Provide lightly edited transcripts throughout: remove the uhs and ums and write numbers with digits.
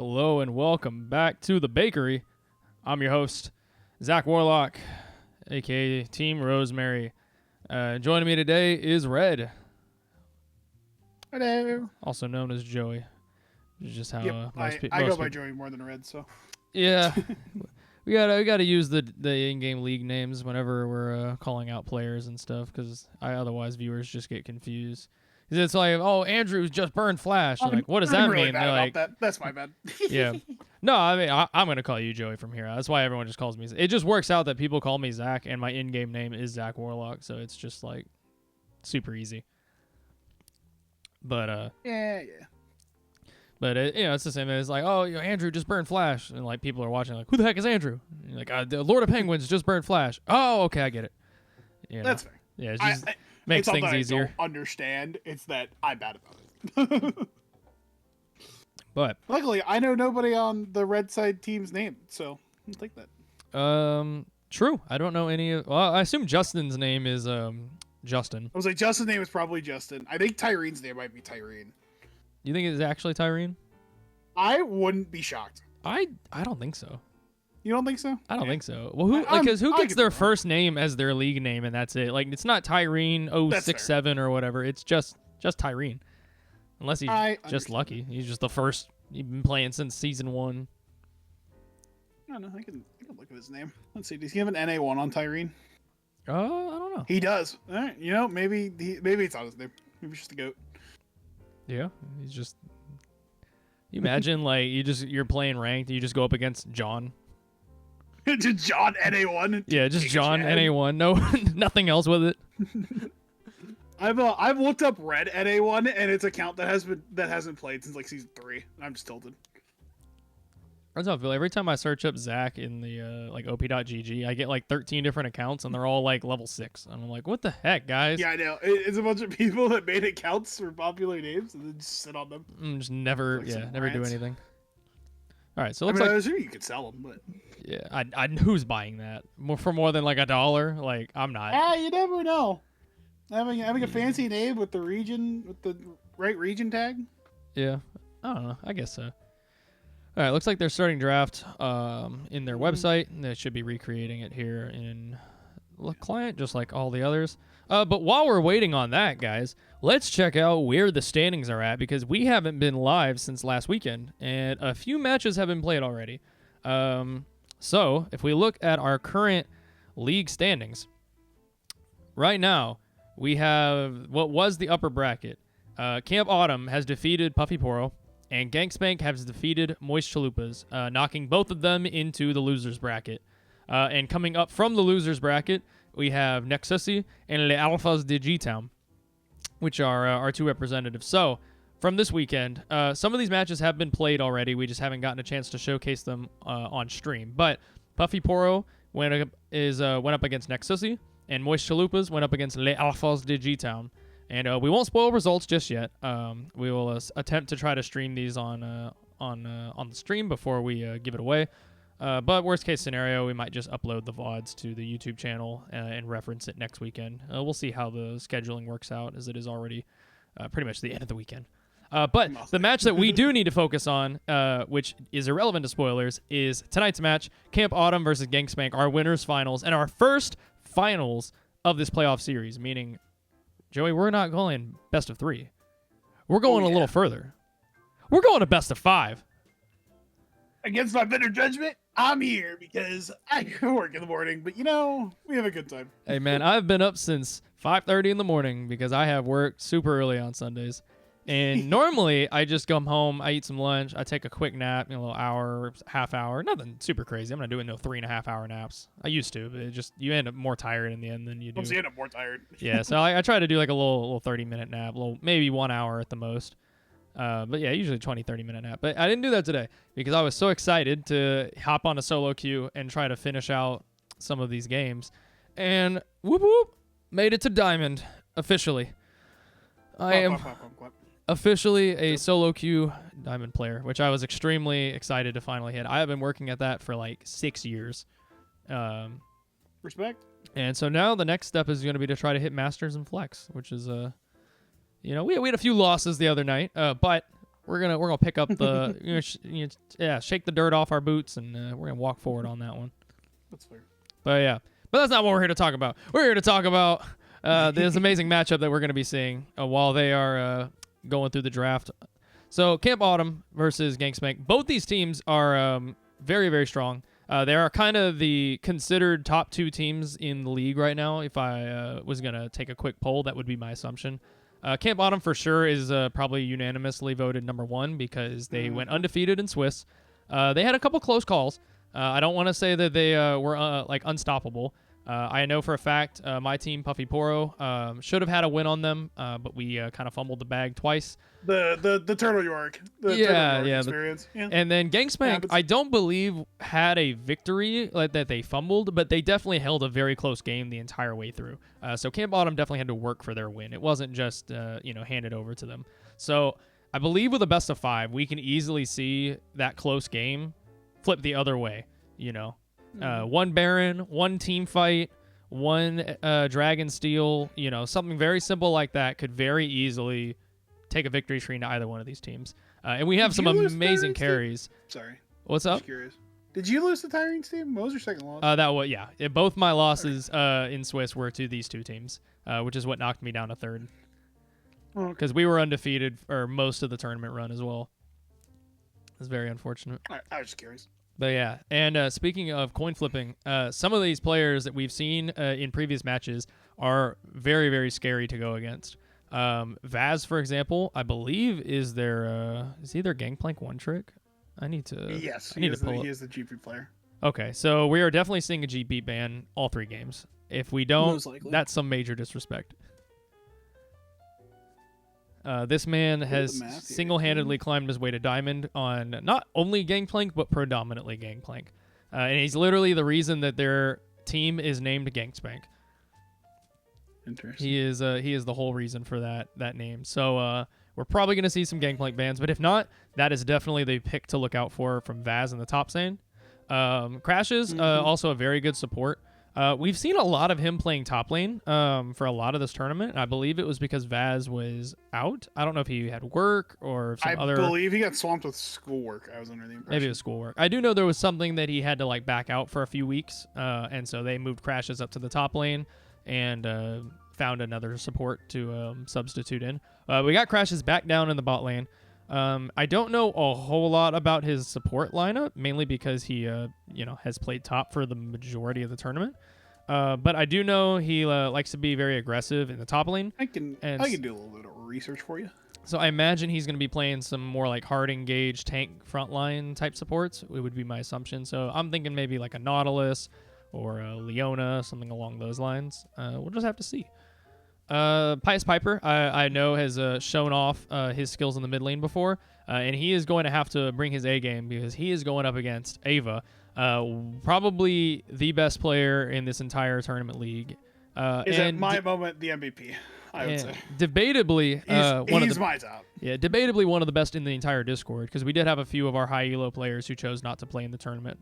Hello and welcome back to the bakery. I'm your host, Zach Warlock, aka Team Rosemary. Joining me today is Red. Hello. Also known as Joey. Which is just how Yep, most people. I go by Joey more than Red, so. Yeah, we gotta use the in-game league names whenever we're calling out players and stuff, because otherwise viewers just get confused. It's like, oh, Andrew's just burned Flash. Like, what does that really mean? Bad They're about like, that. That's my bad. yeah. No, I mean, I'm going to call you Joey from here. That's why everyone just calls me. It just works out that people call me Zach, and my in-game name is Zach Warlock, so it's just, like, super easy. But, yeah. But, it's the same as, like, oh, Andrew just burned Flash. And, like, people are watching, like, who the heck is Andrew? And you're like, the Lord of Penguins just burned Flash. Oh, okay, I get it. That's fair. Yeah, it just makes things that easier. I don't understand. It's that I'm bad about it. But luckily, I know nobody on the Red side team's name, so I'll take that. True. I don't know any of. Well, I assume Justin's name is Justin. I was like, Justin's name is probably Justin. I think Tyrene's name might be Tyrene. You think it's actually Tyrene? I wouldn't be shocked. I don't think so. You don't think so? I don't think so. Well, who gets their first name as their league name and that's it? Like, it's not Tyrene 067 or whatever. It's just Tyrene. Unless he's just lucky. He's just the first. He's been playing since season 1. I don't know. I can look at his name. Let's see. Does he have an NA1 on Tyrene? I don't know. He does. All right. Maybe it's on his name. Maybe he's just a goat. Yeah. He's just. You imagine like you're playing ranked. You just go up against John. Just John NA1. Yeah, just John NA1. No, nothing else with it. I've looked up Red NA1 and it's a count that hasn't played since like season 3. I'm just tilted. That's how I feel. Every time I search up Zach in the like op.gg, I get like 13 different accounts and they're all like level 6. And I'm like, what the heck, guys? Yeah, I know. It's a bunch of people that made accounts for popular names and then just sit on them. Just never, like never do anything. All right, so I assume you could sell them, but yeah, who's buying that for more than like $1? Like, I'm not. You never know. Having a fancy name with the right region tag. Yeah, I don't know. I guess so. All right, looks like they're starting draft in their website. They should be recreating it here in the client, just like all the others. But while we're waiting on that, guys, let's check out where the standings are at, because we haven't been live since last weekend, and a few matches have been played already. So if we look at our current league standings, right now we have what was the upper bracket. Camp Autumn has defeated Puffy Poro, and Gankspank has defeated Moist Chalupas, knocking both of them into the losers bracket. And coming up from the losers bracket, we have Nexusi and Le Alphas de G-Town, which are our two representatives. So, from this weekend, some of these matches have been played already. We just haven't gotten a chance to showcase them on stream. But Puffy Poro went up against Nexusi, and Moist Chalupas went up against Le Alphas de G-Town. And we won't spoil results just yet. We will attempt to try to stream these on the stream before we give it away. But worst case scenario, we might just upload the VODs to the YouTube channel and reference it next weekend. We'll see how the scheduling works out, as it is already pretty much the end of the weekend. But the match that we do need to focus on, which is irrelevant to spoilers, is tonight's match, Camp Autumn versus Gankspank, our winners finals, and our first finals of this playoff series, meaning, Joey, we're not going best of 3. We're going a little further. We're going to best of 5. Against my better judgment, I'm here because I work in the morning, but we have a good time. Hey man, I've been up since 5:30 in the morning because I have work super early on Sundays. And normally I just come home, I eat some lunch, I take a quick nap, a little hour, half hour, nothing super crazy. I'm not doing no 3.5 hour naps. I used to, but you end up more tired in the end than you do. So you end up more tired. Yeah, so I try to do like a little 30-minute nap, maybe 1 hour at the most. But yeah, usually 20, 30-minute nap. But I didn't do that today because I was so excited to hop on a solo queue and try to finish out some of these games. And whoop whoop, made it to Diamond officially. I am officially a solo queue Diamond player, which I was extremely excited to finally hit. I have been working at that for like 6 years. Respect. And so now the next step is going to be to try to hit Masters and Flex, which is we had a few losses the other night, but we're gonna pick up the shake the dirt off our boots, and we're gonna walk forward on that one. That's fair. But that's not what we're here to talk about. We're here to talk about this amazing matchup that we're gonna be seeing while they are going through the draft. So Camp Autumn versus Gangspank. Both these teams are very, very strong. They are kind of the considered top 2 teams in the league right now. If I was going to take a quick poll, that would be my assumption. Camp Autumn for sure is probably unanimously voted number 1 because they went undefeated in Swiss. They had a couple close calls. I don't want to say that they were unstoppable. I know for a fact my team, Puffy Poro, should have had a win on them, but we kind of fumbled the bag twice. The Turtle York. Experience. And then Gangspank, I don't believe had a victory that they fumbled, but they definitely held a very close game the entire way through. So Camp Autumn definitely had to work for their win. It wasn't just handed over to them. So I believe with a best of 5, we can easily see that close game flip the other way. One Baron, one team fight, one Dragon Steel. Something very simple like that could very easily take a victory screen to either one of these teams. And we have some amazing carries. Sorry. What's up? Just curious. Did you lose to Tyrene team? What was your second loss? Both my losses in Swiss were to these 2 teams, which is what knocked me down to 3rd. Because we were undefeated for most of the tournament run as well. It's very unfortunate. I was just curious. But yeah, and speaking of coin flipping, some of these players that we've seen in previous matches are very, very scary to go against. Vaz, for example, I believe is he their Gangplank 1 trick? I need to. Yes, he is the GP player. Okay, so we are definitely seeing a GP ban all 3 games. If we don't, that's some major disrespect. This man has single-handedly climbed his way to Diamond on not only Gangplank, but predominantly Gangplank. And he's literally the reason that their team is named Gangspank. Interesting. He is the whole reason for that name. So we're probably going to see some Gangplank bans, but if not, that is definitely the pick to look out for from Vaz in the top lane. Crashes, also a very good support. We've seen a lot of him playing top lane for a lot of this tournament, and I believe it was because Vaz was out. I don't know if he had work or some other... I believe he got swamped with schoolwork. I was under the impression. Maybe it was schoolwork. I do know there was something that he had to back out for a few weeks, and so they moved Crashes up to the top lane and found another support to substitute in. We got Crashes back down in the bot lane. I don't know a whole lot about his support lineup, mainly because he, has played top for the majority of the tournament. But I do know he likes to be very aggressive in the top lane. I can do a little bit of research for you. So I imagine he's going to be playing some more hard engage tank frontline type supports. It would be my assumption. So I'm thinking maybe a Nautilus or a Leona, something along those lines. We'll just have to see. Pious Piper, I know, has shown off his skills in the mid lane before, and he is going to have to bring his A game because he is going up against Ava, probably the best player in this entire tournament league. At my moment the MVP, I would say. Debatably, he's my top. Yeah, debatably one of the best in the entire Discord because we did have a few of our high elo players who chose not to play in the tournament.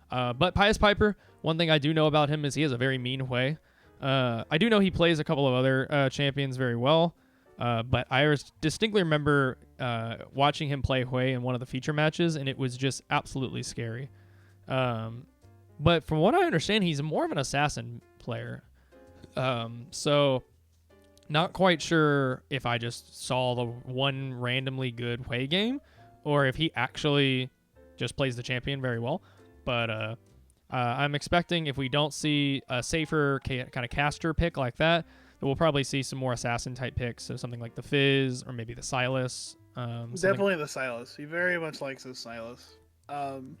But Pious Piper, one thing I do know about him is he has a very mean way. I do know he plays a couple of other champions very well, but I distinctly remember watching him play Hui in one of the feature matches, and it was just absolutely scary. But from what I understand, he's more of an assassin player. So not quite sure if I just saw the one randomly good Hui game, or if he actually just plays the champion very well. But I'm expecting if we don't see a safer kind of caster pick like that, then we'll probably see some more assassin type picks. So something like the Fizz or maybe the Silas. Definitely the Silas. He very much likes his Silas. And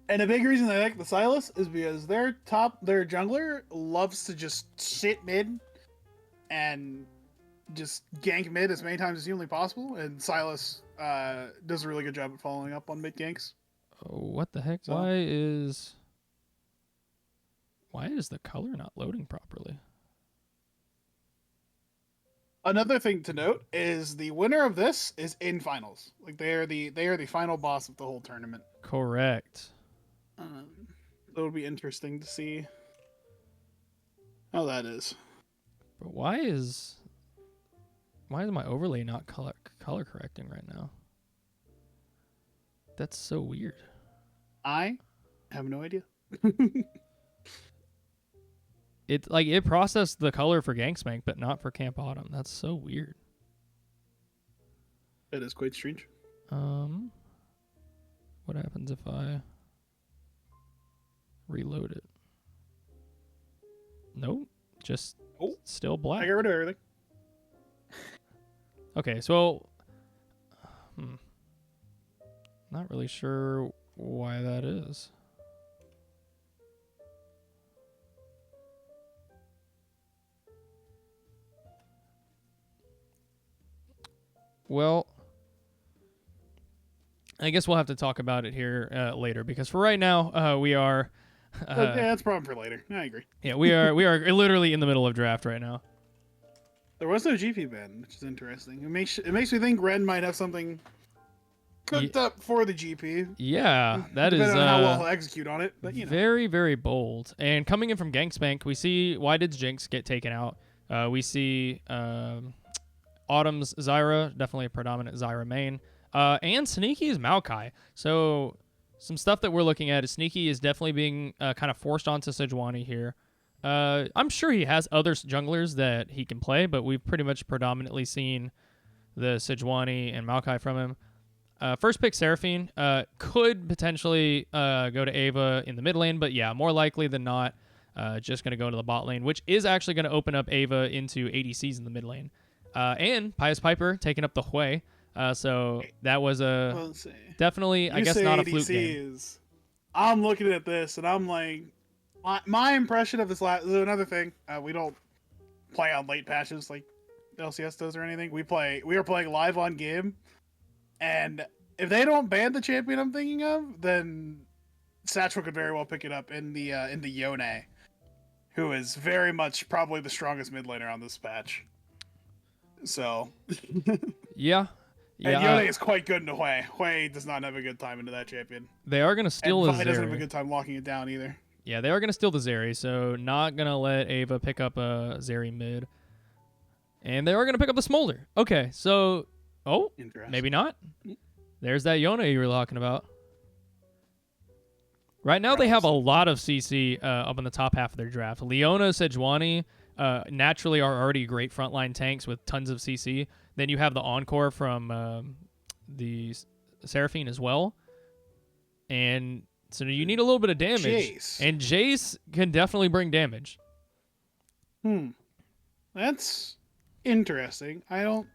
a big reason I like the Silas is because their jungler loves to just sit mid and just gank mid as many times as humanly possible. And Silas does a really good job at following up on mid ganks. Oh, what the heck? So, why is the color not loading properly? Another thing to note is the winner of this is in finals. They are the final boss of the whole tournament. Correct. It'll be interesting to see how that is. But why is my overlay not color correcting right now? That's so weird. I have no idea. It processed the color for Gangspank, but not for Camp Autumn. That's so weird. That is quite strange. What happens if I reload it? Nope, just still I black. got rid of everything. Okay, so not really sure why that is. Well, I guess we'll have to talk about it here later, because for right now, we are. Yeah, that's a problem for later. I agree. Yeah, we are literally in the middle of draft right now. There was no GP ban, which is interesting. It makes me think Ren might have something cooked up for the GP. Yeah, that is depending on how well he'll execute on it. But very, very bold. And coming in from Gangspank, we see why did Jinx get taken out? We see Autumn's Zyra, definitely a predominant Zyra main, and Sneaky is Maokai. So some stuff that we're looking at is Sneaky is definitely being kind of forced onto Sejuani here. I'm sure he has other junglers that he can play, but we've pretty much predominantly seen the Sejuani and Maokai from him. First pick Seraphine could potentially go to Ava in the mid lane, but yeah, more likely than not, just going to go to the bot lane, which is actually going to open up Ava into ADCs in the mid lane. And Pious Piper taking up the Hui. So that was definitely, I guess, not a fluke game. I'm looking at this and I'm like, my impression of this last. Another thing, we don't play on late patches like LCS does or anything. We are playing live on game, and if they don't ban the champion I'm thinking of, then Satchel could very well pick it up in the Yone, who is very much probably the strongest mid laner on this patch. So yeah. And Yone is quite good into Hui. Hui does not have a good time into that champion. They are going to steal the Zeri. Hui doesn't have a good time locking it down either. Yeah, they are going to steal the Zeri, so not going to let Ava pick up a Zeri mid. And they are going to pick up the Smolder. Okay, so... Oh, maybe not. There's that Yone you were talking about. Right now they have a lot of CC up in the top half of their draft. Leona, Sejuani naturally are already great frontline tanks with tons of CC. Then you have the Encore from the Seraphine as well. And so you need a little bit of damage. Jace. And Jace can definitely bring damage. That's interesting. I don't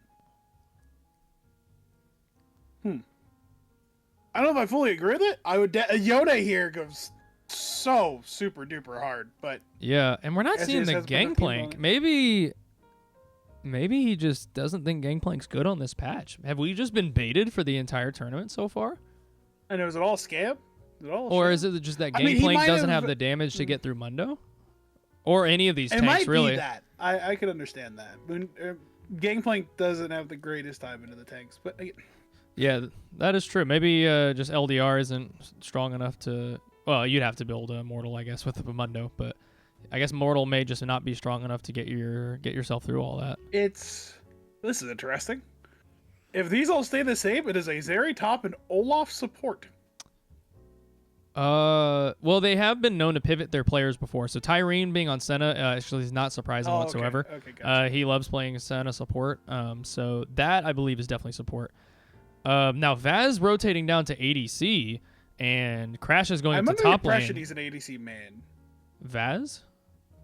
know if I fully agree with it. I would Yone here goes so super duper hard, but yeah, and we're not seeing the Gangplank. Maybe he just doesn't think Gangplank's good on this patch. Have we just been baited for the entire tournament so far? I know, is it all scam? Or is it just that Gangplank doesn't have the damage to get through Mundo? Or any of these tanks, might really? Be that. I could understand that. Gangplank doesn't have the greatest time into the tanks, but yeah, that is true. Maybe just LDR isn't strong enough to... Well, you'd have to build a Mortal, I guess, with the Mundo, but I guess Mortal may just not be strong enough to get yourself through all that. This is interesting. If these all stay the same, it is a Zeri top and Olaf support. Well, they have been known to pivot their players before. So Tyrene being on Senna actually is not surprising whatsoever. Okay, gotcha. He loves playing Senna support. So that I believe is definitely support. Now Vaz rotating down to ADC and Crash is going to top lane. I'm under the impression he's an ADC man. Vaz?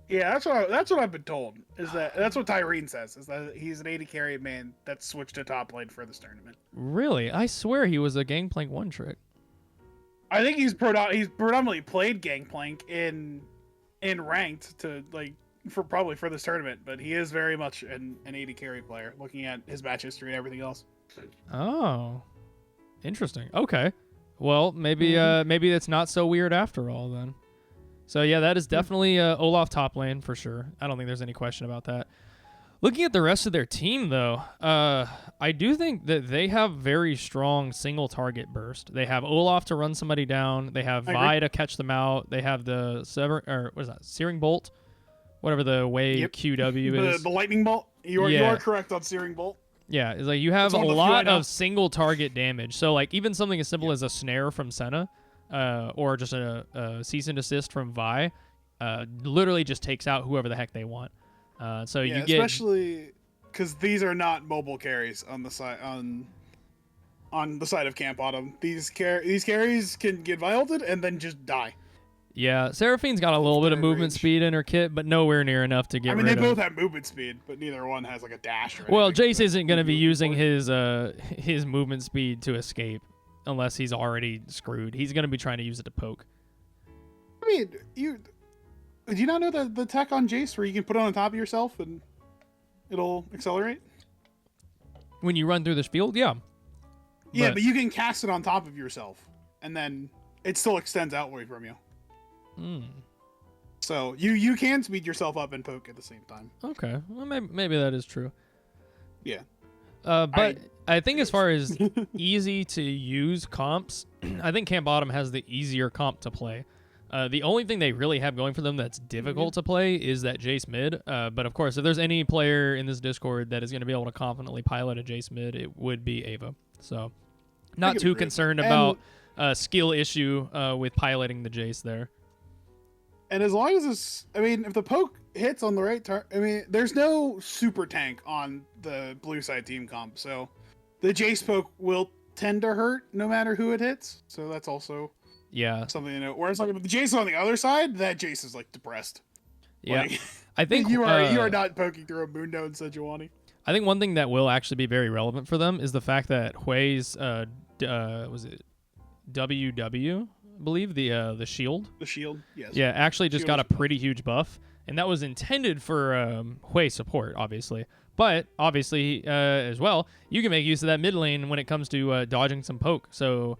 Yeah, that's what I've been told. That's what Tyrene says, is that he's an AD carry man that switched to top lane for this tournament. Really? I swear he was a Gangplank one trick. I think he's predominantly played Gangplank in ranked to probably for this tournament, but he is very much an AD carry player, looking at his match history and everything else. Oh, interesting. Okay, well maybe it's not so weird after all then. So yeah, that is definitely Olaf top lane for sure. I don't think there's any question about that. Looking at the rest of their team, though, I do think that they have very strong single target burst. They have Olaf to run somebody down. They have Vi to catch them out. They have the Searing Bolt, whatever the way QW is. The lightning bolt. You are correct on Searing Bolt. Yeah, it's like you have a on the few I lot know. of single target damage. So like even something as simple as a snare from Senna, or just a cease and desist from Vi, literally just takes out whoever the heck they want. So Yeah, you get especially because these are not mobile carries on the side on the side of Camp Autumn. These carries can get violated and then just die. yeah. Seraphine's got a little bit they're of in movement range. speed in her kit, but nowhere near enough to get I mean, they rid both of. have movement speed, but neither one has like a dash or Well, anything. Jace isn't going to be Looking using for. his movement speed to escape unless he's already screwed. He's going to be trying to use it to poke. I mean, do you not know the tech on Jace where you can put it on top of yourself and it'll accelerate? When you run through this field, yeah. Yeah, but you can cast it on top of yourself, and then it still extends outward from you. Hmm. So you can speed yourself up and poke at the same time. Okay, well, maybe that is true. Yeah. But I think as far as easy to use comps, I think Camp Bottom has the easier comp to play. The only thing they really have going for them that's difficult to play is that Jace mid. But of course, if there's any player in this Discord that is going to be able to confidently pilot a Jace mid, it would be Ava. So not too concerned about skill issue with piloting the Jace there. And as long as it's, I mean, if the poke hits on the right turn, I mean, there's no super tank on the blue side team comp, so the Jace poke will tend to hurt no matter who it hits. So that's also something to note. Whereas like if the Jace on the other side, that Jace is like depressed. Yeah, like, I think you are not poking through a Mundo and Sejuani. I think one thing that will actually be very relevant for them is the fact that Hui's was it WW, I believe the shield. The shield, yes. Yeah, actually just Shield got a buff. pretty huge buff, and that was intended for Hui support, obviously. But obviously, as well, you can make use of that mid lane when it comes to dodging some poke. So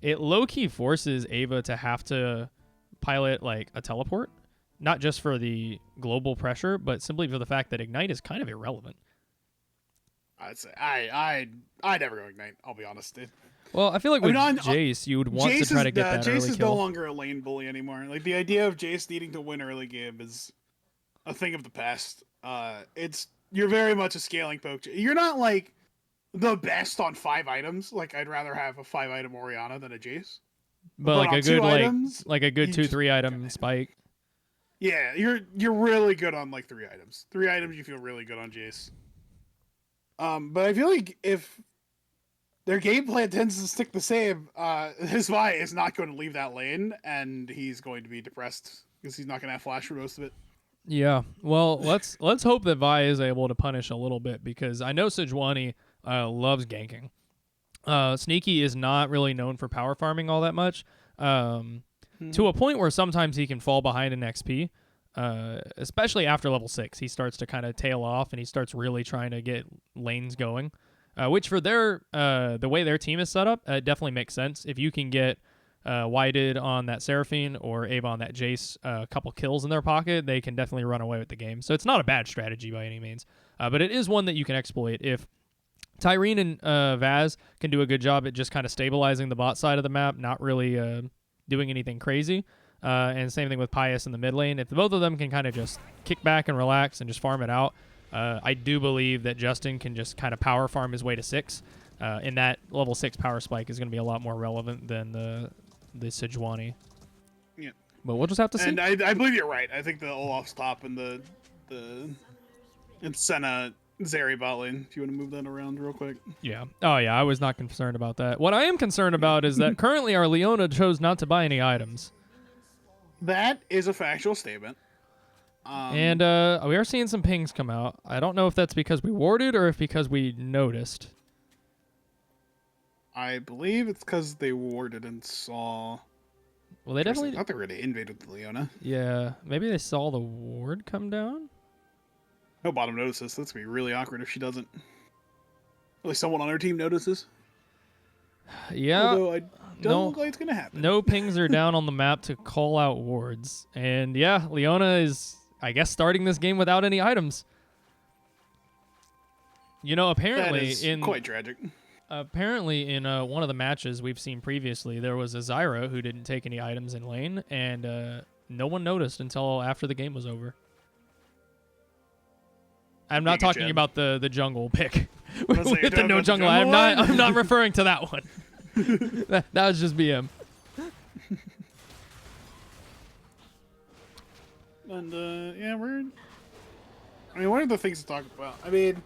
it low key forces Ava to have to pilot like a teleport, not just for the global pressure, but simply for the fact that Ignite is kind of irrelevant. I'd say I never go Ignite. I'll be honest. Well, I feel like with Jace, you would want to try to get that Jace early is kill. no longer a lane bully anymore. Like the idea of Jace needing to win early game is a thing of the past. You're very much a scaling poke. You're not like the best on 5 items. Like I'd rather have a 5-item Orianna than a Jace. But like on a good 2 items, like a good 2-3 item gotta- spike. Yeah, you're really good on like 3 items. 3 items you feel really good on Jace. But I feel like if their game plan tends to stick the same, his Vi is not going to leave that lane, and he's going to be depressed because he's not going to have flash for most of it. Yeah. Well, let's hope that Vi is able to punish a little bit, because I know Sejuani loves ganking. Sneaky is not really known for power farming all that much, to a point where sometimes he can fall behind in XP, especially after level 6. He starts to kind of tail off, and he starts really trying to get lanes going, which for the way their team is set up, definitely makes sense. If you can get Whited on that Seraphine or Ava on that Jace, a couple kills in their pocket, they can definitely run away with the game. So it's not a bad strategy by any means, but it is one that you can exploit. If Tyrene and Vaz can do a good job at just kind of stabilizing the bot side of the map, not really doing anything crazy, and same thing with Pius in the mid lane. If both of them can kind of just kick back and relax and just farm it out, I do believe that Justin can just kind of power farm his way to 6, and that level 6 power spike is going to be a lot more relevant than the Sejuani. Yeah. But we'll just have to see. And I believe you're right. I think the Olaf's top and and Senna Zeri bot lane, if you want to move that around real quick. Yeah. Oh, yeah, I was not concerned about that. What I am concerned about is that currently our Leona chose not to buy any items. That is a factual statement. And we are seeing some pings come out. I don't know if that's because we warded or if because we noticed. I believe it's because they warded and saw. Well, they definitely. I thought they were going to invade with Leona. Yeah, maybe they saw the ward come down. No bottom notices. That's going to be really awkward if she doesn't. At least someone on her team notices. Yeah. Although I don't look like it's going to happen. No pings are down on the map to call out wards. And yeah, Leona is, I guess, starting this game without any items. You know, apparently that is quite tragic. Apparently, in one of the matches we've seen previously, there was a Zyra who didn't take any items in lane, and no one noticed until after the game was over. I'm not talking about the jungle pick. Let's say With you're the talking no about jungle, I'm not referring to that one. that was just BM. And yeah, I mean, what are the things to talk about? I mean,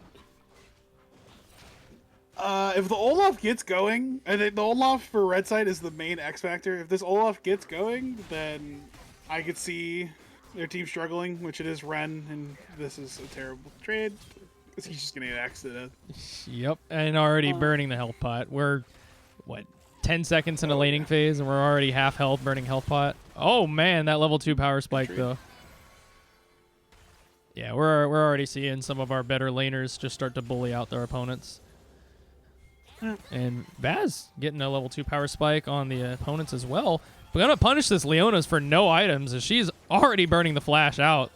if the Olaf gets going, I think the Olaf for red side is the main X factor. If this Olaf gets going, then I could see their team struggling, which it is Ren, and this is a terrible trade. He's just gonna get axed to death. Yep, and already burning the health pot. We're, what, 10 seconds in a laning phase, and we're already half health burning health pot. Oh, man, that level 2 power spike, though. Yeah, we're already seeing some of our better laners just start to bully out their opponents. And Vaz getting a level 2 power spike on the opponents as well. We're going to punish this Leona's for no items as she's already burning the flash out.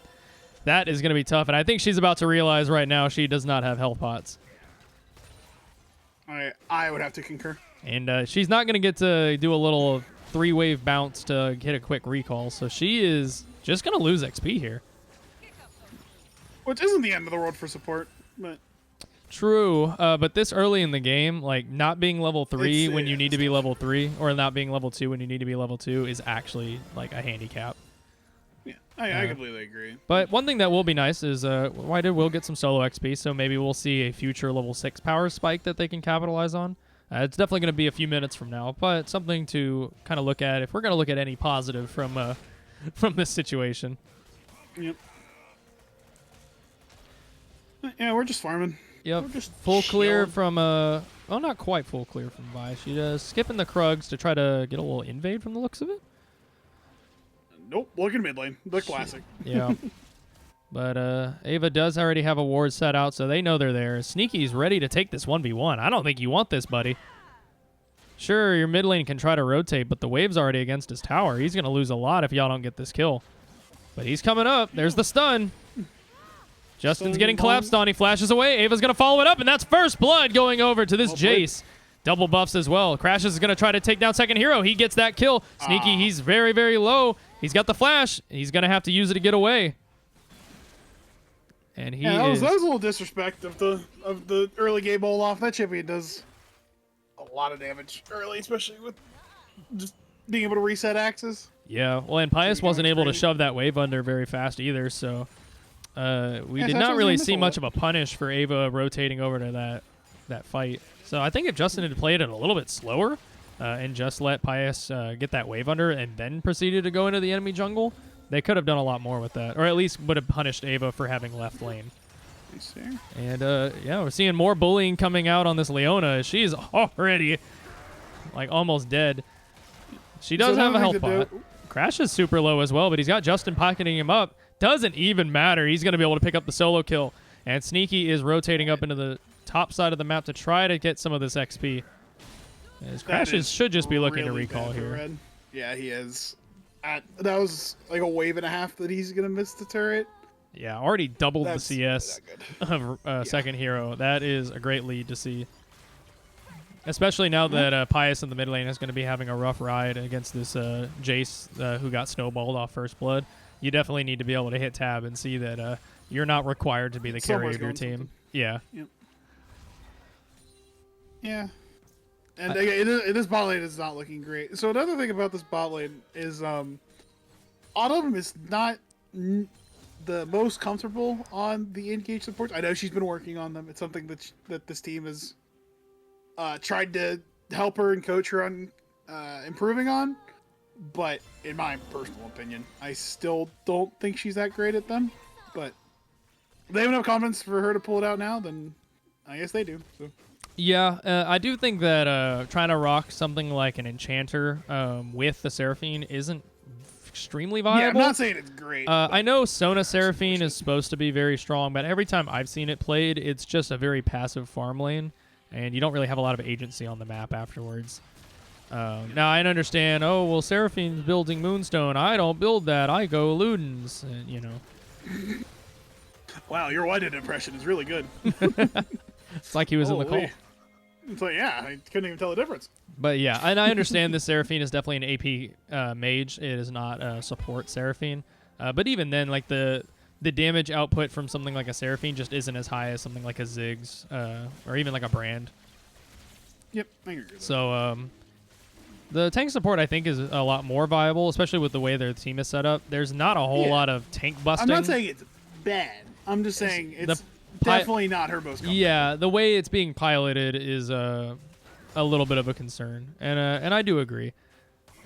That is going to be tough, and I think she's about to realize right now she does not have health pots. I would have to concur. And she's not going to get to do a little 3-wave bounce to get a quick recall, so she is just going to lose XP here. Which isn't the end of the world for support, but... True, but this early in the game, like not being level 3 when you need to be level 3, or not being level 2 when you need to be level 2 is actually like a handicap. Yeah, I completely agree. But one thing that will be nice is Whited will get some solo XP, so maybe we'll see a future level 6 power spike that they can capitalize on. It's definitely going to be a few minutes from now, but something to kind of look at if we're going to look at any positive from this situation. Yep. Yeah, we're just farming. Yep, We're just full clear chilling. from, well, not quite full clear from Vi. She does skipping the Krugs to try to get a little invade from the looks of it. Nope, look at mid lane. The classic. Yeah. But Ava does already have a ward set out, so they know they're there. Sneaky's ready to take this 1v1. I don't think you want this, buddy. Sure, your mid lane can try to rotate, but the wave's already against his tower. He's going to lose a lot if y'all don't get this kill. But he's coming up. There's the stun. Justin's getting collapsed on. He flashes away. Ava's going to follow it up, and that's first blood going over to this Jace. Double buffs as well. Crashes is going to try to take down second hero. He gets that kill. Sneaky, he's very, very low. He's got the flash. He's going to have to use it to get away. And he that was a little disrespect of the early game Olaf. That champion does a lot of damage early, especially with just being able to reset axes. Yeah, well, and Pius wasn't able to shove that wave under very fast either, so we did not really see much of a punish for Ava rotating over to that fight. So I think if Justin had played it a little bit slower and just let Pius get that wave under and then proceeded to go into the enemy jungle, they could have done a lot more with that, or at least would have punished Ava for having left lane. And yeah, we're seeing more bullying coming out on this Leona. She's already like almost dead. She does have a health pot. Crash is super low as well, but he's got Justin pocketing him up. Doesn't even matter. He's going to be able to pick up the solo kill. And Sneaky is rotating up into the top side of the map to try to get some of this XP. As Crash should just be looking to recall here. Yeah, he is. That was like a wave and a half that he's going to miss the turret. Yeah, already doubled the CS of second hero. That is a great lead to see. Especially now that Pius in the mid lane is going to be having a rough ride against this Jace who got snowballed off first blood. You definitely need to be able to hit tab and see that you're not required to be the carry of your team. Yeah. Yep. Yeah. And this bot lane is not looking great. So another thing about this bot lane is Autumn is not the most comfortable on the engage supports. I know she's been working on them. It's something that this team has tried to help her and coach her on improving on. But in my personal opinion, I still don't think she's that great at them. But if they have enough confidence for her to pull it out now, then I guess they do. So. Yeah, I do think that trying to rock something like an Enchanter with the Seraphine isn't extremely viable. Yeah, I'm not saying it's great. I know Sona Seraphine is supposed to be very strong, but every time I've seen it played, it's just a very passive farm lane, and you don't really have a lot of agency on the map afterwards. Now, I understand, oh, well, Seraphine's building Moonstone. I don't build that. I go Ludens, and, you know. Wow, your Whited impression is really good. It's like he was in the call. It's like, yeah, I couldn't even tell the difference. But yeah, and I understand this Seraphine is definitely an AP mage. It is not a support Seraphine. But even then, like the the damage output from something like a Seraphine just isn't as high as something like a Ziggs or even like a Brand. Yep, I agree with that. So the tank support, I think, is a lot more viable, especially with the way their team is set up. There's not a whole lot of tank busting. I'm not saying it's bad. I'm just saying it's definitely not her most comfortable. Yeah, the way it's being piloted is a little bit of a concern, and I do agree.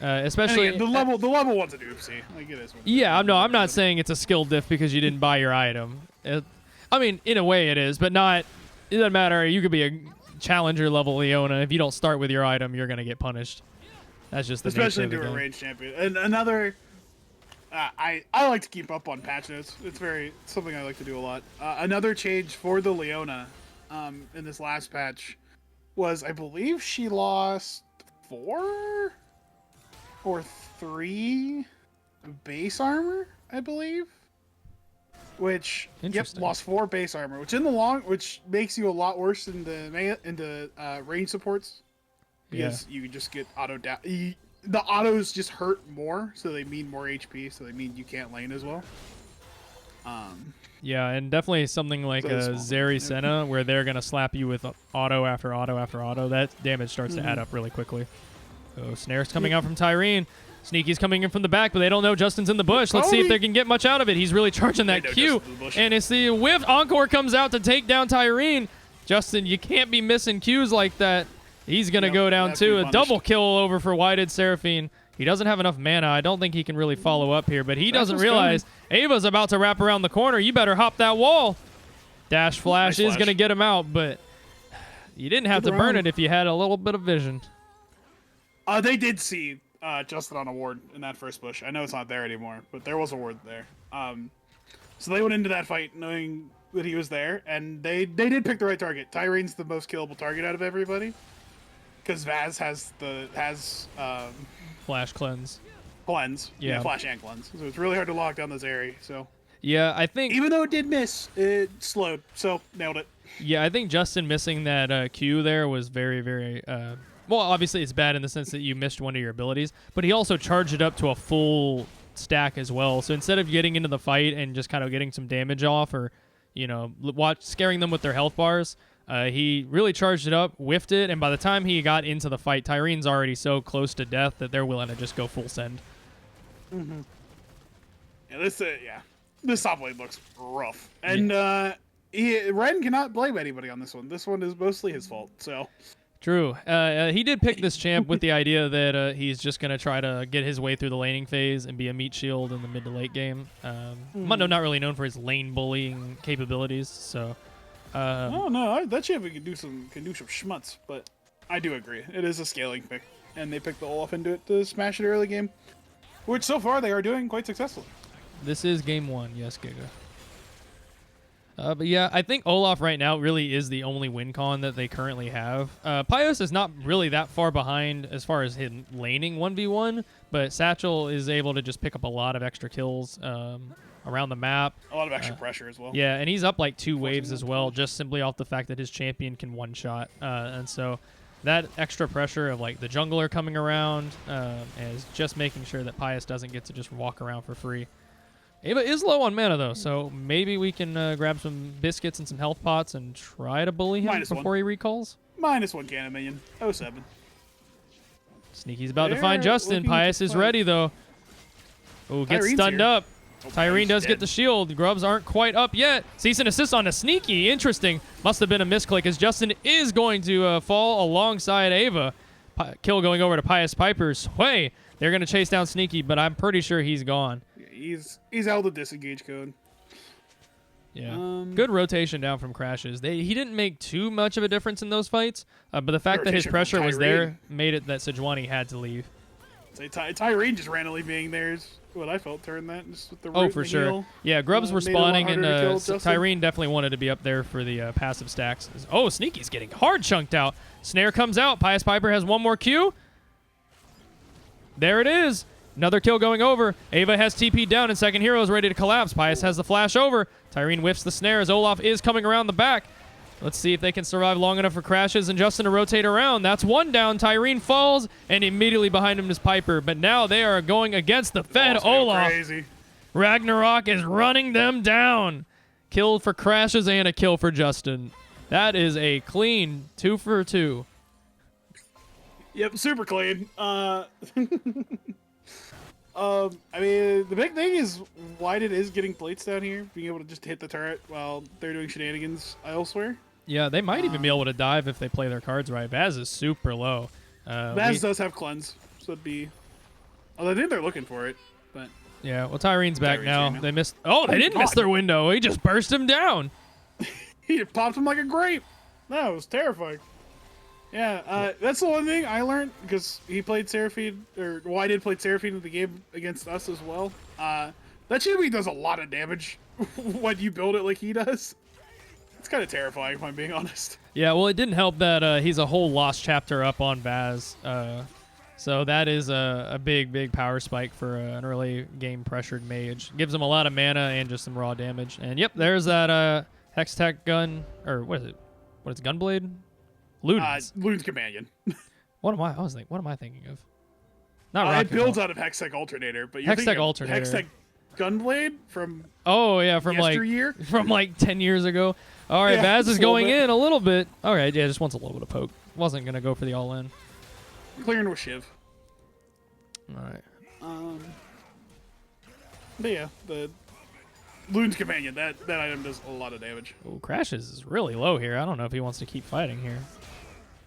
Especially again, the level one's an oopsie. Like it is. Yeah, I'm not saying it's a skill diff because you didn't buy your item. I mean, in a way it is, but not. It doesn't matter. You could be a challenger level Leona. If you don't start with your item, you're gonna get punished. That's just the especially nature of into the a game. range champion. And another, I like to keep up on patch notes. It's something I like to do a lot. Another change for the Leona, in this last patch, was I believe she lost 4 or 3 base armor. I believe. Which lost 4 base armor, which makes you a lot worse in the range supports. Because you just get auto down. The autos just hurt more, so they mean more HP, so they mean you can't lane as well. Yeah, and definitely something like a Zeri Senna, where they're going to slap you with auto after auto after auto. That damage starts to add up really quickly. So Snare's coming out from Tyrene. Sneaky's coming in from the back, but they don't know Justin's in the bush. Let's see if they can get much out of it. He's really charging that Q. And it's the whiff. Encore comes out to take down Tyrene. Justin, you can't be missing Qs like that. He's going to go down too. A double kill over for Whited Seraphine. He doesn't have enough mana. I don't think he can really follow up here, but he doesn't realize Ava's about to wrap around the corner. You better hop that wall. Dash Flash is going to get him out, but you didn't have to burn it if you had a little bit of vision. They did see Justin on a ward in that first bush. I know it's not there anymore, but there was a ward there. So they went into that fight knowing that he was there, and they did pick the right target. Tyrene's the most killable target out of everybody. Because Vaz has Flash Cleanse. Yeah, Flash and Cleanse. So it's really hard to lock down this area. So yeah, I think even though it did miss, it slowed. So nailed it. Yeah, I think Justin missing that Q there was very, very well. Obviously, it's bad in the sense that you missed one of your abilities, but he also charged it up to a full stack as well. So instead of getting into the fight and just kind of getting some damage off, or scaring them with their health bars. He really charged it up, whiffed it, and by the time he got into the fight, Tyrene's already so close to death that they're willing to just go full send. Mm-hmm. Yeah, this top lane looks rough, and Ren cannot blame anybody on this one. This one is mostly his fault. So true. He did pick this champ with the idea that he's just gonna try to get his way through the laning phase and be a meat shield in the mid to late game. Mundo not really known for his lane bullying capabilities, so. That champ can do some schmutz, but I do agree. It is a scaling pick, and they picked the Olaf into it to smash it early game, which so far they are doing quite successfully. This is game 1, yes, Giga. But yeah, I think Olaf right now really is the only win con that they currently have. Pios is not really that far behind as far as him laning 1v1, but Satchel is able to just pick up a lot of extra kills around the map. A lot of extra pressure as well. Yeah, and he's up like 2 waves as well, just simply off the fact that his champion can one-shot. And so that extra pressure of like the jungler coming around is just making sure that Pius doesn't get to just walk around for free. Ava is low on mana though, so maybe we can grab some biscuits and some health pots and try to bully him before he recalls. -1 cannon minion. 07. Sneaky's about to find Justin. Pius is ready though. Oh, gets stunned up. Tyrene does get the shield. Grubs aren't quite up yet. Cease and assist on a Sneaky. Interesting. Must have been a misclick as Justin is going to fall alongside Ava. Kill going over to Pius Piper's way. They're going to chase down Sneaky, but I'm pretty sure he's gone. He's out of the disengage code. Yeah. Good rotation down from Crashes. He didn't make too much of a difference in those fights, but the fact that his pressure was there made it that Sejuani had to leave. Tyrene just randomly being there is what I felt turned that. Just with the for sure. heal. Yeah, Grubs were spawning, and Tyrene definitely wanted to be up there for the passive stacks. Oh, Sneaky's getting hard chunked out. Snare comes out. Pius Piper has one more Q. There it is. Another kill going over. Ava has TP down, and second hero is ready to collapse. Pius has the flash over. Tyrene whiffs the snare as Olaf is coming around the back. Let's see if they can survive long enough for Crashes and Justin to rotate around. That's one down. Tyrene falls, and immediately behind him is Piper. But now they are going against the fed Olaf. Crazy. Ragnarok is running them down. Kill for Crashes and a kill for Justin. That is a clean 2 for 2. Yep, super clean. I mean, the big thing is White is getting plates down here, being able to just hit the turret while they're doing shenanigans elsewhere. Yeah, they might even be able to dive if they play their cards right. Baz is super low. Baz does have cleanse, so it'd be. Although I think they're looking for it, but. Yeah, well, Tyrene's back now. here now. They missed. Oh, they didn't miss their window. He just burst him down. He popped him like a grape. No, it was terrifying. Yeah, that's the one thing I learned because he played Seraphine, or well, I did play Seraphine in the game against us as well. That champion does a lot of damage when you build it like he does. It's kind of terrifying, if I'm being honest. Yeah, well, it didn't help that he's a whole lost chapter up on Baz. So that is a big power spike for an early game pressured mage. Gives him a lot of mana and just some raw damage. And yep, there's that Hextech gun, or what is it? What is it, Gunblade? Ludens. Luden's Companion. What am I thinking of? Not Rocket It builds Ball. out of Hextech Alternator, but you're Hextech thinking of Alternator. Hextech Gunblade from Oh yeah, from yesteryear? like 10 years ago. All right, Yeah, Baz is just a little going bit. in a little bit. All right, yeah, just wants a little bit of poke. Wasn't gonna go for the all in. clearing with Shiv. All right. But yeah, the Luden's Companion, that item does a lot of damage. Ooh, Crashes is really low here. I don't know if he wants to keep fighting here.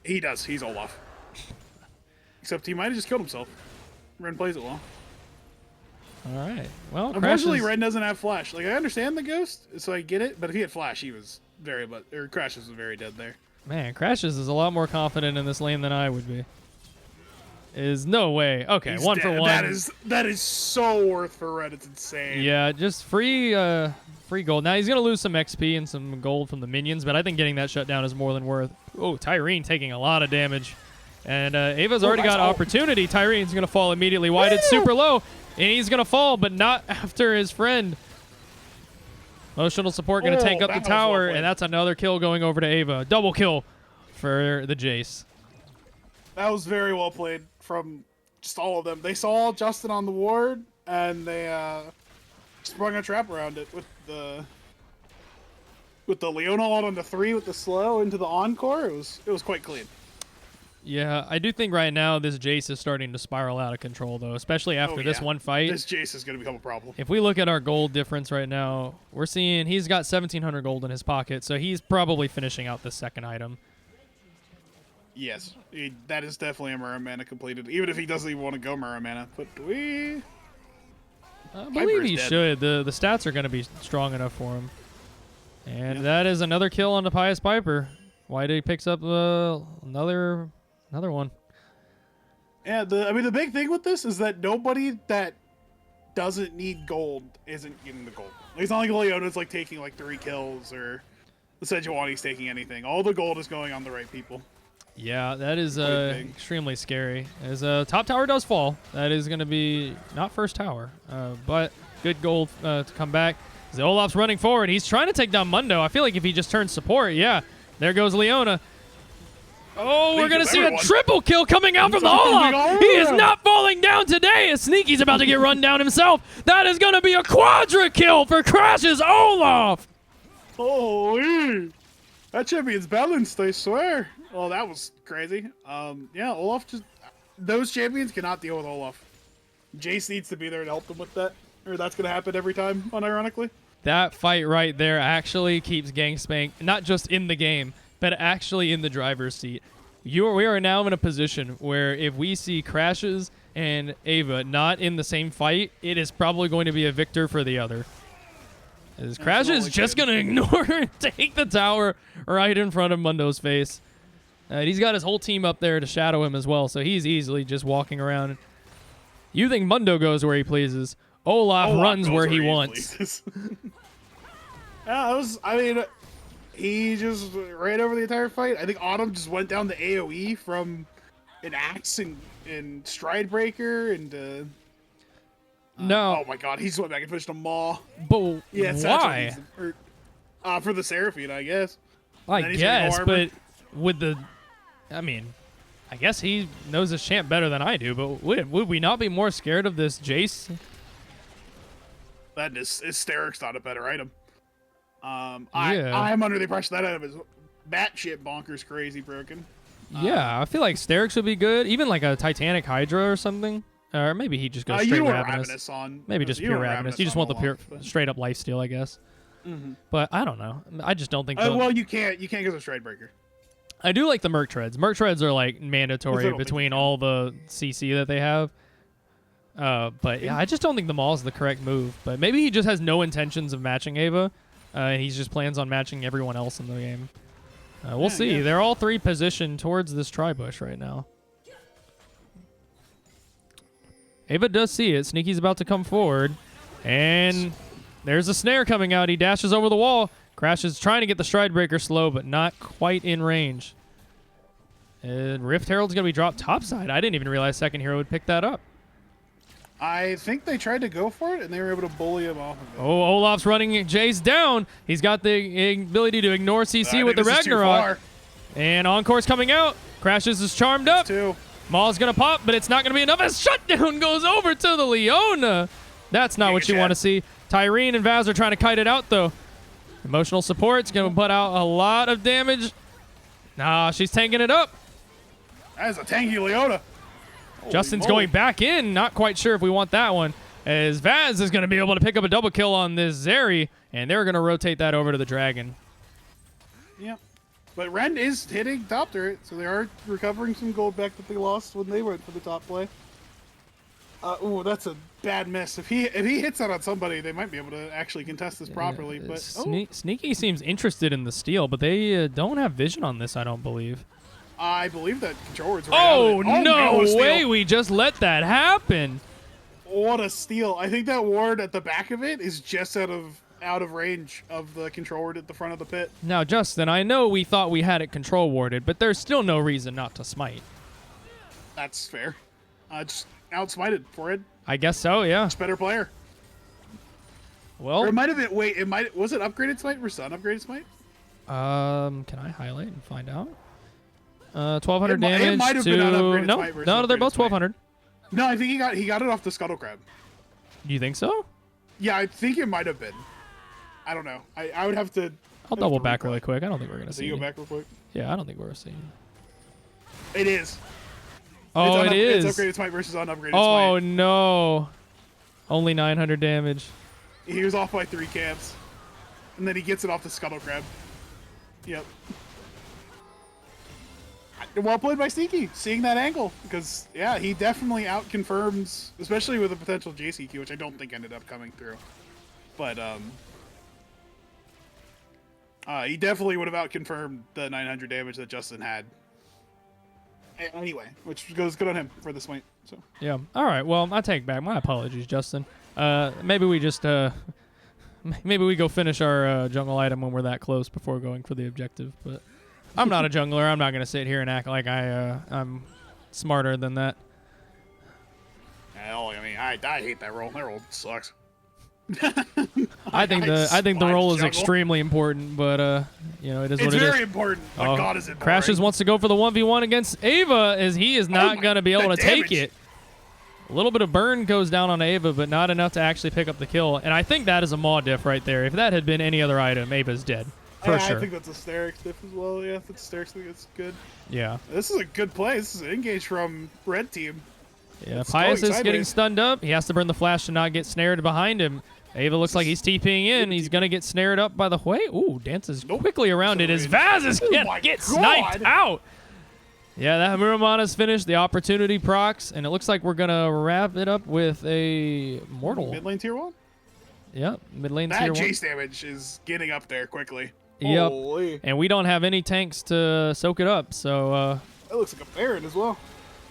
He does. He's Olaf. Except he might have just killed himself. Ren plays it well. All right. Well, Unfortunately, Crashes. Ren doesn't have flash. Like, I understand the ghost, so I get it. But if he had flash, he was very much, or Crashes was very dead there. Man, Crashes is a lot more confident in this lane than I would be. Is no way. Okay, He's 1 for dead. 1. That is so worth for Ren. It's insane. Yeah, just free gold. Now he's gonna lose some XP and some gold from the minions, but I think getting that shut down is more than worth. Oh, Tyrene taking a lot of damage, and Ava's already got opportunity. Tyrene's gonna fall immediately. Why did super low, and he's gonna fall, but not after his friend. Emotional support gonna take up the that was tower, well played. and that's another kill going over to Ava. Double kill for the Jace. That was very well played from just all of them. They saw Justin on the ward, and they sprung a trap around it with the Leona out on the 3 with the slow into the encore. It was quite clean. Yeah, I do think right now this Jace is starting to spiral out of control, though, especially after this yeah. one fight. This Jace is going to become a problem. If we look at our gold difference right now, we're seeing he's got 1,700 gold in his pocket, so he's probably finishing out the second item. Yes, that is definitely a Murra mana completed, even if he doesn't even want to go Murra mana. But we... I believe he dead. should. The stats are going to be strong enough for him. And that is another kill on the Pious Piper. Whitey picks up another one. Yeah, the big thing with this is that nobody that doesn't need gold isn't getting the gold. It's not like Leona's like taking like 3 kills or the Sejuani's taking anything. All the gold is going on the right people. Yeah, that is big. extremely scary. As top tower does fall, that is going to be not first tower, but good gold to come back. As Olaf's running forward, he's trying to take down Mundo. I feel like if he just turns support, yeah, there goes Leona. Oh, we're going to see a triple kill coming out from the Olaf. He is not falling down today. As Sneaky's about to get run down himself. That is going to be a quadra kill for Crash's Olaf. Holy! That champion's balanced, I swear. Oh, that was crazy. Yeah, Olaf just... Those champions cannot deal with Olaf. Jace needs to be there to help them with that. Or that's going to happen every time, unironically. That fight right there actually keeps Gangspank not just in the game, but actually in the driver's seat. We are now in a position where if we see Crashes and Ava not in the same fight, it is probably going to be a victor for the other. As Crashes just going to ignore and take the tower right in front of Mundo's face. He's got his whole team up there to shadow him as well, so he's easily just walking around. You think Mundo goes where he pleases. Olaf runs where he wants. Yeah, he just ran over the entire fight. I think Autumn just went down the AoE from an axe and Stride Breaker and No. oh my god, he just went back and finished a maw. But Yeah, why? For the Seraphine, I guess. I then he's gonna guess, go but armor. with the... I mean, I guess he knows his champ better than I do, but would we not be more scared of this Jace? That is Hysteric's not a better item. Yeah. I'm under the impression that item is batshit bonkers crazy broken. Yeah, I feel like Sterix would be good. Even like a Titanic Hydra or something. Or maybe he just goes straight you want Ravenous. Ravenous on. Maybe just you pure want Ravenous. You just want the pure, straight up lifesteal, I guess. Mm-hmm. But I don't know. I just don't think. Well, you can't go with Stridebreaker. I do like the Merc Treads. Merc Treads are like mandatory between all the CC that they have. But yeah, I just don't think the Maul is the correct move. But maybe he just has no intentions of matching Ava. And he just plans on matching everyone else in the game. We'll see. They're all three positioned towards this tri-bush right now. Ava does see it. Sneaky's about to come forward. And there's a snare coming out. He dashes over the wall. Crashes trying to get the Stridebreaker slow, but not quite in range. And Rift Herald's going to be dropped topside. I didn't even realize Second Hero would pick that up. I think they tried to go for it, and they were able to bully him off of it. Oh, Olaf's running Jace down. He's got the ability to ignore CC with the Ragnarok. And Encore's coming out. Crashes is charmed up. Maul's going to pop, but it's not going to be enough as Shutdown goes over to the Leona. That's not what you want to see. Tyrene and Vaz are trying to kite it out, though. Emotional support's going to put out a lot of damage. Nah, she's tanking it up. That is a tanky Leona. Justin's going back in. Not quite sure if we want that one. As Vaz is going to be able to pick up a double kill on this Zeri, and they're going to rotate that over to the Dragon. Yep. But Ren is hitting top turret, so they are recovering some gold back that they lost when they went for the top play. Ooh, that's a bad miss. If he hits that on somebody, they might be able to actually contest this properly. But Sneaky seems interested in the steal, but they don't have vision on this, I don't believe. I believe that control ward's right out of it. No way! We just let that happen. What a steal! I think that ward at the back of it is just out of range of the control ward at the front of the pit. Now, Justin, I know we thought we had it control warded, but there's still no reason not to smite. That's fair. Just outsmited for it. I guess so. Yeah. Just better player. Well, or it might have been. Wait, was it upgraded smite versus unupgraded smite? Can I highlight and find out? 1,200 damage. It might have been unupgraded smite versus no, they're both 1,200. No, I think he got it off the Scuttle Crab. You think so? Yeah, I think it might have been. I don't know. I would have to. I'll double back really quick. I don't think we're gonna see. So you go back real quick. Yeah, I don't think we're seeing. It is. Oh, it is. It's upgraded smite versus unupgraded smite. Oh no! Only 900 damage. He was off by 3 camps, and then he gets it off the Scuttle Crab. Yep. Well played by Sneaky, seeing that angle, because yeah, he definitely out-confirms, especially with a potential JCQ, which I don't think ended up coming through. But he definitely would have out-confirmed the 900 damage that Justin had. Anyway, which goes good on him for this point. So yeah. All right. Well, I take back my apologies, Justin. Maybe we just maybe we go finish our jungle item when we're that close before going for the objective, but. I'm not a jungler. I'm not going to sit here and act like I'm smarter than that. Hell, I mean, I hate that role. That role sucks. I think the role is extremely important, but you know, it is what it is. It's very important. But God, is it boring. Crashes wants to go for the 1v1 against Ava, as he is not going to be able to take it. A little bit of burn goes down on Ava, but not enough to actually pick up the kill. And I think that is a Maw diff right there. If that had been any other item, Ava's dead. For sure. I think that's a Sterix diff as well. Yeah, if it's Sterix, I think it's good. Yeah. This is a good play. This is an engage from Red Team. Yeah, Pius is getting stunned up. He has to burn the flash to not get snared behind him. Ava looks like he's TPing in. He's going to get snared up by the way. Ooh, dances quickly around it as Vaz is going to get sniped out. Yeah, that Muramana's finished. The opportunity procs, and it looks like we're going to wrap it up with a mortal. Mid lane tier 1? Yep, mid lane tier 1. That Jace damage is getting up there quickly. Yep. Holy. And we don't have any tanks to soak it up, so that looks like a Baron as well.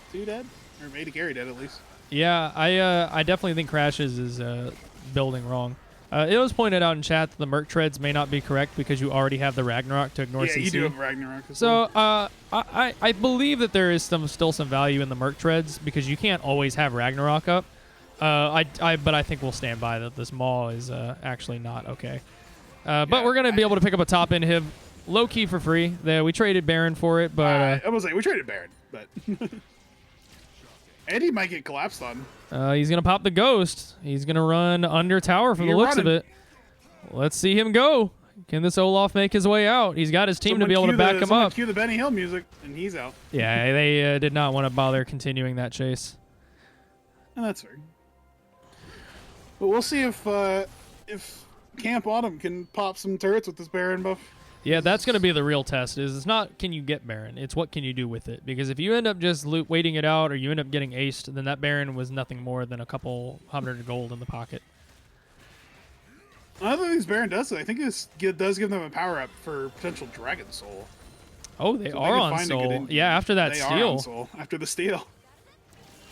Is he dead? Or maybe Gary dead at least. Yeah, I definitely think Crashes is building wrong. It was pointed out in chat that the Merc Treads may not be correct because you already have the Ragnarok to ignore CC. Yeah, you do have Ragnarok as well. So I believe that there is still some value in the Merc Treads because you can't always have Ragnarok up. But I think we'll stand by that this Maw is actually not okay. But we're going to be able to pick up a top inhib low-key for free. We traded Baron for it, but... I was like, we traded Baron, but... Eddie might get collapsed on. He's going to pop the ghost. He's going to run under tower from the looks of it. Let's see him go. Can this Olaf make his way out? He's got his team to be able to back him up. Cue the Benny Hill music, and he's out. Yeah, they did not want to bother continuing that chase. And that's fair. But we'll see if Camp Autumn can pop some turrets with this Baron buff. Yeah, that's going to be the real test. It's not can you get Baron, it's what can you do with it. Because if you end up just waiting it out or you end up getting aced, then that Baron was nothing more than a couple hundred gold in the pocket. I don't think this Baron does it. I think this does give them a power-up for potential Dragon Soul. Oh, they are on Soul. Yeah, after that steal. They are on Soul, after the steal.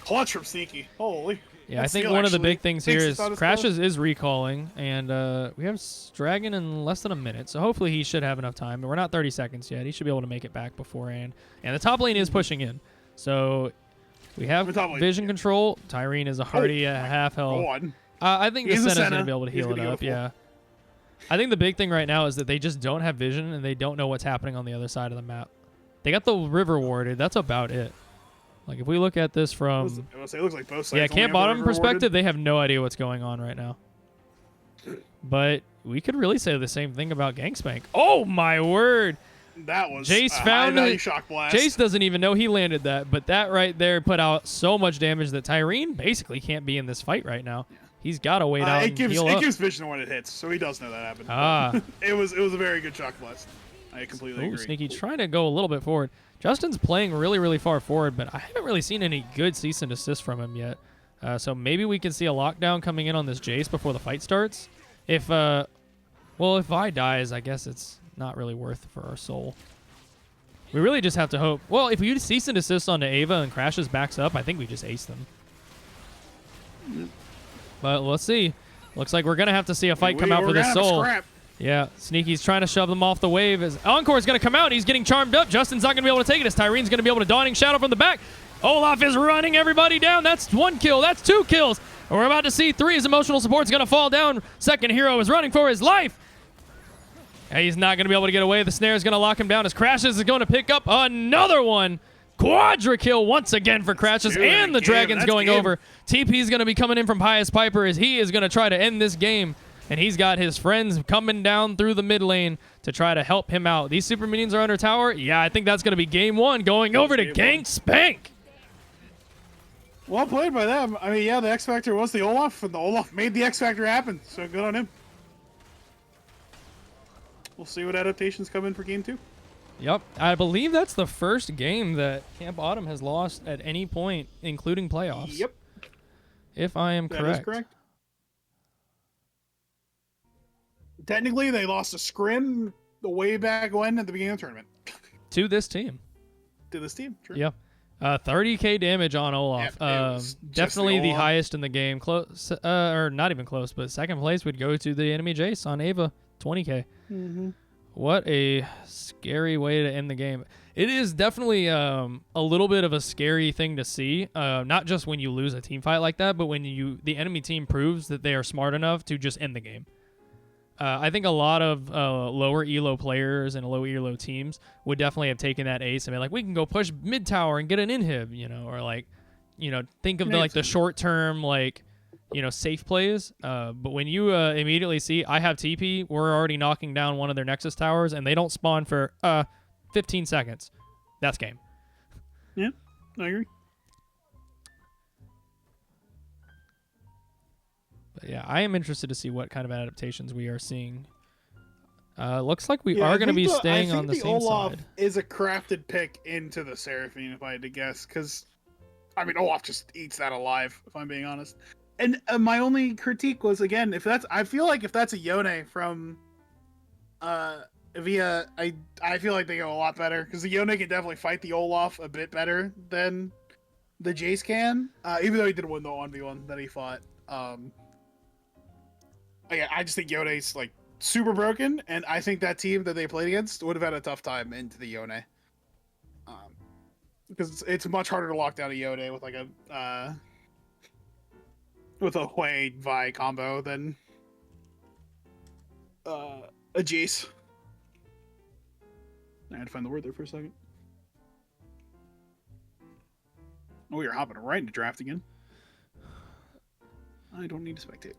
Clutch from Sneaky. Holy. Yeah, I think one of the big things here is Crashes is recalling, and we have Dragon in less than a minute, so hopefully he should have enough time. But we're not 30 seconds yet. He should be able to make it back beforehand. And the top lane is pushing in, so we have vision control. Tyrene is a hardy half health. I think the Senna's going to be able to heal it up, yeah. I think the big thing right now is that they just don't have vision, and they don't know what's happening on the other side of the map. They got the river warded. That's about it. Like, if we look at this from... It looks like both sides. Yeah, Camp Bottom perspective, they have no idea what's going on right now. But we could really say the same thing about Gangspank. Oh, my word! That was Jace found it. Shock blast. Jace doesn't even know he landed that, but that right there put out so much damage that Tyrene basically can't be in this fight right now. Yeah. He's got to wait out and heal up. It gives vision when it hits, so he does know that happened. Ah. It was a very good shock blast. I completely agree. Sneaky trying to go a little bit forward. Justin's playing really, really far forward, but I haven't really seen any good cease and desist from him yet. So maybe we can see a lockdown coming in on this Jace before the fight starts. If Vi dies, I guess it's not really worth for our soul. We really just have to hope. Well, if we cease and desist onto Ava and Crashes backs up, I think we just ace them. But let's see. Looks like we're going to have to see a fight come out for this soul. Yeah, Sneaky's trying to shove them off the wave. As Encore's going to come out. He's getting charmed up. Justin's not going to be able to take it as Tyrene's going to be able to Dawning Shadow from the back. Olaf is running everybody down. That's 1 kill. That's 2 kills. And we're about to see 3 as emotional support's going to fall down. Second hero is running for his life. And he's not going to be able to get away. The snare is going to lock him down as Crashes is going to pick up another one. Quadra kill once again for Crashes, and the Dragon's going over. TP's going to be coming in from Pious Piper as he is going to try to end this game. And he's got his friends coming down through the mid lane to try to help him out. These super minions are under tower. Yeah, I think that's going to be game 1 going over to Gangspank. Well played by them. I mean, yeah, the X Factor was the Olaf, and the Olaf made the X Factor happen. So good on him. We'll see what adaptations come in for game 2. Yep. I believe that's the first game that Camp Autumn has lost at any point, including playoffs. Yep. If I am correct. That is correct. Technically, they lost a scrim the way back when at the beginning of the tournament. To this team. To this team, true. Yep. 30k damage on Olaf. Definitely the highest in the game. Close, or not even close, but second place would go to the enemy Jace on Ava. 20k. Mm-hmm. What a scary way to end the game. It is definitely a little bit of a scary thing to see. Not just when you lose a team fight like that, but when the enemy team proves that they are smart enough to just end the game. I think a lot of lower elo players and low elo teams would definitely have taken that ace and been like, we can go push mid tower and get an inhib, or think of the short term safe plays. But when you immediately see I have TP, we're already knocking down one of their Nexus towers and they don't spawn for 15 seconds. That's game. Yeah, I agree. But yeah, I am interested to see what kind of adaptations we are seeing. Looks like we are going to be staying on the same Olaf side. Is a crafted pick into the Seraphine, if I had to guess, because Olaf just eats that alive, if I'm being honest. And my only critique was, again, I feel like if that's a Yone from Via, I feel like they go a lot better, because the Yone can definitely fight the Olaf a bit better than the Jace can, even though he did win the 1v1 that he fought. I just think Yone's super broken, and I think that team that they played against would have had a tough time into the Yone. Because it's much harder to lock down a Yone with a Hui Vi combo than a Jace. I had to find the word there for a second. Oh, you're hopping right into draft again. I don't need to spectate.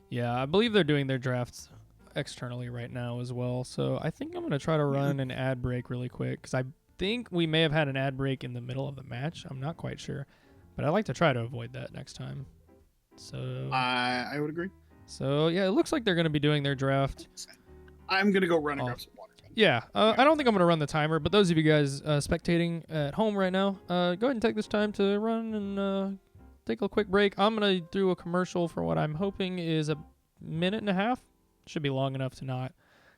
Yeah, I believe they're doing their drafts externally right now as well. So I think I'm going to try to run an ad break really quick because I think we may have had an ad break in the middle of the match. I'm not quite sure, but I like to try to avoid that next time. So I would agree. So yeah, it looks like they're going to be doing their draft. I'm going to go run and grab some water. Yeah, I don't think I'm going to run the timer, but those of you guys spectating at home right now, go ahead and take this time to run and take a quick break. I'm going to do a commercial for what I'm hoping is a minute and a half. Should be long enough to not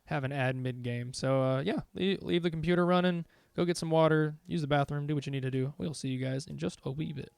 have an ad mid-game. So yeah, leave the computer running, go get some water, use the bathroom, do what you need to do. We'll see you guys in just a wee bit.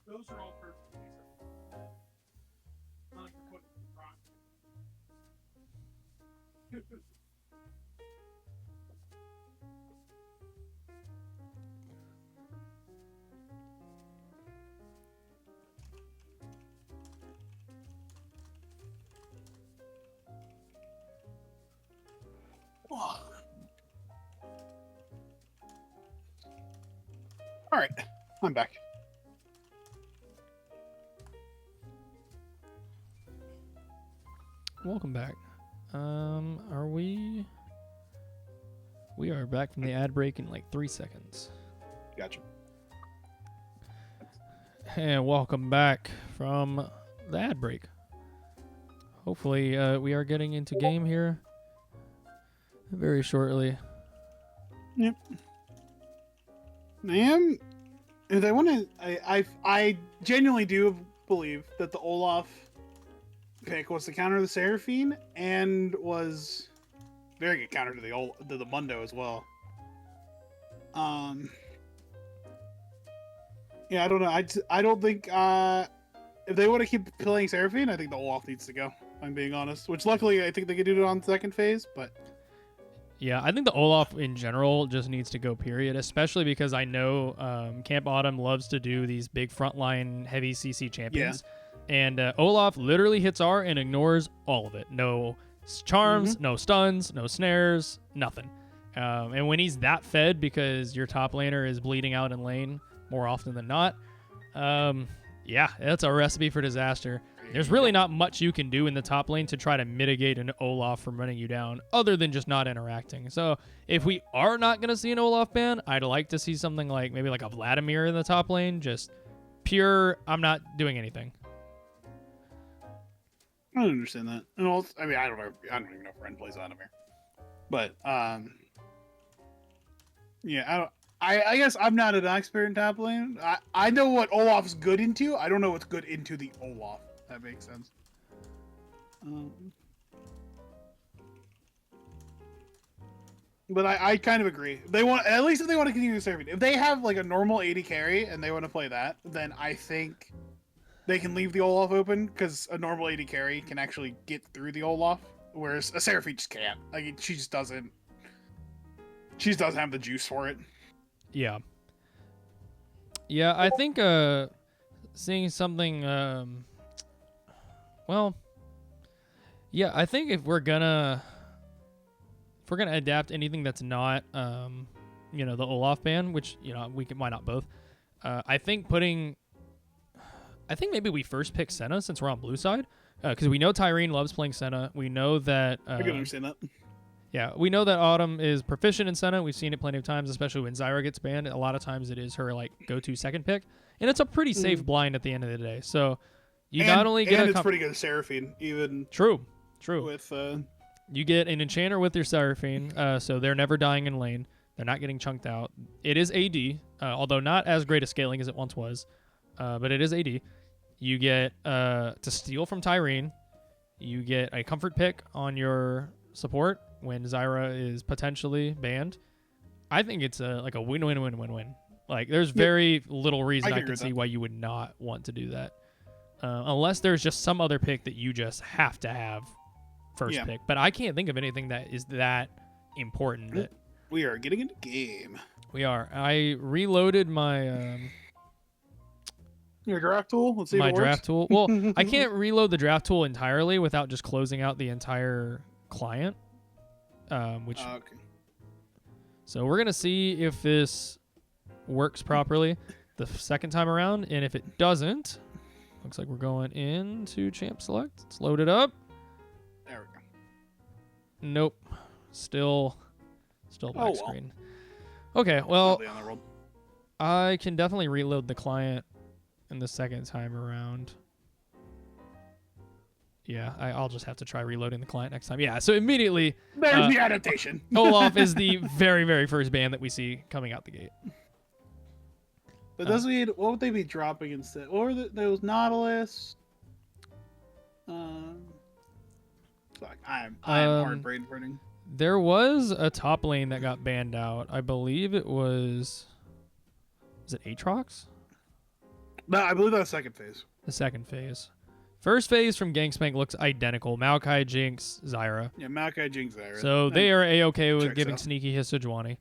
Those are all perfect. All right, I'm back. Welcome back. Are we? We are back from the ad break in like 3 seconds. Gotcha. And welcome back from the ad break. Hopefully, we are getting into game here very shortly. Yep. If they want to, I genuinely do believe that the Olaf pick was to counter the Seraphine and was very good counter to the Mundo as well. Yeah, I don't know. I don't think if they want to keep playing Seraphine, I think the Olaf needs to go. If I'm being honest. Which luckily I think they could do it on the second phase, but. Yeah, I think the Olaf in general just needs to go, period, especially because I know Camp Autumn loves to do these big frontline heavy CC champions. Yeah. And Olaf literally hits R and ignores all of it. No charms, no stuns, no snares, nothing. And when he's that fed because your top laner is bleeding out in lane more often than not, yeah, that's a recipe for disaster. There's really not much you can do in the top lane to try to mitigate an Olaf from running you down other than just not interacting. So if we are not going to see an Olaf ban, I'd like to see something like maybe like a Vladimir in the top lane. Just pure, I'm not doing anything. I don't understand that. And also, I mean, I don't even know if Ren plays Vladimir. But, yeah, I guess I'm not an expert in top lane. I know what Olaf's good into. I don't know what's good into the Olaf. That makes sense. But I kind of agree. They want, at least if they want to continue serving. If they have like a normal 80 carry and they want to play that, then I think they can leave the Olaf open because a normal 80 carry can actually get through the Olaf, whereas a Seraphine just can't. Like she just doesn't. She just doesn't have the juice for it. Yeah. Yeah, I think seeing something. Well, yeah, I think if we're gonna adapt anything that's not, you know, the Olaf ban, which why not both? I think maybe we first pick Senna since we're on blue side, because we know Tyrene loves playing Senna. We know that. I can understand that. Yeah, we know that Autumn is proficient in Senna. We've seen it plenty of times, especially when Zyra gets banned. A lot of times it is her like go-to second pick, and it's a pretty safe blind at the end of the day. So you not only get it's pretty good Seraphine, even true with you get an enchanter with your Seraphine, so they're never dying in lane. They're not getting chunked out. It is AD, although not as great a scaling as it once was, but it is AD. You get to steal from Tyrene. You get a comfort pick on your support when Zyra is potentially banned. I think it's like a win-win-win-win-win. Like, there's very little reason I can see why you would not want to do that. Unless there's just some other pick that you just have to have first pick. But I can't think of anything that is that important. That we are getting into game. We are. I reloaded my... your draft tool? Let's see my if it draft works. tool. Well, I can't reload the draft tool entirely without just closing out the entire client. Okay. So we're gonna see if this works properly the second time around, and if it doesn't, looks like we're going into champ select. Let's load it up. There we go. Nope, still black screen. Okay, well, I can definitely reload the client in the second time around. Yeah, I'll just have to try reloading the client next time. Yeah, so immediately... There's the adaptation. Olaf is the very, very first ban that we see coming out the gate. But does what would they be dropping instead? What were those Nautilus? Fuck, I'm hard brain burning. There was a top lane that got banned out. I believe it was... Was it Aatrox? No, I believe that was second phase. The second phase. First phase from Gangspank looks identical. Maokai, Jinx, Zyra. Yeah, Maokai, Jinx, Zyra. So they are A-okay with giving Sneaky Hiss to Sejuani.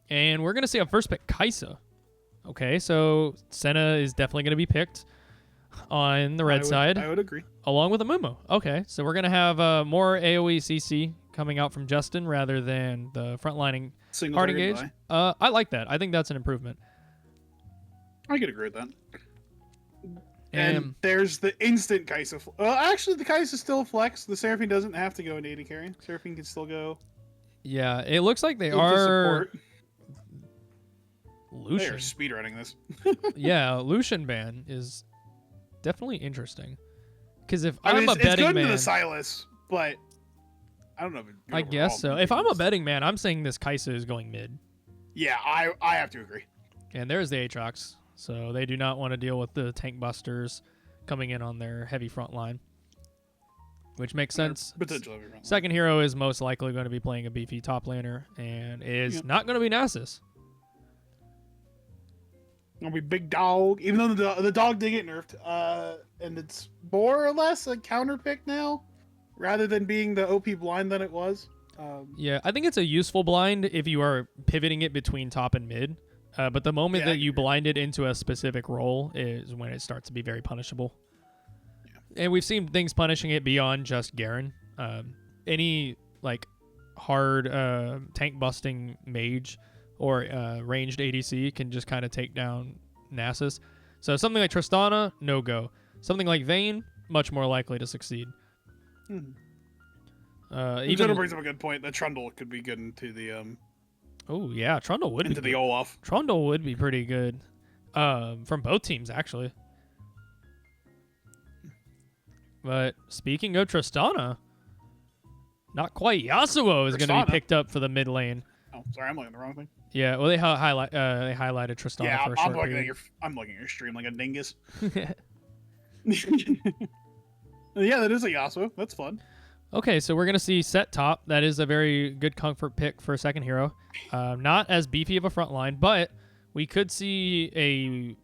And we're going to see a first pick, Kai'Sa. Okay, so Senna is definitely going to be picked on the red side. I would agree. Along with a Mumu. Okay, so we're going to have more AoE CC coming out from Justin rather than the frontlining hard engage. I like that. I think that's an improvement. I could agree with that. And there's the instant Kai'Sa. Well, actually, the Kai'Sa still flex. The Seraphine doesn't have to go into AD carry. Seraphine can still go. Yeah, it looks like they are. Lucian. They are speedrunning this. Yeah, Lucian ban is definitely interesting. Because if I mean, I'm a betting it's good man, to the Silas, but I don't know. I guess so. If I'm a betting man, I'm saying this Kai'Sa is going mid. Yeah, I have to agree. And there's the Aatrox. So they do not want to deal with the tank busters coming in on their heavy front line, which makes sense. Second hero is most likely going to be playing a beefy top laner and is not going to be Nasus. Gonna be big dog, even though the dog did get nerfed, and it's more or less a counter pick now, rather than being the OP blind that it was. Yeah, I think it's a useful blind if you are pivoting it between top and mid. But the moment that you blind it into a specific role is when it starts to be very punishable. Yeah. And we've seen things punishing it beyond just Garen. Any like hard tank busting mage or ranged ADC can just kind of take down Nasus. So something like Tristana, no go. Something like Vayne, much more likely to succeed. Even brings up a good point that Trundle could be good into the Oh yeah, Trundle would into be the Olaf. Trundle would be pretty good, from both teams actually. But speaking of Tristana, not quite Yasuo is going to be picked up for the mid lane. Oh, sorry, I'm looking at the wrong thing. Yeah, well they highlighted Tristana for a short period. I'm looking at your stream like a dingus. Yeah, that is a Yasuo. That's fun. Okay, so we're going to see set top. That is a very good comfort pick for a second hero. Not as beefy of a front line, but we could see a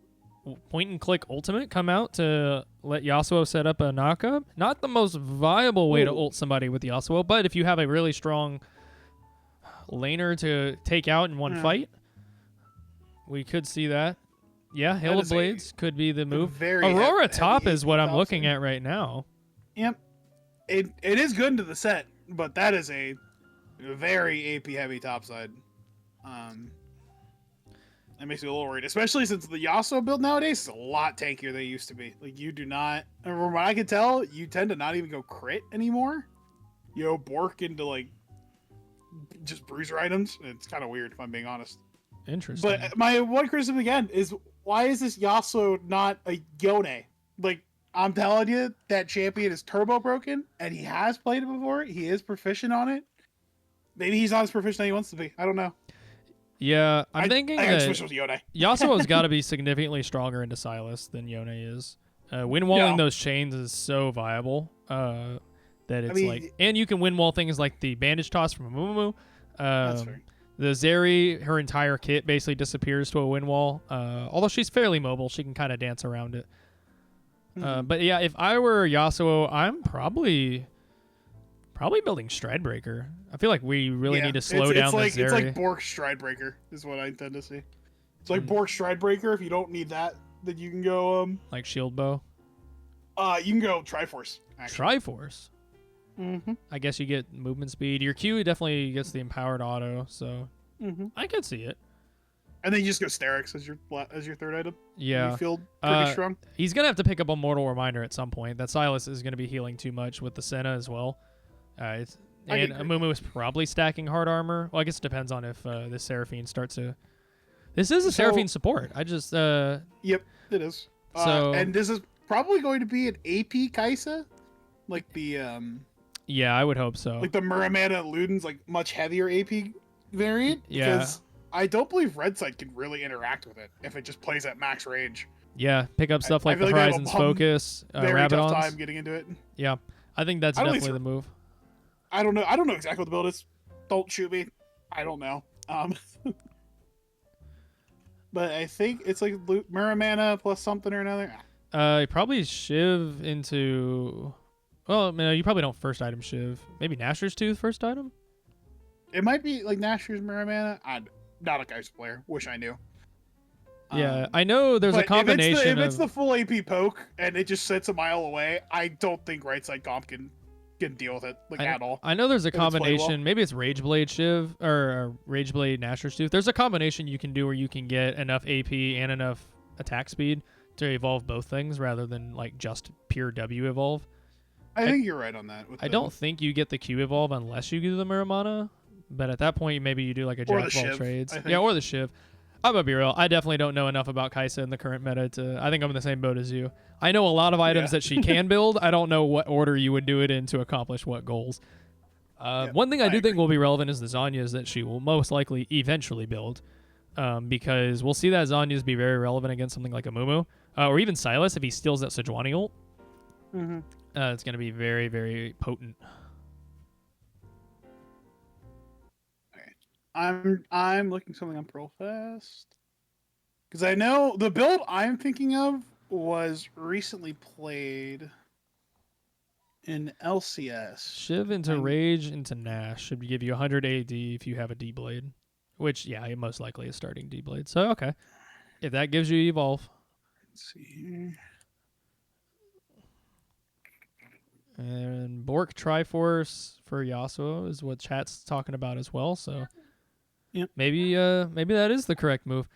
point-and-click ultimate come out to let Yasuo set up a knockup. Not the most viable way to ult somebody with Yasuo, but if you have a really strong laner to take out in one fight, we could see that. Yeah, Hail of Blades could be the move. Aurora top is what I'm looking at right now. Yep. It is good into the set, but that is a very AP heavy topside. That makes me a little worried, especially since the Yasuo build nowadays is a lot tankier than they used to be. Like, you do not, from what I can tell, you tend to not even go crit anymore. You know, Bork into like just bruiser items. It's kind of weird if I'm being honest. Interesting. But my one criticism again is why is this Yasuo not a Yone? Like, I'm telling you, that champion is turbo broken, and he has played it before. He is proficient on it. Maybe he's not as proficient as he wants to be. I don't know. Yeah, I'm thinking I that switch with Yone. Yasuo's got to be significantly stronger into Silas than Yone is. Win walling those chains is so viable that it's like, and you can win wall things like the bandage toss from Amumu. That's fair. The Zeri, her entire kit basically disappears to a win wall. Although she's fairly mobile, she can kind of dance around it. But yeah, if I were Yasuo, I'm probably building Stridebreaker. I feel like we really need to slow down this Zeri. It's like Bork Stridebreaker is what I intend to see. It's like Bork Stridebreaker. If you don't need that, then you can go like Shield Bow. You can go Triforce. Actually. Triforce. Mm-hmm. I guess you get movement speed. Your Q definitely gets the empowered auto, so I could see it. And then you just go Sterix as your third item. Yeah. You feel pretty strong. He's gonna have to pick up a Mortal Reminder at some point. That Silas is gonna be healing too much with the Senna as well. And Amumu is probably stacking hard armor. Well, I guess it depends on if this Seraphine starts to. This is a Seraphine support. I just. Yep, it is. And this is probably going to be an AP Kaisa, like the. Yeah, I would hope so. Like the Muramana Luden's like much heavier AP variant. Yeah. Because I don't believe Red Side can really interact with it if it just plays at max range. Yeah, pick up stuff like the Horizon's Focus, very tough Rabadons. time getting into it. Yeah, I think that's definitely the move. I don't know exactly what the build is. Don't shoot me. I don't know. But I think it's like Muramana plus something or another. Probably Shiv into. Well, no, you probably don't first item Shiv. Maybe Nasher's Tooth first item? It might be like Nasher's Muramana. I'm not a Kaiser player. Wish I knew. Yeah, I know there's a combination if it's the full AP poke and it just sits a mile away, I don't think right side comp can deal with it at all. I know there's a combination. Maybe it's Rageblade Shiv or Rageblade Nasher's Tooth. There's a combination you can do where you can get enough AP and enough attack speed to evolve both things rather than like just pure W evolve. I think you're right on that. I don't think you get the Q evolve unless you do the Muramana, but at that point maybe you do like a Jack of all trades. Yeah, or the Shiv. I'm gonna be real. I definitely don't know enough about Kaisa in the current meta to. I think I'm in the same boat as you. I know a lot of items that she can build. I don't know what order you would do it in to accomplish what goals. One thing I do think will be relevant is the Zanyas that she will most likely eventually build, because we'll see that Zanyas be very relevant against something like a Mumu, or even Silas if he steals that Sejuani ult. It's gonna be very, very potent. I'm looking something up real fast because I know the build I'm thinking of was recently played in LCS. Shiv into Rage into Nash should give you 100 AD if you have a D blade, which it most likely is starting D blade. So okay, if that gives you evolve. Let's see here. And Bork Triforce for Yasuo is what chat's talking about as well. So. Yep. Maybe that is the correct move.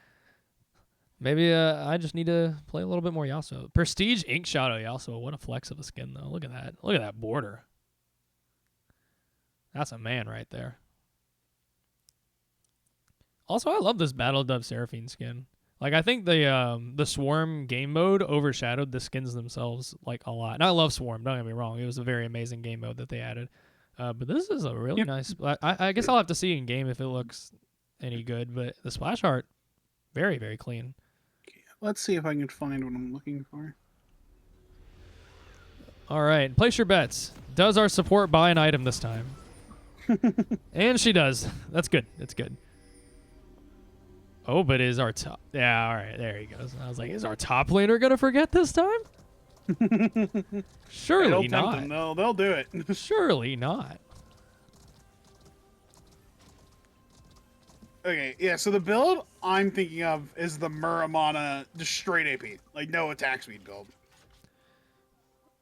Maybe I just need to play a little bit more Yasuo. Prestige Ink Shadow Yasuo. What a flex of a skin, though. Look at that. Look at that border. That's a man right there. Also, I love this Battle Dove Seraphine skin. Like, I think the Swarm game mode overshadowed the skins themselves like a lot. And I love Swarm. Don't get me wrong. It was a very amazing game mode that they added. But this is a really nice. I guess I'll have to see in game if it looks any good. But the splash art, very, very clean. Okay, let's see if I can find what I'm looking for. All right, place your bets. Does our support buy an item this time? And she does. That's good. That's good. Oh, but is our top? Yeah, all right. There he goes. I was like, is our top laner gonna forget this time? Surely not. No, they'll do it. Surely not. Okay, yeah, so the build I'm thinking of is the Muramana, just straight AP, like no attack speed build.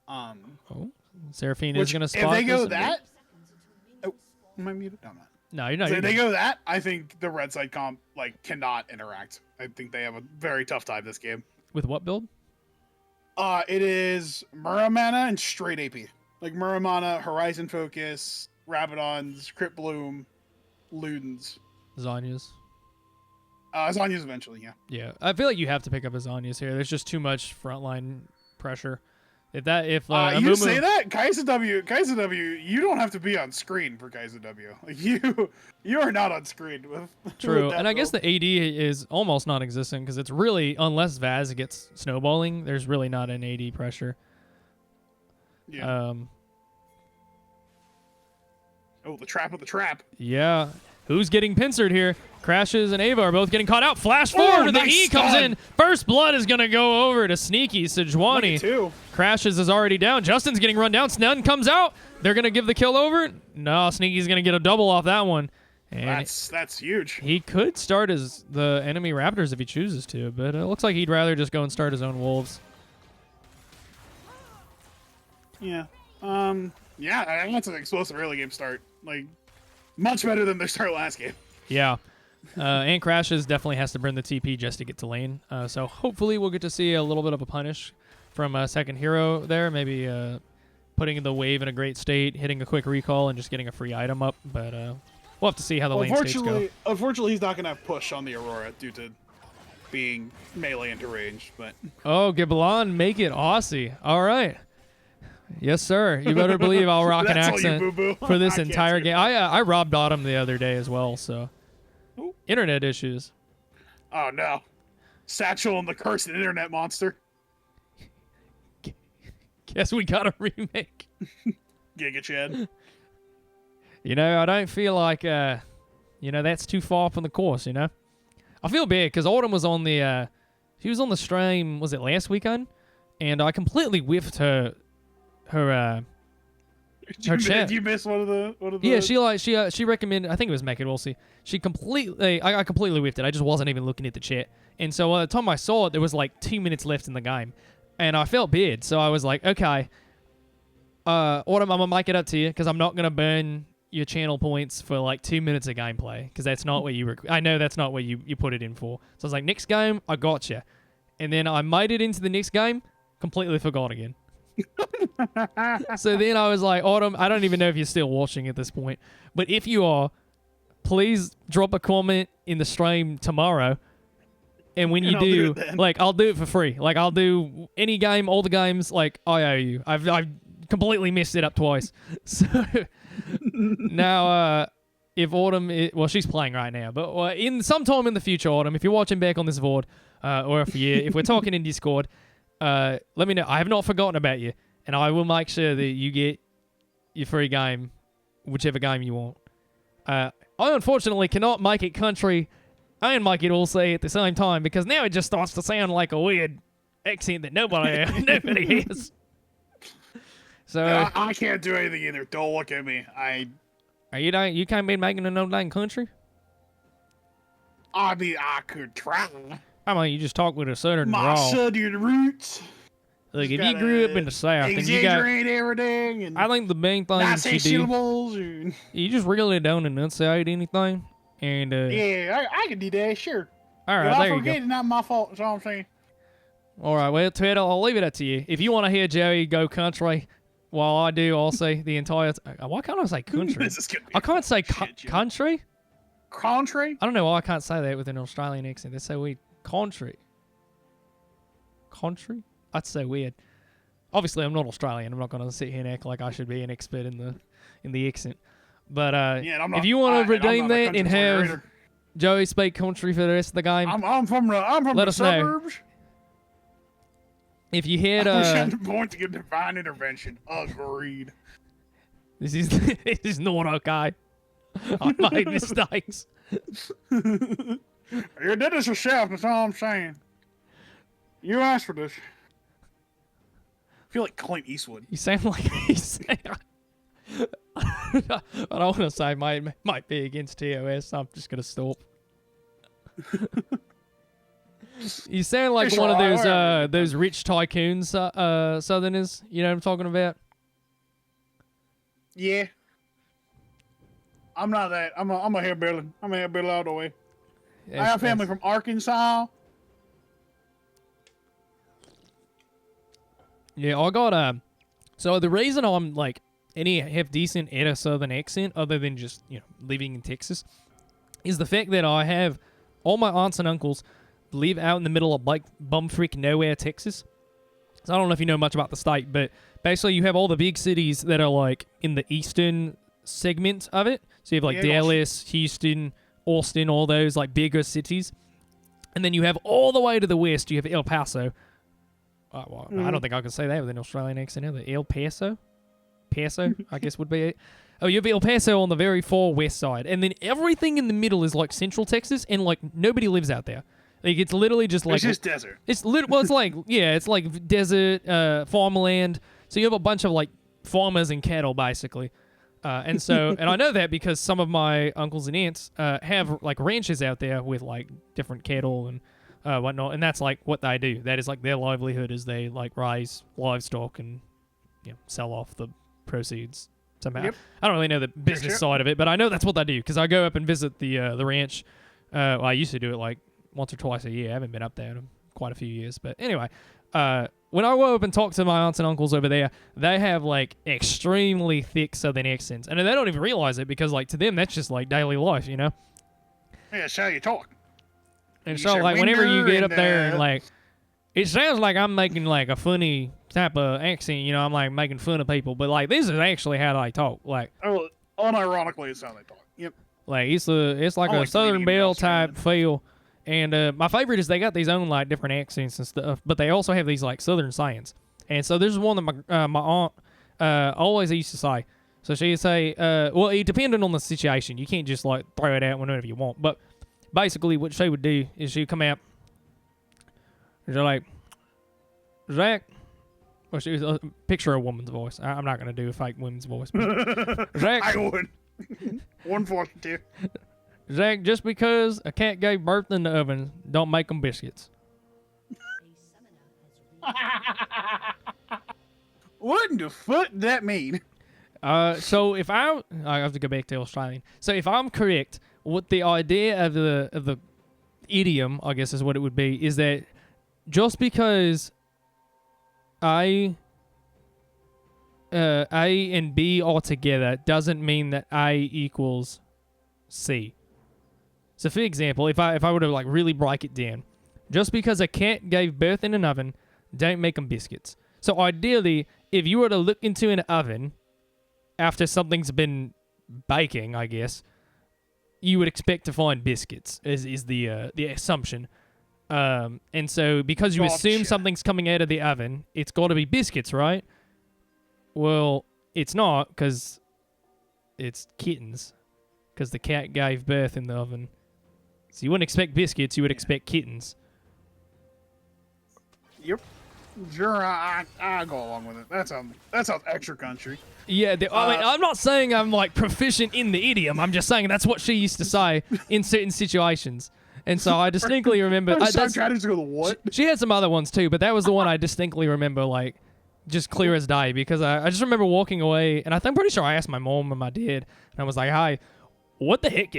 Oh, Seraphine is going to spot if they go that... Oh, am I muted? No, I'm not. No, you're not. So if they go that, I think the red side comp cannot interact. I think they have a very tough time this game. With what build? It is Muramana and straight AP. Like Muramana, Horizon Focus, Rabadons, Crypt Bloom, Ludens. Zanya's. Zanya's eventually, yeah. Yeah, I feel like you have to pick up a Zanya's here. There's just too much frontline pressure. If you Amumu, say that, Kaiser W, you don't have to be on screen for Kaiser W. Like you are not on screen with. True, with that and I guess build. the AD is almost non-existent because it's really, unless Vaz gets snowballing, there's really not an AD pressure. Yeah. Oh, the trap of the trap. Yeah. Who's getting pincered here? Crashes and Ava are both getting caught out. Flash forward, the nice E comes stun. in. First blood is going to go over to Sneaky Sejuani. Two. Crashes is already down. Justin's getting run down. Snun comes out. They're going to give the kill over. No, Sneaky's going to get a double off that one. And That's huge. he could start as the enemy Raptors if he chooses to, but it looks like he'd rather just go and start his own Wolves. Yeah. Yeah, that's an explosive early game start. Like, much better than their start last game. Yeah. And Crashes definitely has to burn the TP just to get to lane. So hopefully we'll get to see a little bit of a punish from second hero there. Maybe putting the wave in a great state, hitting a quick recall, and just getting a free item up. But we'll have to see how the lane states go. Unfortunately, he's not going to have push on the Aurora due to being melee into range. But Oh, Gibelon, make it Aussie. All right. Yes, sir. You better believe I'll rock an That's all you, accent boo-boo. for this I can't entire say game. that. I robbed Autumn the other day as well, so. Ooh. Internet issues. Oh no, Satchel and the cursed internet monster. Guess we got a remake. Giga Chad. You know, I don't feel like, that's too far from the course, you know? I feel bad because Autumn was on the, she was on the stream, was it last weekend? And I completely whiffed her chat. Did you miss one of the? Yeah, she recommended. I think it was Make It. We'll see. She completely. I completely whiffed it. I just wasn't even looking at the chat. And so by the time I saw it, there was like 2 minutes left in the game, and I felt bad. So I was like, okay, Autumn, I'm gonna make it up to you because I'm not gonna burn your channel points for like 2 minutes of gameplay because that's not what you. I know that's not what you put it in for. So I was like, next game, I got you. And then I made it into the next game, completely forgot again. So then I was like, Autumn, I don't even know if you're still watching at this point, but if you are, please drop a comment in the stream tomorrow. And when you I'll do it then. like, I'll do it for free. Like, I'll do any game, all the games. Like, I owe you. I've completely messed it up twice. So now, if Autumn, she's playing right now, but in sometime in the future, Autumn, if you're watching back on this VOD, or if we're talking in Discord. Let me know. I have not forgotten about you, and I will make sure that you get your free game, whichever game you want. I unfortunately cannot make it country and make it all say at the same time because now it just starts to sound like a weird accent that nobody has. So I can't do anything either. Don't look at me. you can't be making a no name country. I mean, I could try. I mean, you just talk with a southern My drawl. southern roots. Look, if you grew up in the South, then you got. Exaggerate everything. And I think the main thing not you say do, syllables. And, you just really don't enunciate anything, and yeah, I can do that. Sure. all If right, I there you forget, go. it's not my fault. That's all I'm saying. All right, well, Ted, I'll leave it up to you. If you want to hear Joey go country, while I do, I'll say the entire. Why can't I say country? This is gonna be I can't say shit, Joe. country. Country? I don't know why I can't say that with an Australian accent. That's so weird. Country. Country? That's so weird. Obviously, I'm not Australian. I'm not going to sit here and act like I should be an expert in the accent. But Yeah, and I'm not, if you want to and I'm redeem not a that country and singer have either. Joey speak country for the rest of the game, I'm from Let the us know. suburbs. if you had I wish I had the point to get divine intervention. Agreed. this is not okay. I made mistakes. You did this yourself. That's all I'm saying. You asked for this. I feel like Clint Eastwood. You sound like I don't want to say might be against TOS. So I'm just gonna stop. You sound like It's one of alright, those rich tycoons, Southerners. You know what I'm talking about? Yeah. I'm not that. I'm a hillbilly. I'm a hillbilly all the way. I have family from Arkansas. Yeah, I got so the reason I'm like any have decent at a southern accent other than just, living in Texas is the fact that I have all my aunts and uncles live out in the middle of like bumfreak nowhere, Texas. So I don't know if you know much about the state, but basically you have all the big cities that are like in the eastern segment of it. So you have like Dallas, Houston, Austin, all those like bigger cities. And then you have all the way to the west, you have El Paso. I don't think I can say that with an Australian accent either. El Paso? Paso, I guess would be it. Oh, you have El Paso on the very far west side. And then everything in the middle is like central Texas, and like nobody lives out there. Like it's literally just like... It's just desert. It's like, it's like desert, farmland. So you have a bunch of like farmers and cattle basically. And I know that because some of my uncles and aunts have like ranches out there with like different cattle and whatnot, and that's like what they do. That is like their livelihood, is they like raise livestock and sell off the proceeds somehow. Yep. I don't really know the business side of it, but I know that's what they do because I go up and visit the ranch. I used to do it like once or twice a year. I haven't been up there in quite a few years, but anyway. When I go up and talk to my aunts and uncles over there, they have like extremely thick southern accents, and they don't even realize it because like to them that's just like daily life, Yeah, that's how you talk. And so like whenever you get up there and like, it sounds like I'm making like a funny type of accent, I'm like making fun of people, but like this is actually how they talk. Like, unironically, it's how they talk. Yep. Like it's like a Southern Belle type feel. And my favorite is they got these own like different accents and stuff, but they also have these like Southern sayings. And so there's one that my aunt always used to say. So she'd say, well, it depended on the situation. You can't just like throw it out whenever you want. But basically what she would do is she'd come out and she'd like, Zach, well, she was picture a woman's voice. I'm not going to do a fake woman's voice. But Zach, I would. 142. Zach, just because a cat gave birth in the oven, don't make them biscuits. What in the fuck does that mean? So if I have to go back to Australian. So if I'm correct, what the idea of the idiom, I guess is what it would be, is that just because A and B are together doesn't mean that A equals C. So for example, if I were to like really break it down, just because a cat gave birth in an oven, don't make them biscuits. So ideally, if you were to look into an oven after something's been baking, I guess, you would expect to find biscuits, is the assumption. And so because you assume something's coming out of the oven, it's got to be biscuits, right? Well, it's not, because it's kittens, because the cat gave birth in the oven. So you wouldn't expect biscuits, you would expect kittens. Yep. Sure, I go along with it. That sounds extra country. Yeah, I mean, I'm not saying I'm like proficient in the idiom. I'm just saying that's what she used to say in certain situations. And so I distinctly remember... She had some other ones too, but that was the one I distinctly remember, like, just clear as day, because I just remember walking away, and I'm pretty sure I asked my mom and my dad, and I was like, hey, what the heck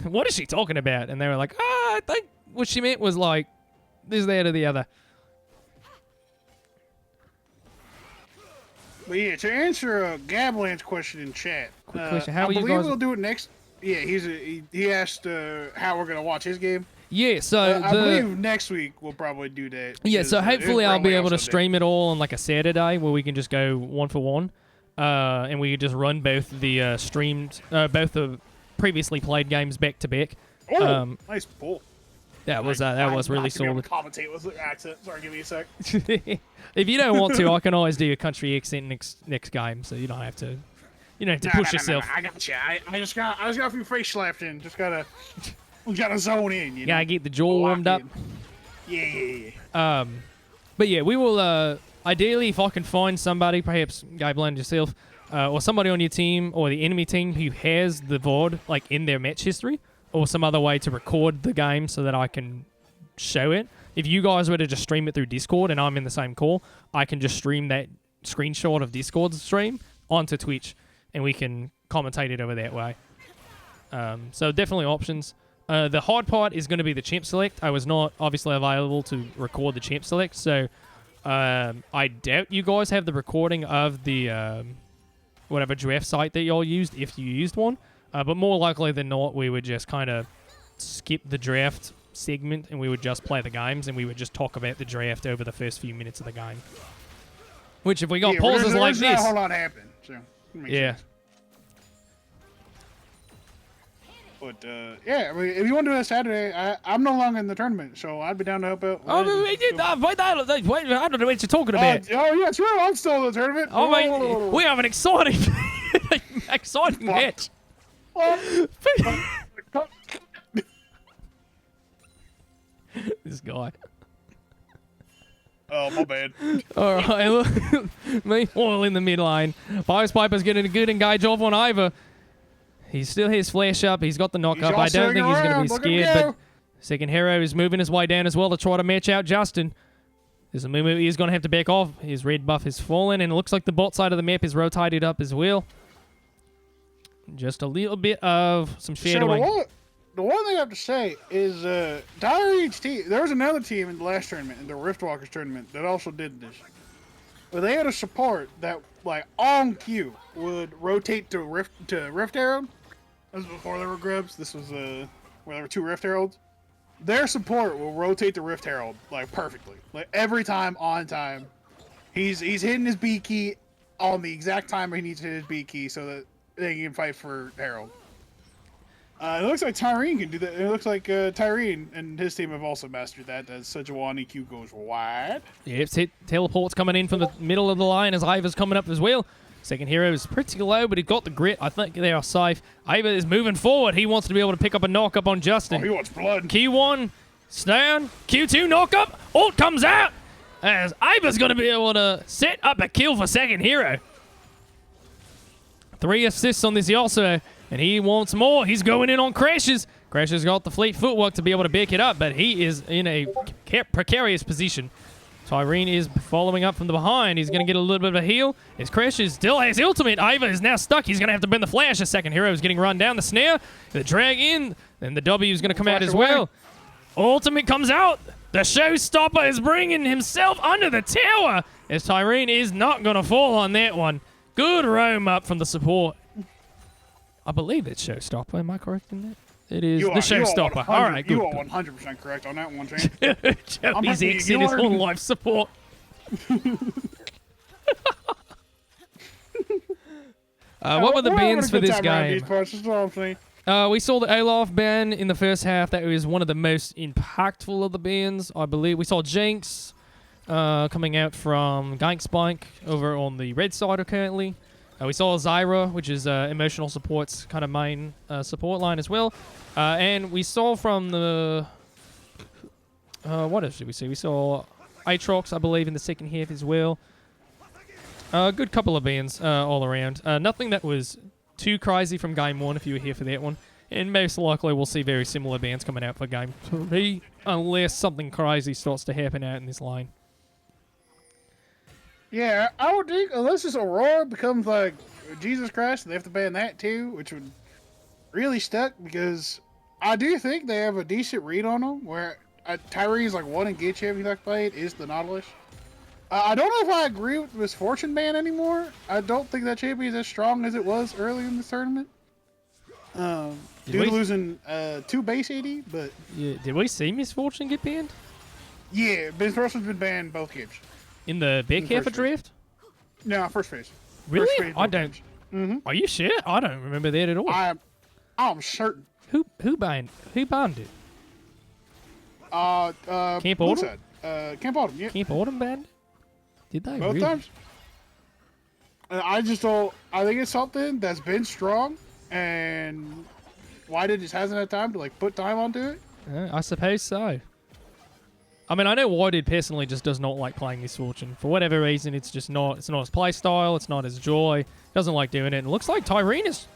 what is she talking about? And they were like, I think what she meant was like this, that, or the other. But yeah, to answer Gabland's question in chat, quick question. How I are you believe guys... we'll do it next. Yeah, he asked how we're gonna watch his game. Yeah, so I believe next week we'll probably do that. Yeah, so hopefully I'll be able to stream it all on like a Saturday where we can just go 1-for-1, and we can just run both the both the previously played games back to back. Oh, nice pull. That was really solid. Commentate with the accent. Sorry, give me a sec. If you don't want to, I can always do a country accent next game, so you don't have to. You don't have to push yourself. No, I got you. I just got a few face slaps in. Just gotta zone in. You gotta get the jaw warmed up. Yeah. But yeah, we will. Ideally, if I can find somebody, perhaps Gabeland yourself, or somebody on your team or the enemy team who has the VOD like in their match history, or some other way to record the game so that I can show it. If you guys were to just stream it through Discord and I'm in the same call, I can just stream that screenshot of Discord's stream onto Twitch, and we can commentate it over that way. So definitely options. The hard part is going to be the champ select. I was not obviously available to record the champ select, so I doubt you guys have the recording of the whatever draft site that y'all used, if you used one. But more likely than not, we would just kind of skip the draft segment and we would just play the games and we would just talk about the draft over the first few minutes of the game. Which, if we got pauses like this, a whole lot happen. So it makes sense. But yeah, I mean, if you want to do it Saturday, I'm no longer in the tournament, so I'd be down to help out. I don't know what you're talking about. Oh yeah, sure, I'm still in the tournament. Oh my, we have an exciting, exciting match. This guy. Oh, my bad. All right, look. Meanwhile, in the mid lane, Piper's getting a good engage off on Iva. He still has flash up. He's got the knock up. I don't think he's going to be scared, but second hero is moving his way down as well to try to match out Justin. There's a movement he's going to have to back off. His red buff has fallen, and it looks like the bot side of the map is rotated up as well. Just a little bit of some shadowing. So the one thing I have to say is Tyrene's team, there was another team in the last tournament, in the Riftwalkers tournament, that also did this. But they had a support that, like, on cue, would rotate to Rift Herald. This was before there were grubs. This was where there were 2 Rift Heralds. Their support will rotate the Rift Herald, like, perfectly. Like, every time, on time. He's hitting his B key on the exact time he needs to hit his B key so that they can fight for Herald. It looks like Tyrene can do that. It looks like Tyrene and his team have also mastered that as Sejuani Q goes wide. Yep, teleport's coming in from the middle of the line as Iva's coming up as well. Second hero is pretty low, but he got the grit. I think they are safe. Iva is moving forward. He wants to be able to pick up a knock up on Justin. Oh, he wants blood. Q1, down. Q2, knock up. Ult comes out. As Iva's going to be able to set up a kill for second hero. 3 assists on this Yasuo, and he wants more. He's going in on Crashes. Crashes got the fleet footwork to be able to back it up, but he is in a precarious position. Tyrene is following up from the behind. He's going to get a little bit of a heal. His Crashes still has ultimate. Iva is now stuck. He's going to have to bend the flash. The second hero is getting run down. The snare, the drag in, and the W is going to come out as well. Ultimate comes out. The showstopper is bringing himself under the tower, as Tyrene is not going to fall on that one. Good roam up from the support. I believe it's showstopper. Am I correct in that? It is the showstopper. All right, good. You are 100% correct on that one, Shane. Joey's exit is on life support. What were the bans for this game? We saw the Olaf ban in the first half. That was one of the most impactful of the bans, I believe. We saw Jinx coming out from Gankspike over on the red side currently. We saw Zyra, which is emotional support's kind of main support line as well. And we saw from the... what else did we see? We saw Aatrox, I believe, in the second half as well. A good couple of bans all around. Nothing that was too crazy from Game 1 if you were here for that one. And most likely we'll see very similar bans coming out for Game 3 unless something crazy starts to happen out in this lane. Yeah, I would think unless this Aurora becomes like Jesus Christ, they have to ban that too, which would really stuck because I do think they have a decent read on them. Where Tyrene's like one engage champion I played is the Nautilus. I don't know if I agree with this Fortune ban anymore. I don't think that champion is as strong as it was early in the tournament. Due to losing 2 base AD, but yeah, did we see Miss Fortune get banned? Yeah, Miss Fortune's been banned both games. In the back half of draft? No, first phase. Really? First phase, I don't. Mm-hmm. Are you sure? I don't remember that at all. I'm certain. Who banned it? Camp Autumn? Camp Autumn, yeah. Camp Autumn banned? Did they? Both really? times. I just don't. I think it's something that's been strong, and Whited just hasn't had time to like put time onto it. I suppose so. I mean, I know Whited personally just does not like playing Miss Fortune. For whatever reason, it's just not. It's not his play style. It's not his joy. Doesn't like doing it. And it looks like Tyrene is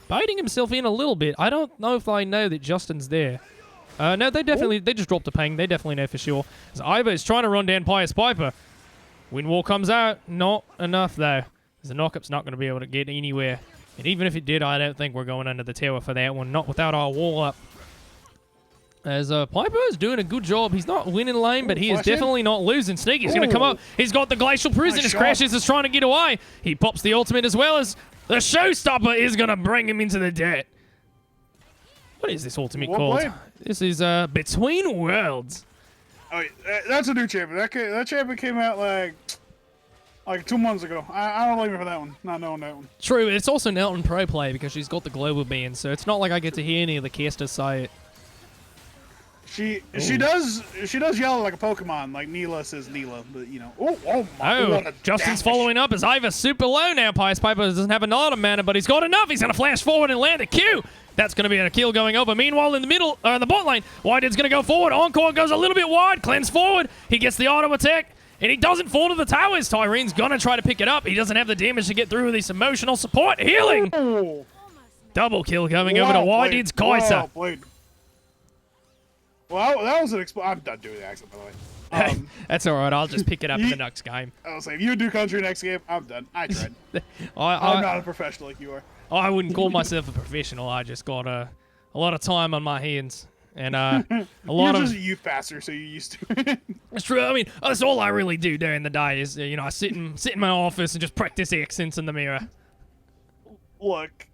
baiting himself in a little bit. I don't know if they know that Justin's there. No, they definitely. They just dropped a ping. They definitely know for sure. As Iva is trying to run down Pious Piper. Wind Wall comes out. Not enough though. The knockup's not going to be able to get anywhere. And even if it did, I don't think we're going under the tower for that one. Not without our wall up. As Piper is doing a good job. He's not winning lane, but he is definitely not losing. Sneaky's going to come up. He's got the Glacial Prison. His Crashes is trying to get away. He pops the ultimate as well as the Showstopper is going to bring him into the dirt. What is this ultimate called? This is Between Worlds. Oh, that's a new champion. That champion came out like 2 months ago. I don't blame you for that one. Not knowing that one. True, it's also an Elton Pro play because she's got the global ban, so it's not like I get to hear any of the casters say it. She does yell like a Pokemon, like Neela says Neela, but you know. Oh my! Justin's following up as Iva's super low now. Pious Piper doesn't have a lot of mana, but he's got enough. He's gonna flash forward and land a Q. That's gonna be a kill going over. Meanwhile, in the middle, the bot lane, Whitehead's gonna go forward. Encore goes a little bit wide. Cleanse forward. He gets the auto attack. And he doesn't fall to the towers. Tyrene's gonna try to pick it up. He doesn't have the damage to get through with this emotional support. Healing! Oh. Double kill coming over to Whitehead's Kai'Sa. Well, that was an I'm done doing the accent, by the way. That's alright, I'll just pick it up in the next game. I'll say, if you do country next game, I'm done. I tried. I'm not a professional like you are. I wouldn't call myself a professional. I just got a lot of time on my hands. And a lot You're just a youth pastor, so you're used to it. That's true. I mean, that's all I really do during the day is, you know, I sit in my office and just practice accents in the mirror. Look,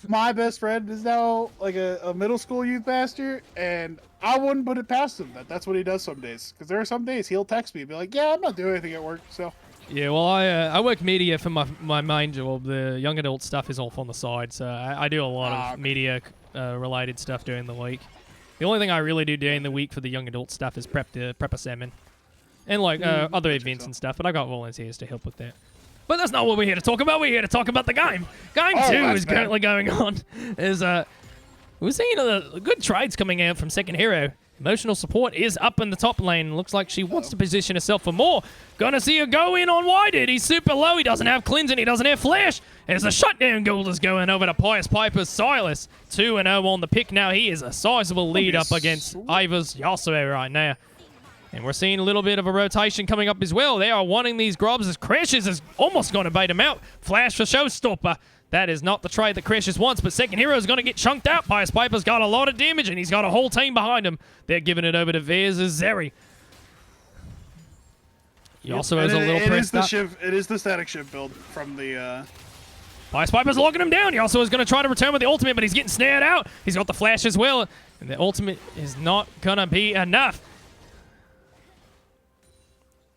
my best friend is now like a middle school youth pastor, and I wouldn't put it past him that's what he does some days. Because there are some days he'll text me and be like, yeah, I'm not doing anything at work, so. Yeah, well, I work media for my main job. The young adult stuff is off on the side, so I do a lot of media related stuff during the week. The only thing I really do during the week for the young adult stuff is prep a salmon. And like other events and stuff, but I got volunteers to help with that. But that's not what we're here to talk about. We're here to talk about the game. Game 2 is currently going on. We're seeing good trades coming out from Second Hero. Emotional support is up in the top lane. Looks like she wants to position herself for more. Gonna see her go in on Whitehead. He's super low. He doesn't have cleanse and he doesn't have flash. As the shutdown gold is going over to Pious Piper's Silas. 2-0 on the pick now. He is a sizable lead up against Iva's Yasuo right now. And we're seeing a little bit of a rotation coming up as well. They are wanting these grubs as Crashes is almost going to bait him out. Flash for Showstopper. That is not the trade that Crashes wants, but Second Hero is going to get chunked out. Pious Piper's got a lot of damage, and he's got a whole team behind him. They're giving it over to Vaz as Zeri. He also has a little pressed up. It is the static shift build from the... Pious Piper's locking him down. He also is going to try to return with the ultimate, but he's getting snared out. He's got the flash as well, and the ultimate is not going to be enough.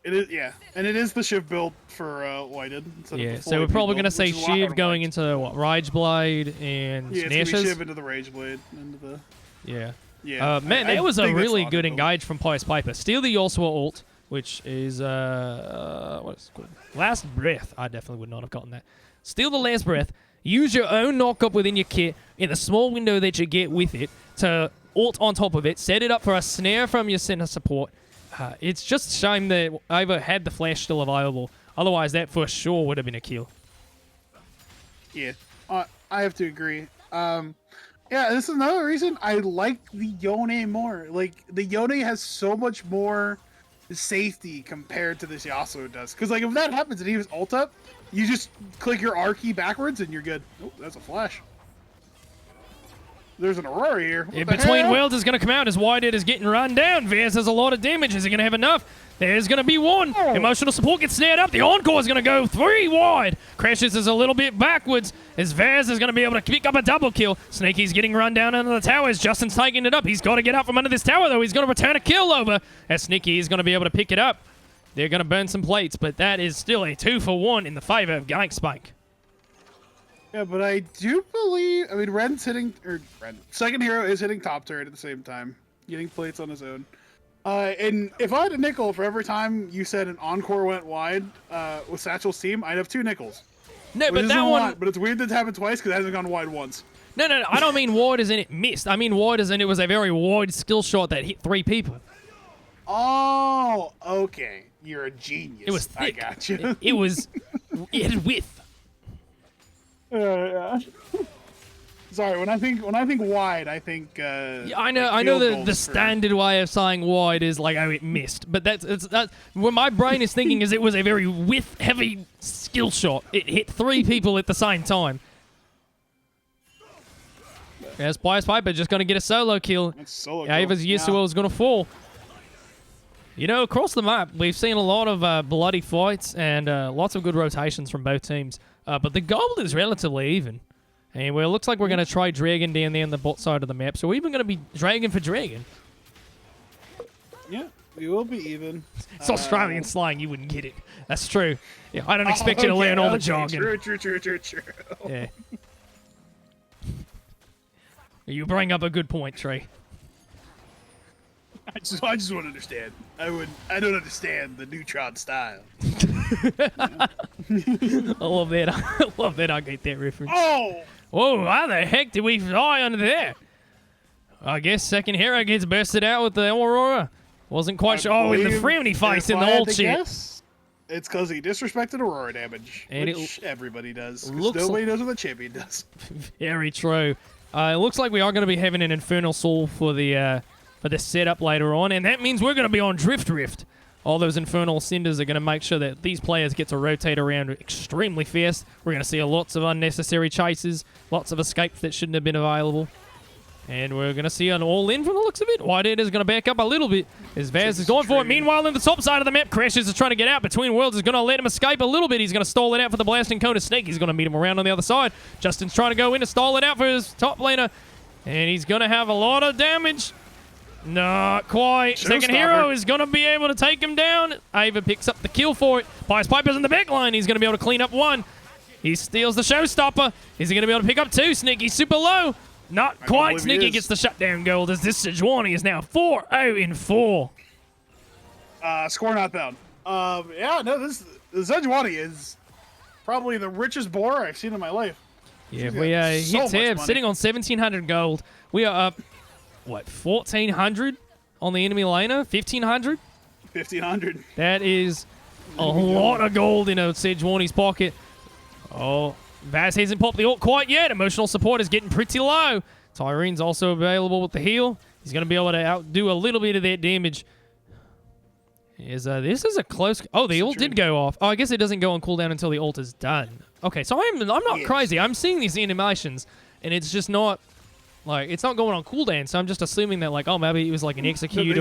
It is, yeah, and it is the Shiv build for Whitehead. Yeah, so we're probably going to say Shiv going into what, Rage Blade and Snashes? Yeah, it's going to be Shiv into the Rage Blade. Into the... Yeah. Yeah. Man, that was a really good engage from Pious Piper. Steal the Yasuo ult, which is, what is it called? Last Breath. I definitely would not have gotten that. Steal the Last Breath. Use your own knock-up within your kit in the small window that you get with it to ult on top of it. Set it up for a snare from your center support. It's just a shame that Iva had the flash still available. Otherwise, that for sure would have been a kill. Yeah, I have to agree. Yeah, this is another reason I like the Yone more. Like, the Yone has so much more safety compared to this Yasuo does. Because, like, if that happens and he was ult up, you just click your R key backwards and you're good. Oh, that's a flash. There's an Aurora here. In Between Worlds is going to come out as Whitehead is getting run down. Vaz has a lot of damage. Is he going to have enough? There's going to be one. Oh. Emotional support gets snared up. The Encore is going to go 3 wide. Crashes is a little bit backwards as Vaz is going to be able to pick up a double kill. Sneaky's getting run down under the towers. Justin's taking it up. He's got to get up from under this tower, though. He's going to return a kill over as Sneaky is going to be able to pick it up. They're going to burn some plates, but that is still a 2-for-1 in the favor of Gankspank. Yeah, but I do believe, I mean, Second Hero is hitting top turret at the same time, getting plates on his own. And if I had a nickel for every time you said an Encore went wide with Satchel's team, I'd have 2 nickels. No, but that one... but it's weird that it's happened twice because it hasn't gone wide once. No, I don't mean wide as in it missed. I mean wide as in it was a very wide skill shot that hit 3 people. Oh, okay. You're a genius. It was thick. I got you. It had width. Yeah. Sorry, when I think wide, I think. Yeah, I know the standard way of saying wide is like, oh, it missed, but that's what my brain is thinking is it was a very width heavy skill shot. It hit 3 people at the same time. As Pious Piper just going to get a solo kill. That's solo Ava's kill. Yasuo is going to fall. You know, across the map, we've seen a lot of bloody fights and lots of good rotations from both teams. But the gold is relatively even. And it looks like we're going to try Dragon down there on the bot side of the map. So we're even going to be Dragon for Dragon. Yeah, we will be even. It's Australian slang. You wouldn't get it. That's true. Yeah, I don't expect you to learn all the jargon. True. Yeah. You bring up a good point, Trey. I just want to understand. I don't understand the neutron style. I love that. I love that I get that reference. Oh! Whoa, how the heck did we fly under there? I guess second hero gets bursted out with the Aurora. Wasn't quite sure. Oh, in the frowny face in the old shit. It's because he disrespected Aurora damage, and which everybody does. Looks nobody knows what the champion does. Very true. It looks like we are going to be having an Infernal Soul for the setup later on, and that means we're going to be on Drift. All those Infernal Cinders are going to make sure that these players get to rotate around extremely fast. We're going to see lots of unnecessary chases, lots of escapes that shouldn't have been available. And we're going to see an all-in from the looks of it. Whitehead is going to back up a little bit as Vaz is going for it. Meanwhile, in the top side of the map, Crashes is trying to get out. Between Worlds is going to let him escape a little bit. He's going to stall it out for the blasting cone of Snake. He's going to meet him around on the other side. Justin's trying to go in to stall it out for his top laner. And he's going to have a lot of damage. Not quite. Second hero is going to be able to take him down. Ava picks up the kill for it. Pious Piper's in the back line. He's going to be able to clean up one. He steals the showstopper. Is he going to be able to pick up two? Sneaky super low. Not quite. Sneaky gets the shutdown gold as this Sejuani is now 4-0-4. Score not bound. Yeah, no, the Sejuani is probably the richest boar I've seen in my life. Yeah, we hit tab, sitting on 1,700 gold. We are up, what, 1,400 on the enemy laner? 1,500? 1,500. That is a lot of gold in a Sejuani's pocket. Oh, Vaz hasn't popped the ult quite yet. Emotional support is getting pretty low. Tyrene's also available with the heal. He's going to be able to outdo a little bit of that damage. This is a close... Oh, the ult did go off. Oh, I guess it doesn't go on cooldown until the ult is done. Okay, so I'm not crazy. I'm seeing these animations, and it's just not... Like, it's not going on cooldown, so I'm just assuming that, like, oh, maybe it was like an execute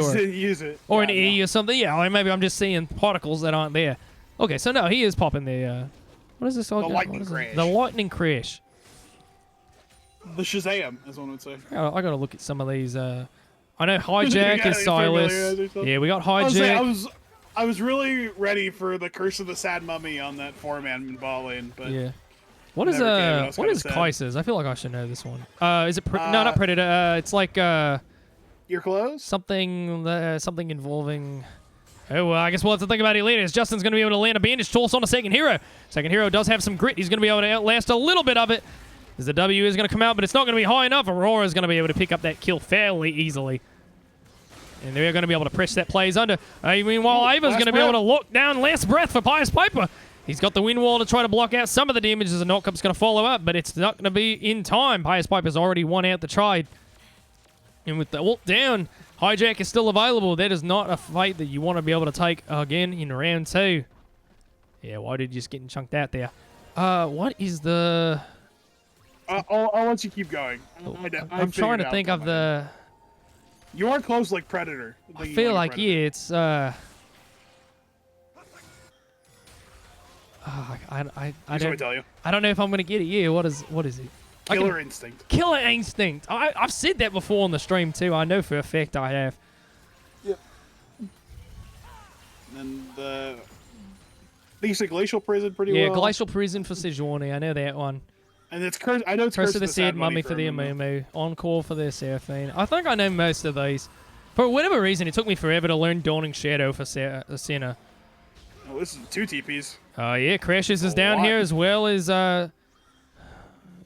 or an E or something. Yeah, or maybe I'm just seeing particles that aren't there. Okay, so no, he is popping the... what is this? The lightning crash. The lightning crash. The Shazam, as one would say. I got to look at some of these. I know Hijack is Silas. Yeah, we got Hijack. I was really ready for the Curse of the Sad Mummy on that 4-man ball lane, but yeah. What is Kaiser's? I feel like I should know this one. Is it no, not Predator? It's like you're close. Something involving. Oh, well, I guess we'll have to think about it later. As Justin's going to be able to land a bandage toss on a second hero. Second hero does have some grit. He's going to be able to outlast a little bit of it. As the W is going to come out, but it's not going to be high enough. Aurora is going to be able to pick up that kill fairly easily. And they're going to be able to press that plays under. Meanwhile, Ava's going to be able to lock down Last Breath for Pious Piper. He's got the wind wall to try to block out some of the damage as the knockup's going to follow up, but it's not going to be in time. Pious Piper's already won out the trade. And with the ult down, Hijack is still available. That is not a fight that you want to be able to take again in round 2. Yeah, why did you just getting chunked out there? What is the... I'll let you keep going. I'm trying to think of the... You are close like Predator. I feel like, yeah, it's... I don't know if I'm going to get it. Yeah, what is it? Killer Instinct. Killer Instinct. I've said that before on the stream too. I know for a fact I have. Yep. And the basic Glacial Prison pretty well. Yeah, Glacial Prison for Sejuani. I know that one. And it's Curse. I know it's Curse of the Sad Mummy for the Amumu. Encore for the Seraphine. I think I know most of these. For whatever reason, it took me forever to learn Dawning Shadow for Senna. Oh, this is 2 TPs. Yeah, Crashes is down here as well as yeah.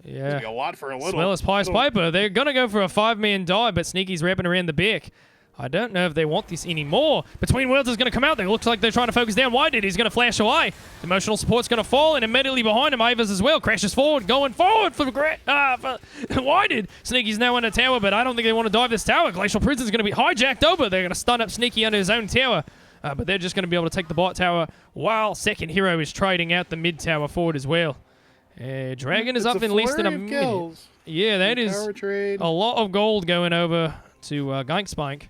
A lot for a little. As well as Pious Piper. They're going to go for a 5-man die, but Sneaky's wrapping around the back. I don't know if they want this anymore. Between Worlds is going to come out. It looks like they're trying to focus down Whitehead. He's going to flash away. Emotional support's going to fall, and immediately behind him, Avas as well. Crashes forward, going forward for Whitehead. Sneaky's now in a tower, but I don't think they want to dive this tower. Glacial Prison's going to be hijacked over. They're going to stun up Sneaky under his own tower. But they're just going to be able to take the bot tower while second hero is trading out the mid tower forward as well. Dragon is up in less than a minute. Yeah, that is Power trade. a lot of gold going over to Gankspike.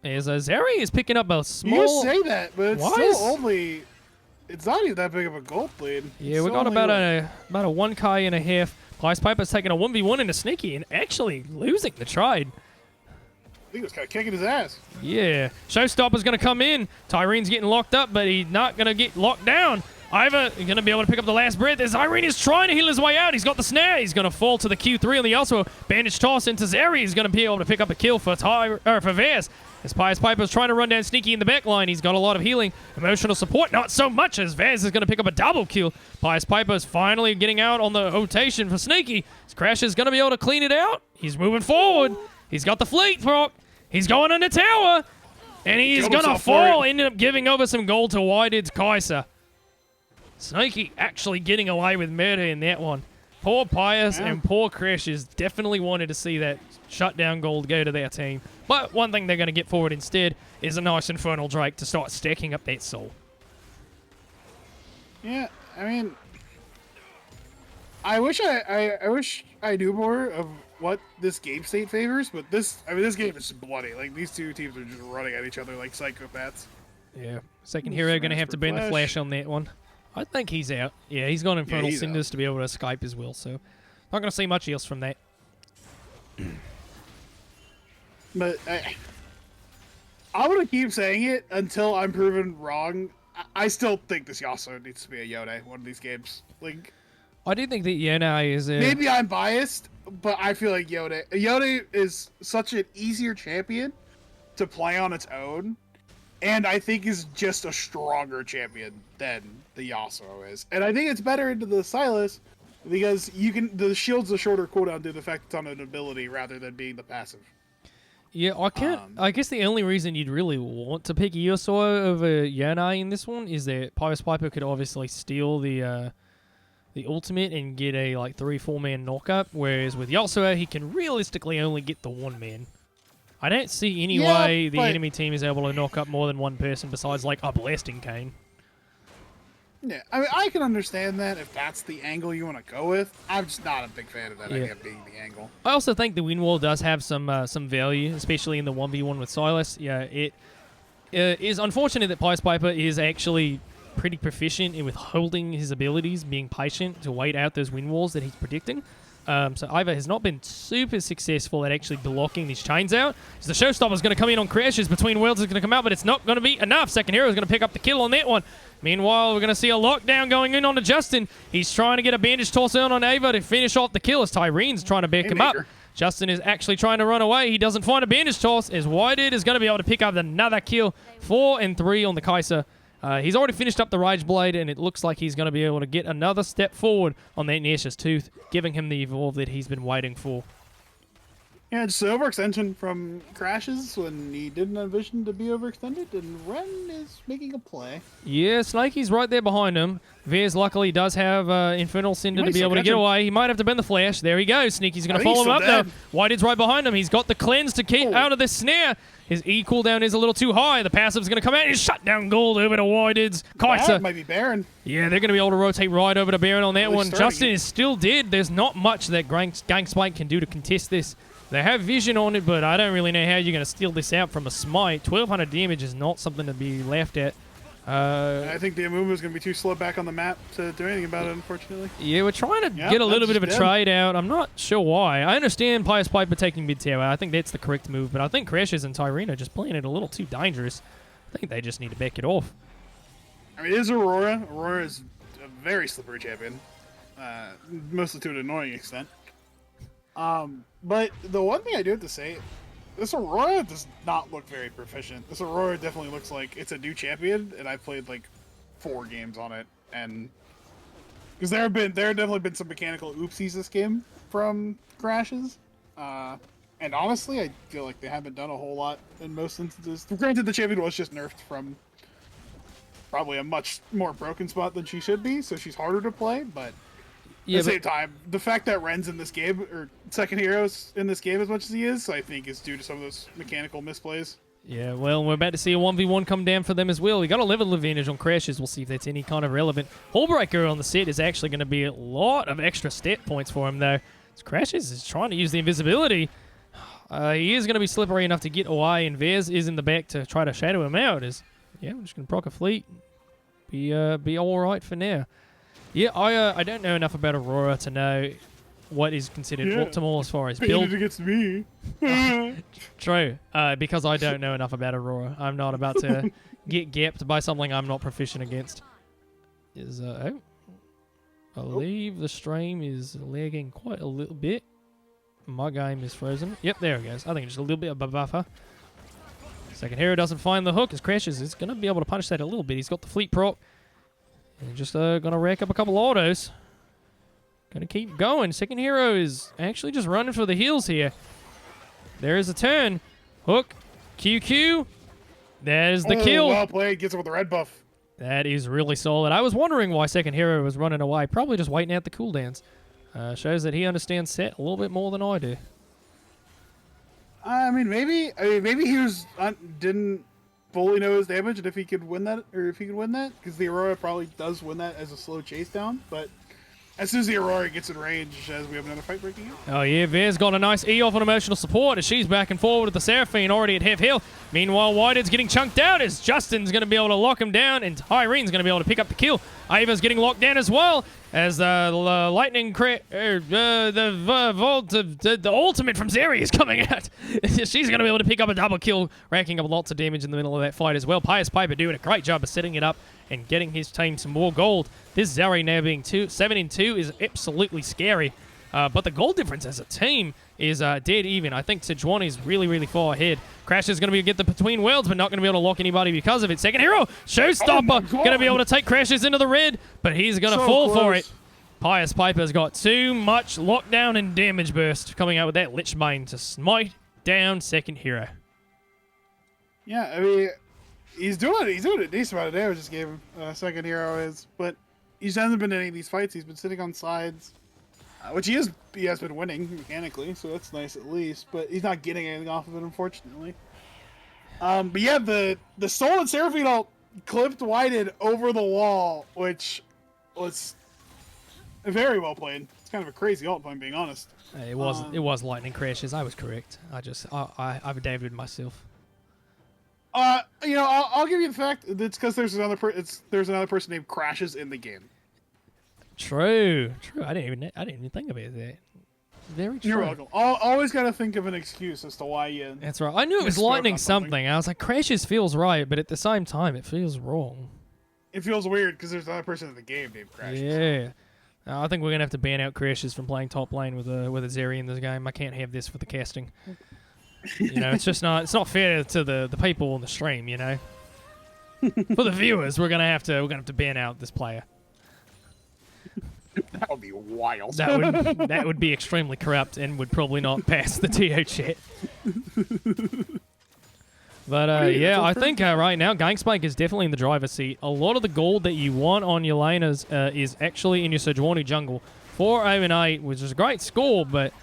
As Zeri is picking up a small... You say that, but it's Why still is- only... It's not even that big of a gold lead. Yeah, It's we got only about like- a 1K and a half. Pies Piper's taking a 1v1 into Sneaky and actually losing the trade. I think it was kind of kicking his ass. Yeah. Showstopper's going to come in. Tyrene's getting locked up, but he's not going to get locked down. Iva going to be able to pick up the last breath as Irene is trying to heal his way out. He's got the snare. He's going to fall to the Q3 on the Yasuo. Bandage toss into Zeri. He's going to be able to pick up a kill for Vaz. As Pies Piper's trying to run down Sneaky in the back line. He's got a lot of healing. Emotional support, not so much, as Vaz is going to pick up a double kill. Pies Piper's finally getting out on the rotation for Sneaky. His Crash is going to be able to clean it out. He's moving forward. He's got the fleet proc. He's going on the tower. And he is going to fall. Ended up giving over some gold to Whitehead's Kaiser. Sneaky actually getting away with murder in that one. Poor Pius and poor Crash is definitely wanted to see that shutdown gold go to their team. But one thing they're going to get forward instead is a nice Infernal Drake to start stacking up that soul. Yeah, I mean, I wish I knew more of what this game state favors, but this game is bloody. Like, these two teams are just running at each other like psychopaths. Yeah. Second hero going to have to burn the flash on that one. I think he's out. Yeah, he's got Infernal Cinders to be able to escape as well, so not going to see much else from that. But I'm going to keep saying it until I'm proven wrong. I still think this Yasuo needs to be a Yone one of these games. Like, I do think that Yone is a... Maybe I'm biased, but I feel like Yone is such an easier champion to play on its own, and I think is just a stronger champion than the Yasuo is. And I think it's better into the Sylas because the shield's a shorter cooldown due to the fact it's on an ability rather than being the passive. Yeah, I can't. I guess the only reason you'd really want to pick Yasuo over Yone in this one is that Pius Piper could obviously steal the ultimate and get a 3-4 man knockup, whereas with Yasuo he can realistically only get the 1 man. I don't see any way the enemy team is able to knock up more than one person besides a blasting cane. Yeah, I mean, I can understand that if that's the angle you want to go with. I'm just not a big fan of that idea being the angle. I also think the win wall does have some value, especially in the 1v1 with Silas. Yeah, it is unfortunate that Pius Piper is actually pretty proficient in withholding his abilities, being patient to wait out those win walls that he's predicting. So Iva has not been super successful at actually blocking these chains out. So the Showstopper's going to come in on Crashes. Between Worlds is going to come out, but it's not going to be enough. Second hero is going to pick up the kill on that one. Meanwhile, we're going to see a lockdown going in onto Justin. He's trying to get a bandage toss out on Ava to finish off the kill as Tyrene's trying to back him up. Justin is actually trying to run away. He doesn't find a bandage toss as Whitehead is going to be able to pick up another kill. 4 and 3 on the Kaiser. He's already finished up the Rage Blade, and it looks like he's going to be able to get another step forward on that Nash's Tooth, giving him the evolve that he's been waiting for. Yeah, it's an overextension from Crashes when he didn't envision to be overextended, and Ren is making a play. Yeah, Snakey's right there behind him. Vaz luckily does have Infernal Cinder to be able to get away. He might have to bend the flash. There he goes. Sneaky's going to follow him up, though. Whitehead's right behind him. He's got the cleanse to keep out of the snare. His E cooldown is a little too high. The passive's going to come out. He's shut down gold over to Whitehead's Kaiser. That might be Baron. Yeah, they're going to be able to rotate right over to Baron on that one. Justin is still dead. There's not much that Gankspike can do to contest this. They have vision on it, but I don't really know how you're going to steal this out from a smite. 1,200 damage is not something to be laughed at. I think the Amumu is going to be too slow back on the map to do anything about it, unfortunately. Yeah, we're trying to get a little bit of a trade out. I'm not sure why. I understand Pius Piper taking mid tower. I think that's the correct move, but I think Crashes and Tyrene are just playing it a little too dangerous. I think they just need to back it off. I mean, it is Aurora. Aurora is a very slippery champion, mostly to an annoying extent. But the one thing I do have to say, this Aurora does not look very proficient. This Aurora definitely looks like it's a new champion, and I played 4 games on it, and because there have definitely been some mechanical oopsies this game from Crashes, and honestly, I feel like they haven't done a whole lot in most instances. Granted, the champion was just nerfed from probably a much more broken spot than she should be, so she's harder to play, but. At the same time, the fact that Ren's in this game, or second hero's in this game as much as he is, I think is due to some of those mechanical misplays. Yeah, well, we're about to see a 1v1 come down for them as well. We got a level advantage on Crashes. We'll see if that's any kind of relevant. Hullbreaker on the set is actually going to be a lot of extra stat points for him, though. Crashes is trying to use the invisibility. He is going to be slippery enough to get away, and Vez is in the back to try to shadow him out. Yeah, we're just going to proc a fleet. Be all right for now. Yeah, I don't know enough about Aurora to know what is considered optimal as far as build. against me. True, because I don't know enough about Aurora. I'm not about to get gapped by something I'm not proficient against. I believe the stream is lagging quite a little bit. My game is frozen. Yep, there it goes. I think just a little bit of a buffer. Second hero doesn't find the hook as Crashes is going to be able to punish that a little bit. He's got the fleet proc. And just going to rack up a couple autos. Going to keep going. Second hero is actually just running for the heels here. There is a turn. Hook. QQ. There's the kill. Well played. Gets it with the red buff. That is really solid. I was wondering why second hero was running away. Probably just waiting out the cooldowns. Shows that he understands set a little bit more than I do. Maybe he didn't fully know his damage and if he could win that, because the Aurora probably does win that as a slow chase down. But as soon as the Aurora gets in range, as we have another fight breaking out. Oh yeah, Vez got a nice E off on emotional support as she's back and forward with the Seraphine already at half health. Meanwhile, Whitehead's getting chunked out as Justin's going to be able to lock him down and Irene's going to be able to pick up the kill. Ava's getting locked down as well as the lightning the ultimate from Zeri is coming out. She's going to be able to pick up a double kill, racking up lots of damage in the middle of that fight as well. Pius Piper doing a great job of setting it up and getting his team some more gold. This Zeri now being 7-2 is absolutely scary. But the goal difference as a team is dead even. I think Sejuani's really, really far ahead. Crash is going to be get the between worlds, but not going to be able to lock anybody because of it. Second hero, Showstopper, going to be able to take Crashes into the red, but he's going to fall for it. Pius Piper's got too much lockdown and damage burst coming out with that Lichbane to smite down second hero. Yeah, he's doing a decent amount of damage this game. Second hero is, but he hasn't been in any of these fights. He's been sitting on sides. Which he has been winning mechanically, so that's nice at least. But he's not getting anything off of it, unfortunately. But yeah, the Soul and Seraphine ult clipped Whited over the wall, which was very well played. It's kind of a crazy ult, if I'm being honest. It was lightning Crashes. I was correct. I've Davided myself. I'll give you the fact it's because there's another person named Crashes in the game. True. I didn't even think about that. Very true. You're welcome. Always got to think of an excuse as to why you. That's right. I knew it was lightning something. I was like, Crashes feels right, but at the same time, it feels wrong. It feels weird because there's another person in the game named Crashes. Yeah. I think we're gonna have to ban out Crashes from playing top lane with a Zeri in this game. I can't have this for the casting. It's just not. It's not fair to the people on the stream. For the viewers, we're gonna have to ban out this player. That would be wild. That would be extremely corrupt and would probably not pass the TO chat. But I think right now Gangspike is definitely in the driver's seat. A lot of the gold that you want on your laners is actually in your Sejuani jungle. 4-0-8, which is a great score, but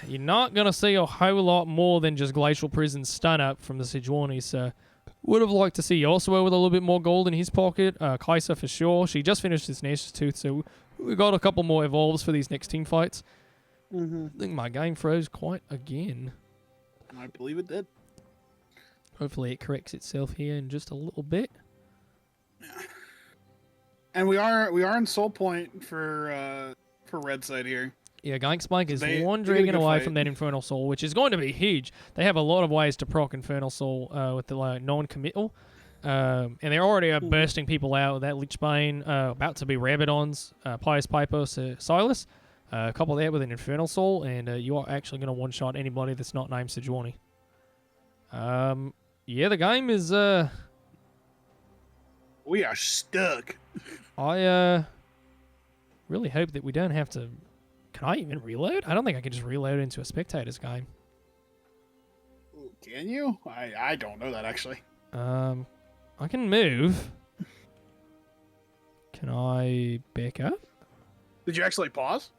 you're not going to see a whole lot more than just Glacial Prison stun up from the Sejuani. So would have liked to see Yasuo with a little bit more gold in his pocket. Kai'Sa for sure. She just finished his Nash's Tooth, so we got a couple more evolves for these next team fights. I think my game froze quite again. I believe it did. Hopefully it corrects itself here in just a little bit. And we are in soul point for red side here. Yeah, Gangspike is one dragon away from that Infernal Soul, which is going to be huge. They have a lot of ways to proc Infernal Soul with the non-committal. And they already are bursting people out with that Lichbane, about to be Rabadons, Pius Piper, Silas. A couple there with an Infernal Soul, and you are actually going to one-shot anybody that's not named Sejuani. Yeah, the game is... We are stuck. I really hope that we don't have to... Can I even reload? I don't think I can just reload into a spectator's game. Can you? I don't know that, actually. I can move. Can I back up? Did you actually pause?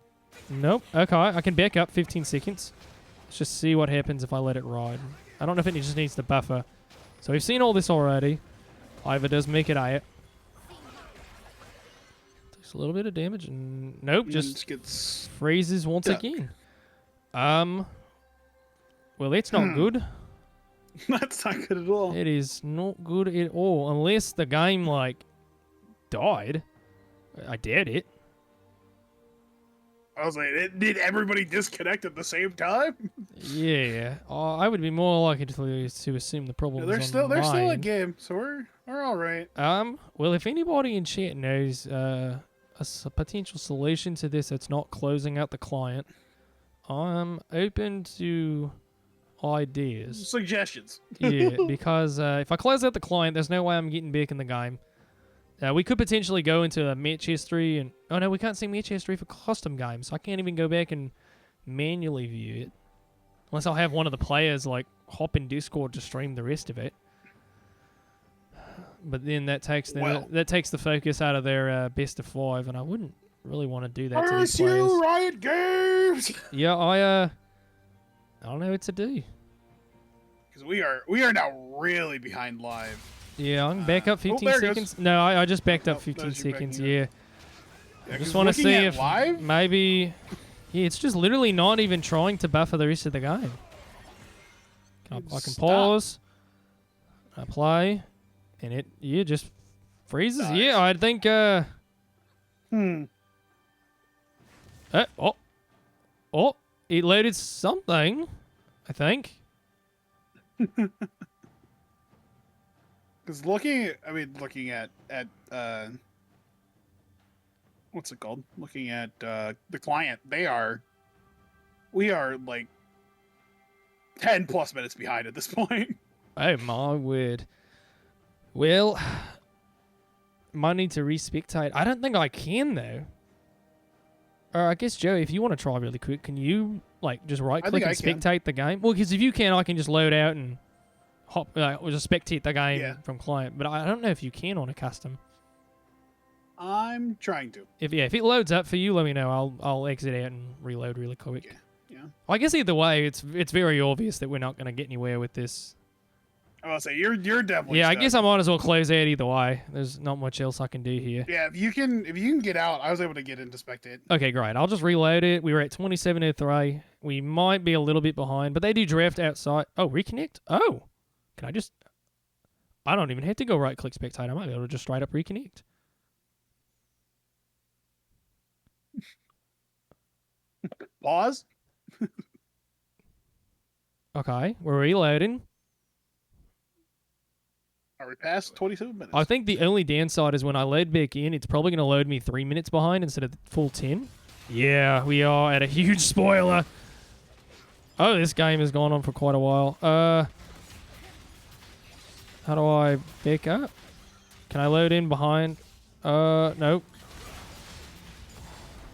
Nope. Okay, I can back up 15 seconds. Let's just see what happens if I let it ride. I don't know if it just needs the buffer. So we've seen all this already. Ivor does make it A. Takes a little bit of damage and nope, just gets freezes once again. Well, that's not good. That's not good at all. It is not good at all. Unless the game, like, died. I doubt it. I was like, did everybody disconnect at the same time? Yeah. I would be more likely to assume the problem They're is still on a mine. game, so we're all right. Well, if anybody in chat knows a potential solution to this that's not closing out the client, I'm open to ideas. Suggestions. Yeah, because if I close out the client, there's no way I'm getting back in the game. We could potentially go into a match history, and oh no, we can't see match history for custom games. So I can't even go back and manually view it, unless I'll have one of the players like hop in Discord to stream the rest of it. But then that takes the focus out of their best of 5, and I wouldn't really want to do that to these players. Riot Games. Yeah, I don't know what to do. Because we are now really behind live. Yeah, I'm back up 15 there it seconds. goes. No, I just backed up Oh, 15 that was you seconds. backing Yeah. up. I Yeah, just 'cause want to looking see at if live, maybe. Yeah, it's just literally not even trying to buffer the rest of the game. I can Stop. pause. I play, and it just freezes. Nice. Yeah, I think. Oh, it loaded something. I think. Because looking at what's it called? Looking at the client, we are like 10 plus minutes behind at this point. Oh my word. Well, might need to respectate. I don't think I can though. Or I guess Joey, if you want to try really quick, can you like just right click and spectate the game? Well, because if you can, I can just load out and hop or just spectate the game from client. But I don't know if you can on a custom. I'm trying to. If it loads up for you, let me know. I'll exit out and reload really quick. Yeah. I guess either way, it's very obvious that we're not going to get anywhere with this. I was say you're definitely. Yeah, stuck. I guess I might as well close out either way. There's not much else I can do here. Yeah, if you can get out, I was able to get into spectate. Okay, great. I'll just reload it. We were at 27.03. We might be a little bit behind, but they do draft outside. Oh, reconnect? Oh. Can I just... I don't even have to go right-click spectate. I might be able to just straight up reconnect. Pause. Okay, we're reloading. Are we past 27 minutes? I think the only downside is when I load back in, it's probably going to load me 3 minutes behind instead of the full 10. Yeah, we are at a huge spoiler. Oh, this game has gone on for quite a while. How do I back up? Can I load in behind? Nope.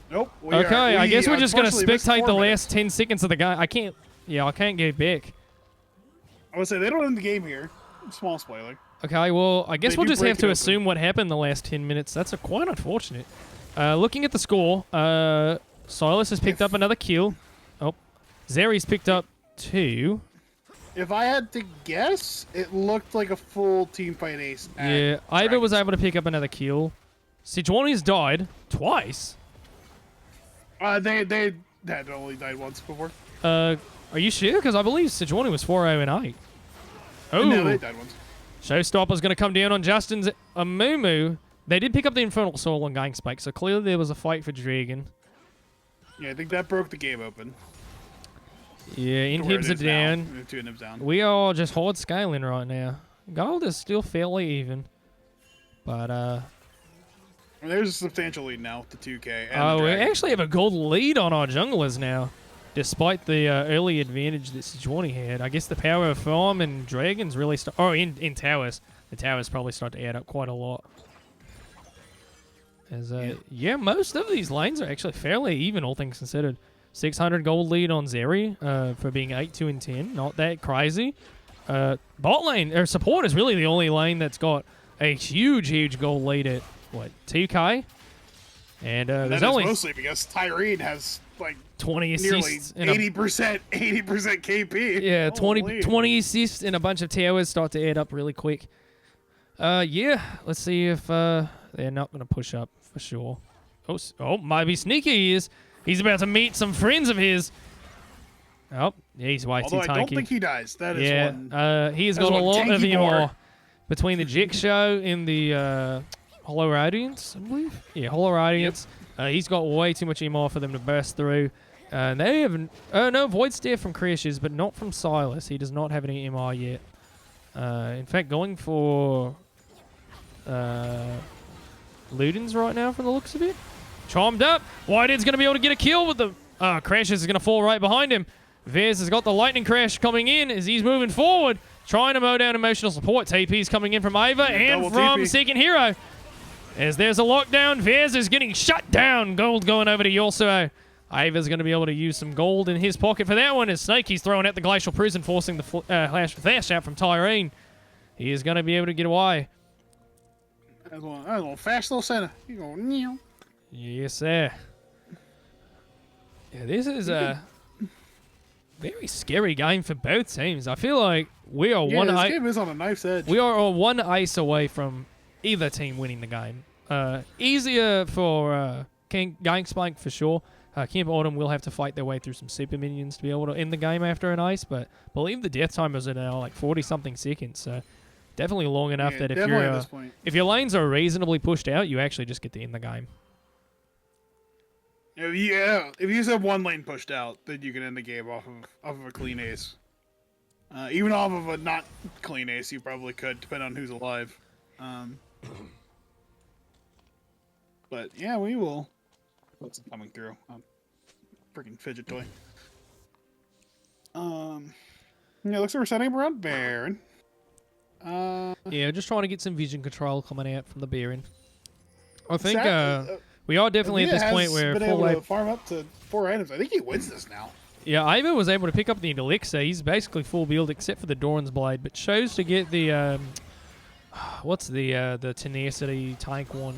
Nope. Okay, I guess we're just going to unfortunately missed spectate 4 the minutes. last 10 seconds of the game. I can't go back. I would say they don't end the game here. Small spoiler. Okay, well, I guess They we'll do just break have it to open. assume what happened the last 10 minutes. That's quite unfortunate. Looking at the score, Silas has picked up another kill. Oh, Zeri's picked up 2. If I had to guess, it looked like a full team fight ace. Yeah, Ava was able to pick up another kill. Sejuani's died twice. They had only died once before. Are you sure? Because I believe Sejuani was 4-0-8. Oh, No, they died once. Showstopper's going to come down on Justin's Amumu. They did pick up the Infernal Soul on Gangspike, so clearly there was a fight for Dragon. Yeah, I think that broke the game open. Yeah, To where it inhibs are is now. down. 2 inhibs down. We are just hard scaling right now. Gold is still fairly even. But, I mean, there's a substantial lead now with the 2K. And oh, the we Dragon. actually have a gold lead on our junglers now. Despite the early advantage that Sejuani had. I guess the power of Farm and Dragons really start... Oh, in Towers. The Towers probably start to add up quite a lot. As, yeah, most of these lanes are actually fairly even, all things considered. 600 gold lead on Zeri for being 8-2 and 10. Not that crazy. Bot lane, or support is really the only lane that's got a huge gold lead at, what, 2K? And there's That is only mostly because Tyrene has like 20 nearly assists. In a, 80% KP. yeah, Holy. 20 assists and a bunch of towers start to add up really quick. Yeah, let's see if they're not going to push up for sure. Oh, maybe Sneaky is. He's about to meet some friends of his. Oh, he's way too Although I don't tanky. think he dies. That is Yeah, one. he's that's got a one lot of tanky EMR board. between the Jick Show and the Hollow Radiance, I believe. Yeah, Hollow Radiance. He's got way too much EMR for them to burst through. They haven't. No, Void Stare from Crashes, but not from Silas. He does not have any EMR yet. In fact, going for Ludens right now from the looks of it. Charmed up. Whitehead's going to be able to get a kill with the Crashes is going to fall right behind him. Vez has got the Lightning Crash coming in as he's moving forward, trying to mow down emotional support. TP's coming in from Ava and from TP. Second Hero. As there's a lockdown, Vez is getting shut down. Gold going over to Yorso. Ava's going to be able to use some gold in his pocket for that one as Snakey's throwing out the Glacial Prison, forcing the flash out from Tyrene. He is going to be able to get away. That's a little fast little center. You go, meow. Yes, sir. Yeah, this is a very scary game for both teams. I feel like we are This game is on a knife's edge. we are one ace away from either team winning the game. Easier for Gangsplank for sure. Camp Autumn will have to fight their way through some super minions to be able to end the game after an ice, but I believe the death time is now like 40-something seconds, so definitely long enough that if your lanes are reasonably pushed out, you actually just get to end the game. If you just have one lane pushed out, then you can end the game off of a clean ace. Even off of a not clean ace, you probably could, depending on who's alive. But yeah, we will. What's coming through? Freaking fidget toy. Yeah, looks like we're setting up around Baron. Yeah, just trying to get some vision control coming out from the Baron. I think we are definitely at Avia this point has where been full able to farm up to 4 items. I think he wins this now. Yeah, Ava was able to pick up the Elixir. He's basically full build except for the Doran's Blade, but chose to get the what's the Tenacity tank one?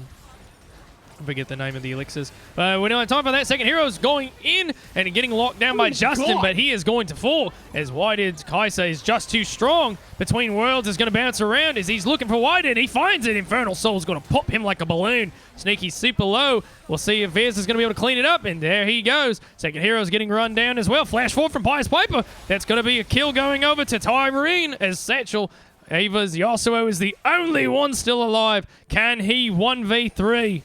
I forget the name of the elixirs. But we don't have time for that. Second Hero's going in and getting locked down by Justin, but he is going to fall as Whitehead's Kaisa is just too strong. Between Worlds is going to bounce around as he's looking for Whitehead. He finds it. Infernal Soul's going to pop him like a balloon. Sneaky's super low. We'll see if Vez is going to be able to clean it up, and there he goes. Second Hero's getting run down as well. Flash forward from Pious Piper. That's going to be a kill going over to Tyrene as Satchel. Ava's Yasuo is the only one still alive. Can he 1v3?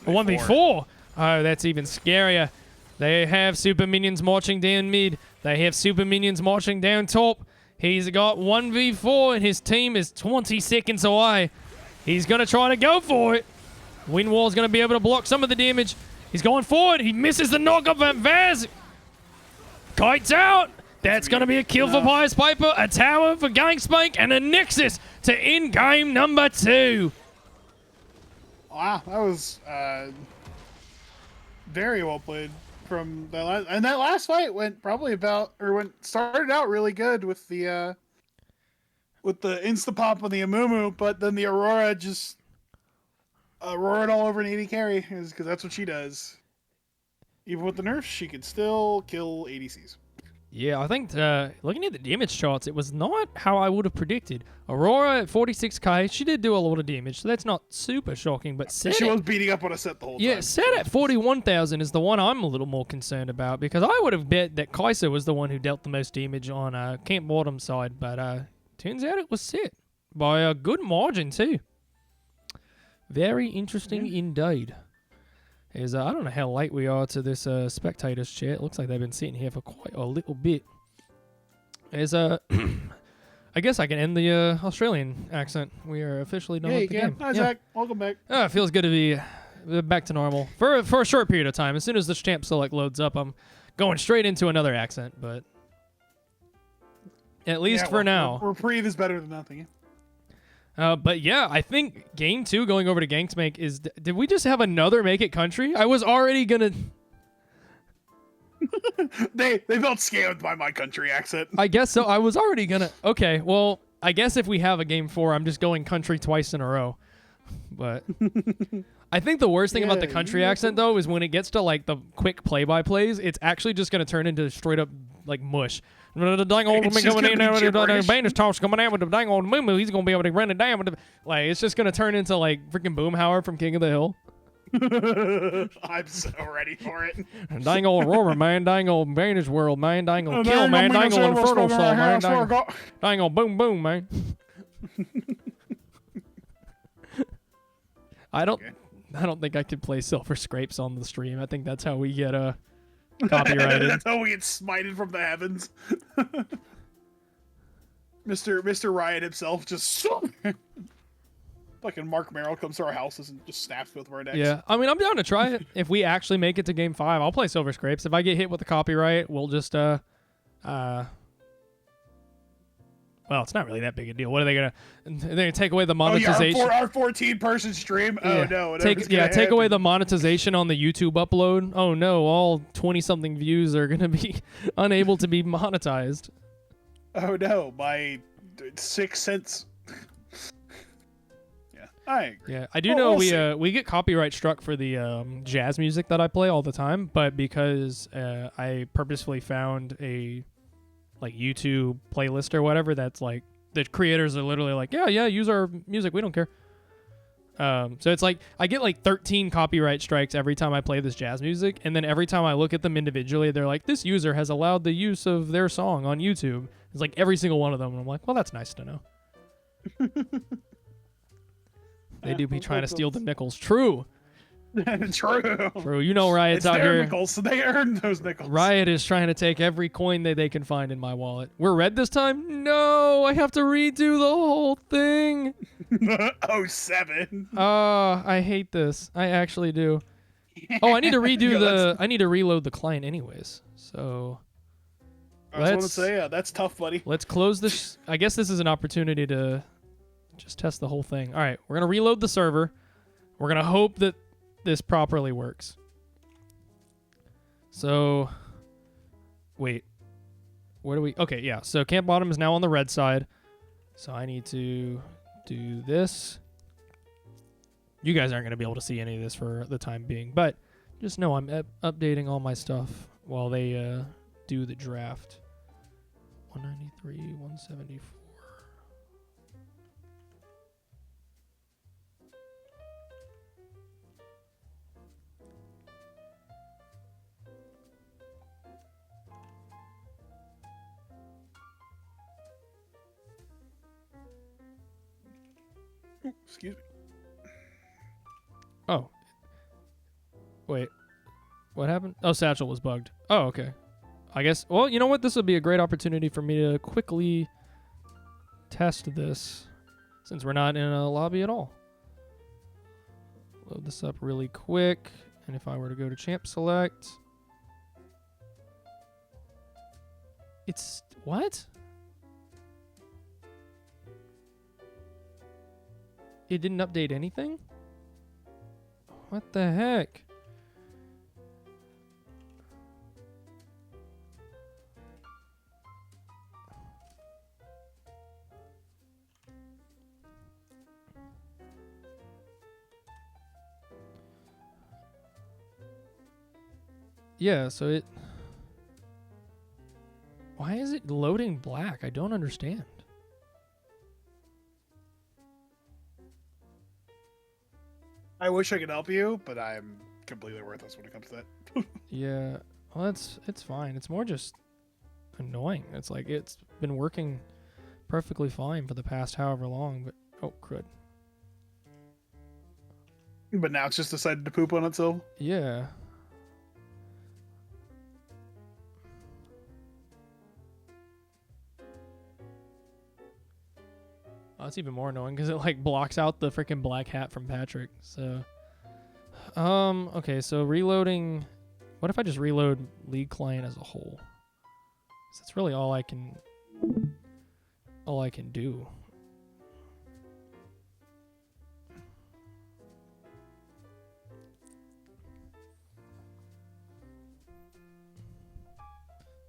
1v4. Oh, that's even scarier. They have super minions marching down mid. They have super minions marching down top. He's got 1v4 and his team is 20 seconds away. He's going to try to go for it. Windwall's going to be able to block some of the damage. He's going forward. He misses the knock-up at Vaz. Kites out. That's going to be a kill for Pious Piper, a tower for Gangspank, and a Nexus to end game number 2. Wow, that was very well played from that last. And that last fight started out really good with the insta pop on the Amumu, but then the Aurora just roared all over an AD carry because that's what she does. Even with the nerfs, she could still kill ADCs. Yeah, I think looking at the damage charts, it was not how I would have predicted. Aurora at 46k, she did do a lot of damage, so that's not super shocking. But she was beating up on a set the whole time. Yeah, set at 41,000 is the one I'm a little more concerned about because I would have bet that Kaiser was the one who dealt the most damage on Camp Bottom side, but turns out it was set by a good margin too. Very interesting indeed. Is I don't know how late we are to this spectators chat. It looks like they've been sitting here for quite a little bit. As I guess I can end the Australian accent. We are officially done with the game. Hi, Zach. Welcome back. It feels good to be back to normal for a short period of time. As soon as the champ select loads up, I'm going straight into another accent. But at least for now, reprieve is better than nothing. But yeah, I think game 2 going over to Gangspank is... Did we just have another Make It Country? I was already gonna... they felt scammed by my country accent. I guess so. I was already gonna... Okay, well, I guess if we have a game 4, I'm just going country twice in a row. But I think the worst thing about the country accent, though, is when it gets to, like, the quick play-by-plays, it's actually just gonna turn into straight-up, like, mush. The dang old man coming in there with the bandage toss coming out with the dang old moo. He's gonna be able to run it down with the, like, it's just gonna turn into like freaking Boomhauer from King of the Hill. I'm so ready for it. Dang old Aurora, man. Dang old Vantage World, man. Dang old Oh, Kill, there man. ain't gonna Dang be no old silver Infernal spoken Soul, right here, I man. swear to Dang, God. dang old Boom Boom, man. I don't think I could play Silver Scrapes on the stream. I think that's how we get copyrighted. That's how we get smited from the heavens. Mr. Riot himself just fucking Mark Merrill comes to our houses and just snaps both of our necks. Yeah, I mean, I'm down to try it. If we actually make it to Game 5, I'll play Silver Scrapes. If I get hit with a copyright, we'll just well, it's not really that big a deal. What are they gonna? They're gonna take away the monetization. Oh, yeah, our 14-person stream. Oh Yeah. no! Take away the monetization on the YouTube upload. Oh no! All 20-something views are gonna be unable to be monetized. Oh no! My 6 cents. Yeah, I do know we get copyright struck for the jazz music that I play all the time, but because I purposefully found a like YouTube playlist or whatever that's like the creators are literally like, yeah, use our music, we don't care. So it's like I get like 13 copyright strikes every time I play this jazz music, and then every time I look at them individually, they're like, this user has allowed the use of their song on YouTube. It's like every single one of them, and I'm like, well, that's nice to know. They do be trying to steal the nickels. True. True. You know Riot's out here. Nickels, so they earned those nickels. Riot is trying to take every coin that they can find in my wallet. We're red this time? No, I have to redo the whole thing. 07. I hate this. I actually do. Oh, I need to redo I need to reload the client anyways. So I was going to say, yeah, that's tough, buddy. let's close this. I guess this is an opportunity to just test the whole thing. All right, we're going to reload the server. We're going to hope that this properly works. So, wait. Where do we... Okay, yeah. So Camp Bottom is now on the red side. So I need to do this. You guys aren't going to be able to see any of this for the time being. But just know I'm updating all my stuff while they do the draft. 193, 174. Excuse me. Oh. Wait. What happened? Oh, Satchel was bugged. Oh, okay. I guess, well, you know what? This would be a great opportunity for me to quickly test this since we're not in a lobby at all. Load this up really quick. And if I were to go to Champ Select. It's, what? It didn't update anything? What the heck? Yeah, so it... Why is it loading black? I don't understand. I wish I could help you, but I'm completely worthless when it comes to that. Yeah, well, it's fine. It's more just annoying. It's like it's been working perfectly fine for the past however long, but oh crud. But now it's just decided to poop on itself. Yeah. Oh, it's even more annoying because it like blocks out the freaking black hat from Patrick. So, okay, so reloading. What if I just reload League Client as a whole? 'Cause that's really all I can do.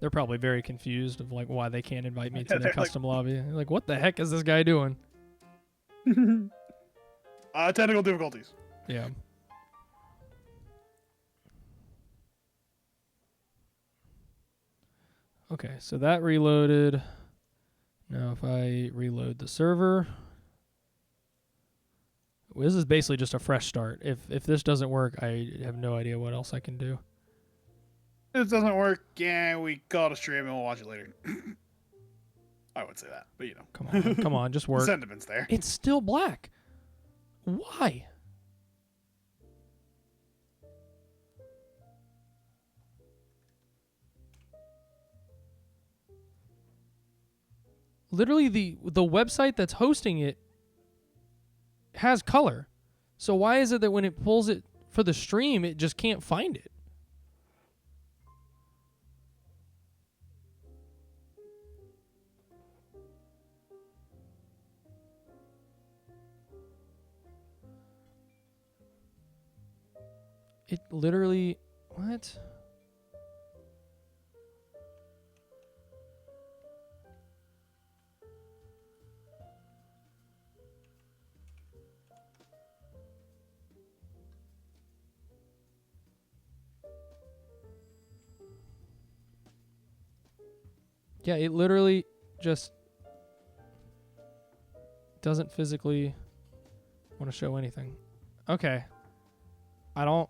They're probably very confused of like why they can't invite me to their custom lobby. They're like, what the heck is this guy doing? Technical difficulties. Yeah. Okay, so that reloaded. Now if I reload the server. This is basically just a fresh start. If this doesn't work, I have no idea what else I can do. If this doesn't work, yeah, we call it a stream and we'll watch it later. I would say that, but you know. Come on, just work. The sentiment's there. It's still black. Why? Literally, the website that's hosting it has color. So why is it that when it pulls it for the stream, it just can't find it? It literally... What? Yeah, it literally just doesn't physically want to show anything. Okay. I don't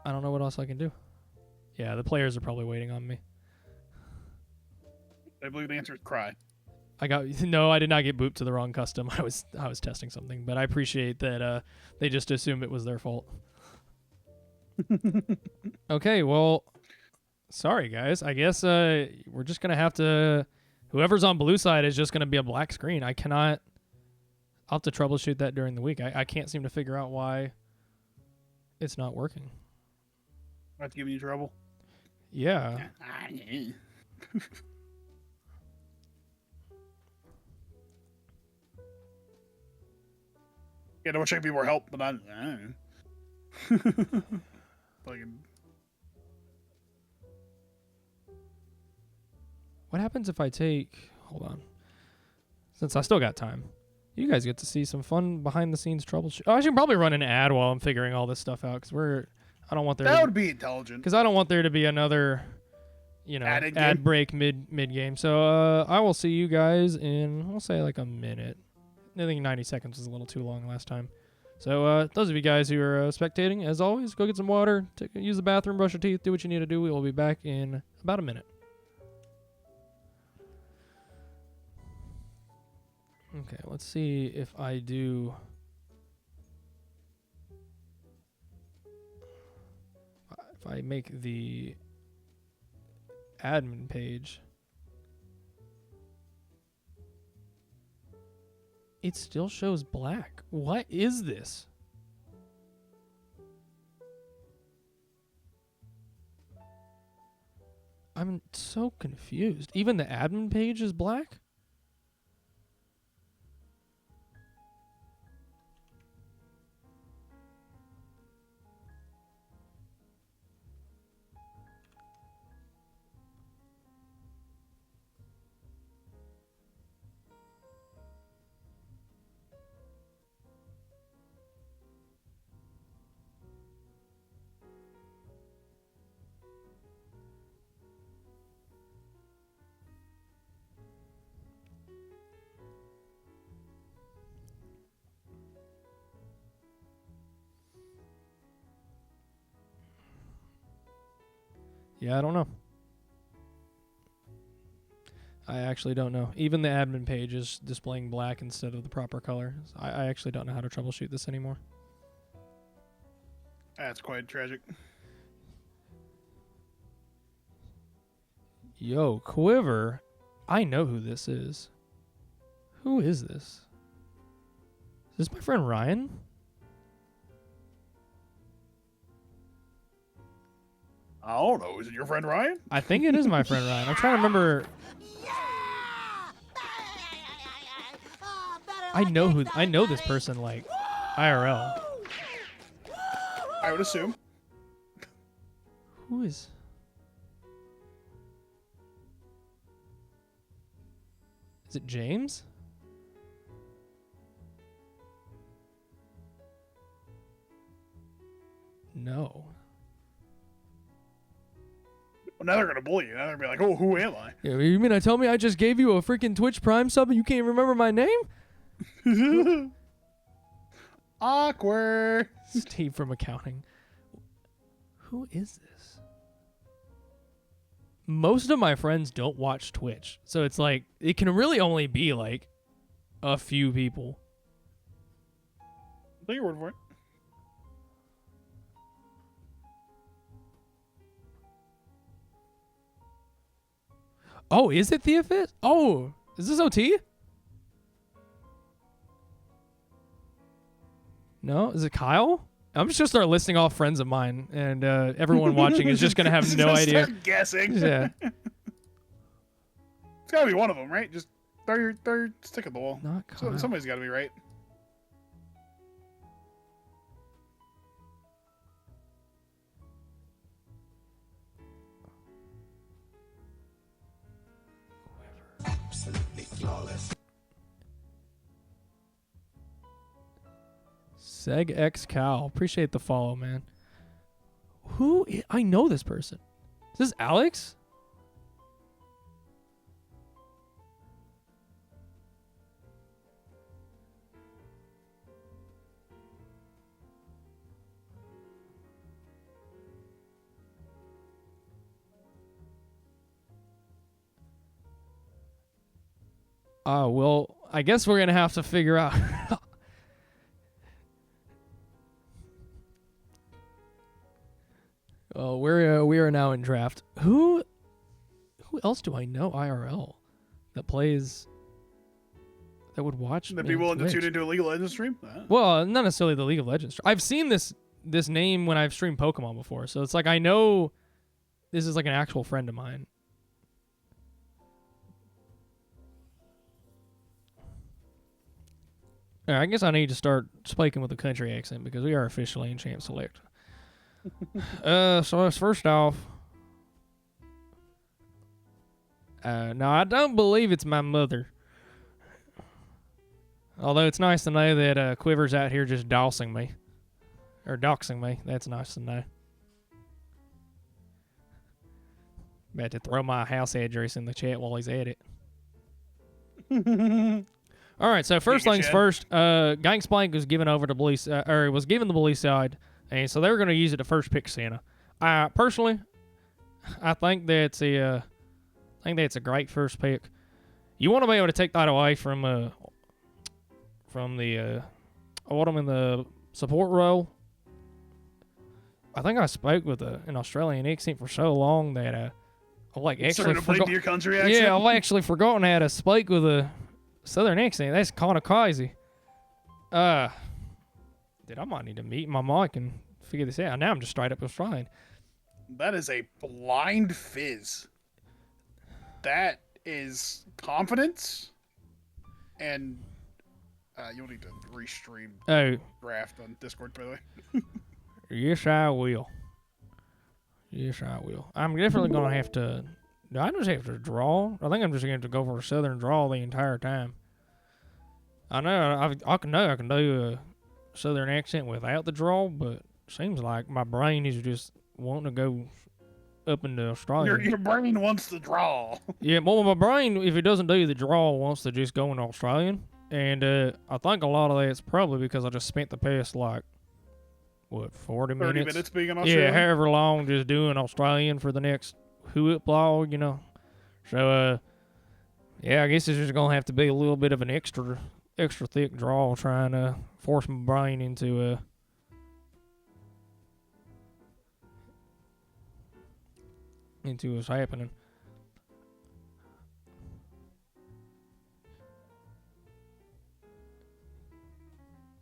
know what else I can do. Yeah, the players are probably waiting on me. I believe the answer is cry. No, I did not get booped to the wrong custom. I was testing something, but I appreciate that they just assumed it was their fault. Okay, well, sorry guys. I guess we're just gonna have to. Whoever's on blue side is just gonna be a black screen. I cannot. I'll have to troubleshoot that during the week. I can't seem to figure out why it's not working. That's giving you trouble. Yeah. Yeah, I wish I could be more help, but I don't know. Fucking. What happens if I take... Hold on. Since I still got time. You guys get to see some fun behind-the-scenes troubleshoot. Oh, I should probably run an ad while I'm figuring all this stuff out, because I don't want there That to... would be intelligent. Because I don't want there to be another, ad break mid-game. So I will see you guys in, I'll say like a minute. I think 90 seconds was a little too long last time. So those of you guys who are spectating, as always, go get some water, use the bathroom, brush your teeth, do what you need to do. We will be back in about a minute. Okay, let's see if I do... If I make the admin page, it still shows black. What is this? I'm so confused. Even the admin page is black? Yeah, I don't know. I actually don't know. Even the admin page is displaying black instead of the proper color. I actually don't know how to troubleshoot this anymore. That's quite tragic. Yo, Quiver. I know who this is. Who is this? Is this my friend Ryan? I don't know. Is it your friend Ryan? I think it is my friend Ryan. I'm trying to remember. I know this person like IRL. I would assume. Who is? Is it James? No. Well, now they're gonna bully you. Now they're gonna be like, "Oh, who am I?" Yeah, you mean to tell me I just gave you a freaking Twitch Prime sub and you can't remember my name? Awkward. Steve from accounting. Who is this? Most of my friends don't watch Twitch, so it's like it can really only be like a few people. Take your word for it. Oh, is it Theophis? Oh, is this OT? No, is it Kyle? I'm just gonna start listing off friends of mine, and everyone watching is just gonna have no idea. Start guessing. Yeah. It's gotta be one of them, right? Just throw your stick at the wall. Not Kyle. Somebody's gotta be right. Absolutely flawless. Seg X Cal. Appreciate the follow, man. I know this person. Is this Alex? Well, I guess we're gonna have to figure out. Oh, we are now in draft. Who else do I know IRL that plays that would watch? That'd me be on willing to Twitch? tune into a League of Legends stream? Well, not necessarily the League of Legends. I've seen this name when I've streamed Pokemon before, so it's like I know this is like an actual friend of mine. All right, I guess I need to start speaking with a country accent because we are officially in Champ Select. So first off, no, I don't believe it's my mother. Although it's nice to know that Quiver's out here just doxing me. Or doxing me. That's nice to know. About to throw my house address in the chat while he's at it. All right, so first things first, Gangsplank was given over to police, or was given the police side, and so they were going to use it to first pick Santa. Personally, I think that's a great first pick. You want to be able to take that away from the Autumn in the support role. I think I spoke with an Australian accent for so long that I actually forgot. Your country accent? Yeah, I've actually forgotten how to speak with a Southern accent. That's kind of crazy. Dude, I might need to mute my mic and figure this out. Now I'm just straight up Australian. That is a blind fizz. That is confidence, and you'll need to restream draft on Discord, by the way. Yes, I will. Yes, I will. I'm definitely going to have to... Do I just have to draw? I think I'm just going to have to go for a Southern draw the entire time. I know I can do a Southern accent without the draw, but it seems like my brain is just wanting to go up into Australia. Your brain wants to draw. Yeah, well, my brain, if it doesn't do the draw, wants to just go into Australian. And I think a lot of that's probably because I just spent the past, 40 minutes? 30 minutes being in Australia? Yeah, however long just doing Australian for the next Whoop blog, So, yeah, I guess it's just going to have to be a little bit of an extra thick draw trying to force my brain into what's happening.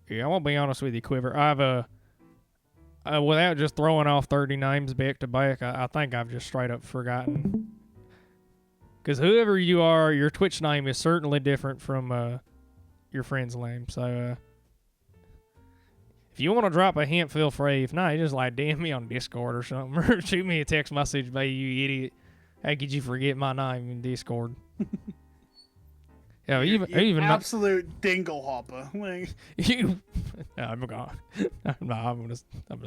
Yeah, I'm going to be honest with you, Quiver. I've, without just throwing off 30 names back to back, I think I've just straight up forgotten. Because whoever you are, your Twitch name is certainly different from your friend's name. So, if you want to drop a hint, feel free. If not, just DM me on Discord or something. Or shoot me a text message, baby, you idiot. How could you forget my name in Discord? Yeah, even absolute dingle hopper. You, I'm gonna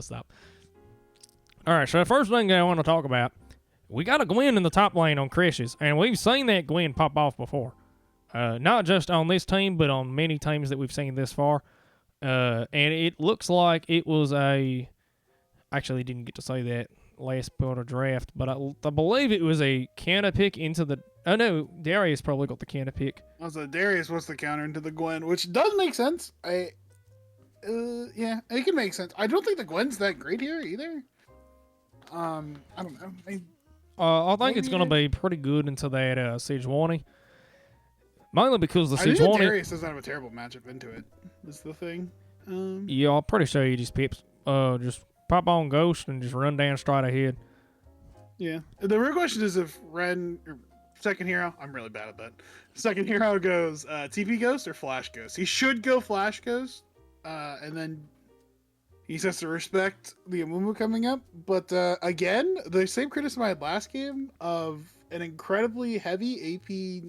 stop. All right, so the first thing I want to talk about, we got a Gwen in the top lane on Crashes, and we've seen that Gwen pop off before. Not just on this team, but on many teams that we've seen this far. And it looks like it was a. Actually, didn't get to say that last part of draft, but I believe it was a counter pick into the. Oh no, Darius probably got the counter pick. Also, Darius was the counter into the Gwen, which does make sense. Yeah, it can make sense. I don't think the Gwen's that great here either. I don't know. I think it's going to be pretty good into that Sejuani. Mainly because the Sejuani. Darius doesn't have a terrible matchup into it. Is the thing. Yeah, I'm pretty sure he just just pop on Ghost and just run down straight ahead. Yeah. The real question is if Ren, or second hero, I'm really bad at that. Second hero goes TP Ghost or Flash Ghost. He should go Flash Ghost, and then he has to respect the Amumu coming up. But again, the same criticism I had last game of an incredibly heavy AP,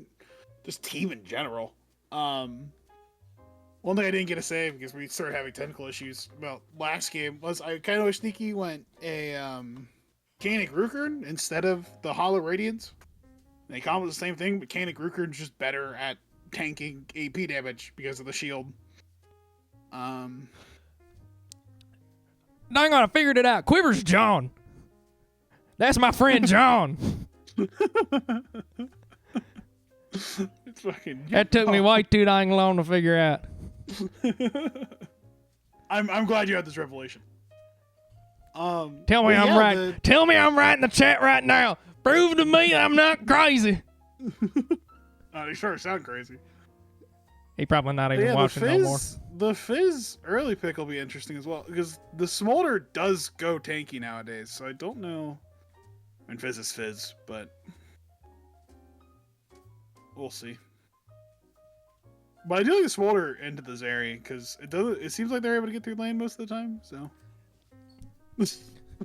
just team in general. One thing I didn't get to say because we started having technical issues about last game was I kind of wish Sneaky went a Canic Rukern instead of the Hollow Radiance. They combo the same thing, but Canic Rukern's just better at tanking AP damage because of the shield. Dang on, I figured it out. Quiver's John. That's my friend John. It's fucking. That took me way too dang long to figure out. I'm glad you had this revelation. Tell me I'm right. Tell me I'm right in the chat right now. Prove to me I'm not crazy. They sure sound crazy. He probably not even watching no more. The Fizz early pick will be interesting as well because the Smolder does go tanky nowadays. So I don't know. I mean, Fizz is Fizz, but we'll see. But I do like the Smolder into the Zeri because it seems like they're able to get through lane most of the time. So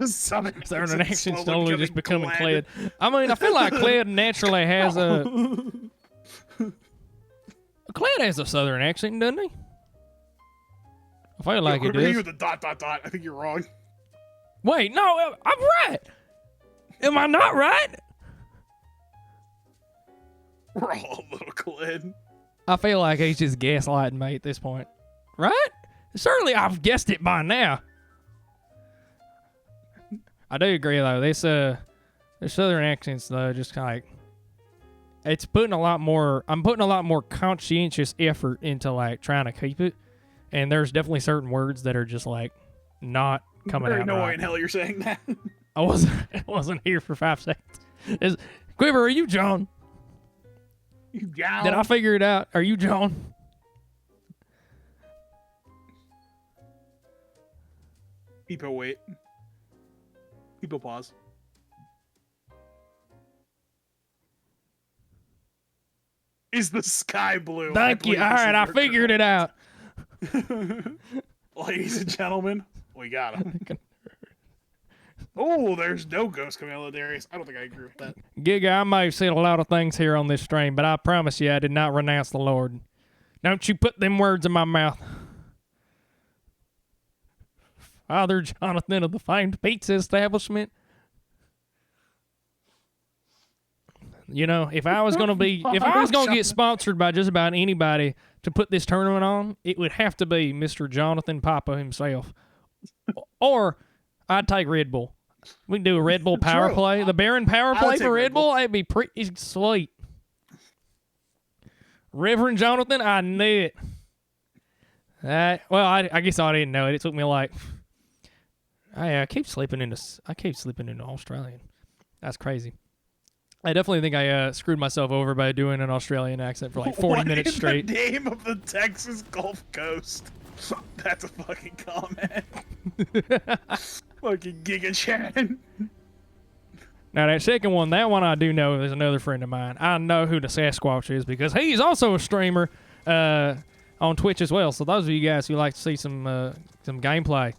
Southern action slowly just becoming Kled. I mean, I feel like Kled naturally has a Kled has a Southern accent, doesn't he? I feel like he does. You with the ... I think you're wrong. Wait, no, I'm right. Am I not right? We're all a little Kled. I feel like he's just gaslighting me at this point. Right? Certainly I've guessed it by now. I do agree, though. This Southern accents, though, just kind of like... It's putting a lot more... I'm putting a lot more conscientious effort into, like, trying to keep it. And there's definitely certain words that are just, like, not coming out There's no right. way in hell you're saying that. I wasn't here for 5 seconds. Quiver, are you John? John. Did I figure it out? Are you John? People wait. People pause. Is the sky blue? Thank you. All right, I figured it out. Ladies and gentlemen, we got him. Oh, there's no ghost coming out of Darius. I don't think I agree with that. Giga, I may have said a lot of things here on this stream, but I promise you I did not renounce the Lord. Don't you put them words in my mouth. Father Jonathan of the famed pizza establishment. You know, if I was going to get sponsored by just about anybody to put this tournament on, it would have to be Mr. Jonathan Papa himself. Or I'd take Red Bull. We can do a Red Bull power play. The Baron power play for Red Bull, that'd be pretty sweet. Reverend Jonathan, I knew it. Well, I guess I didn't know it. It took me like... I keep slipping into Australian. That's crazy. I definitely think I screwed myself over by doing an Australian accent for like 40 minutes straight. The name of the Texas Gulf Coast. That's a fucking comment. Fucking Giga Chan. Now that second one, that one I do know is another friend of mine. I know who the Sasquatch is because he's also a streamer on Twitch as well. So those of you guys who like to see some gameplay,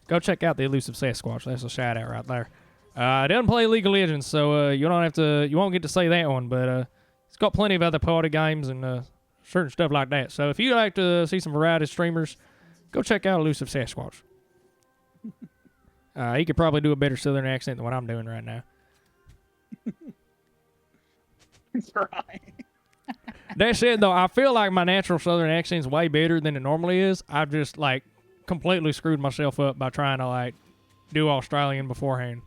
go check out the Elusive Sasquatch. That's a shout out right there. It doesn't play League of Legends, so you won't get to say that one, but it's got plenty of other party games and certain stuff like that. So if you like to see some variety streamers, go check out Elusive Sasquatch. He could probably do a better Southern accent than what I'm doing right now. Right. That said, though, I feel like my natural Southern accent is way better than it normally is. I've just, like, completely screwed myself up by trying to, like, do Australian beforehand.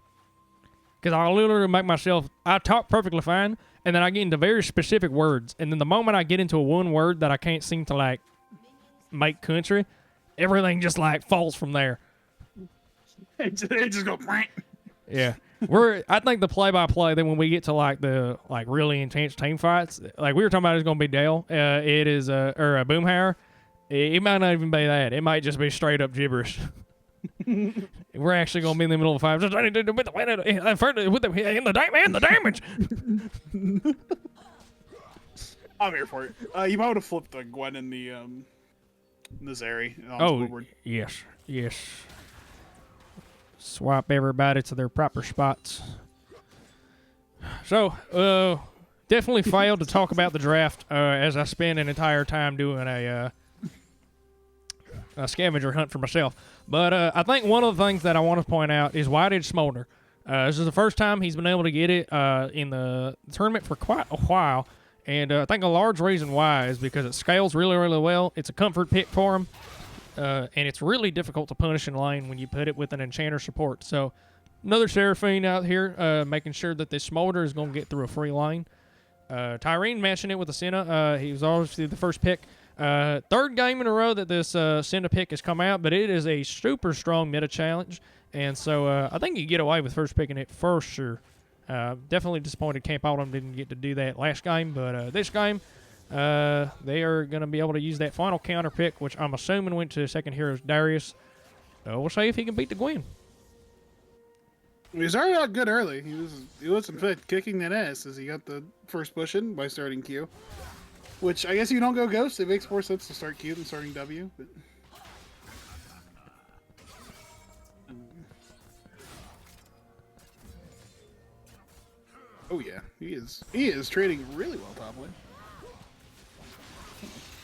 Because I literally make myself, I talk perfectly fine, and then I get into very specific words. And then the moment I get into a one word that I can't seem to, like, make country, everything just, like, falls from there. It just go. Yeah. I think the play-by-play, then when we get to, like, the, like, really intense team fights, like we were talking about, it's going to be Dale. It is, or a Boomhauer. It might not even be that. It might just be straight-up gibberish. We're actually going to be in the middle of a fight. With the damage. I'm here for it. You might want to flip the Gwen and the Zeri. Yes. Swap everybody to their proper spots. So, definitely failed to talk about the draft as I spent an entire time doing a scavenger hunt for myself. But I think one of the things that I want to point out is White-Edged Smolder. This is the first time he's been able to get it in the tournament for quite a while. And I think a large reason why is because it scales really, really well. It's a comfort pick for him. And it's really difficult to punish in lane when you put it with an enchanter support. So another Seraphine out here making sure that this Smolder is going to get through a free lane. Tyrene matching it with a Senna. He was obviously the first pick. Third game in a row that this Senna pick has come out, but it is a super strong meta challenge. And so I think you get away with first picking it for sure. Definitely disappointed Camp Autumn didn't get to do that last game, but this game... they are going to be able to use that final counter pick, which I'm assuming went to second hero's Darius. We'll see if he can beat the Gwen. He started out good early. He wasn't fit kicking that ass as he got the first push in by starting Q. Which I guess if you don't go Ghost, it makes more sense to start Q than starting W. But... Oh yeah, he is trading really well top lane.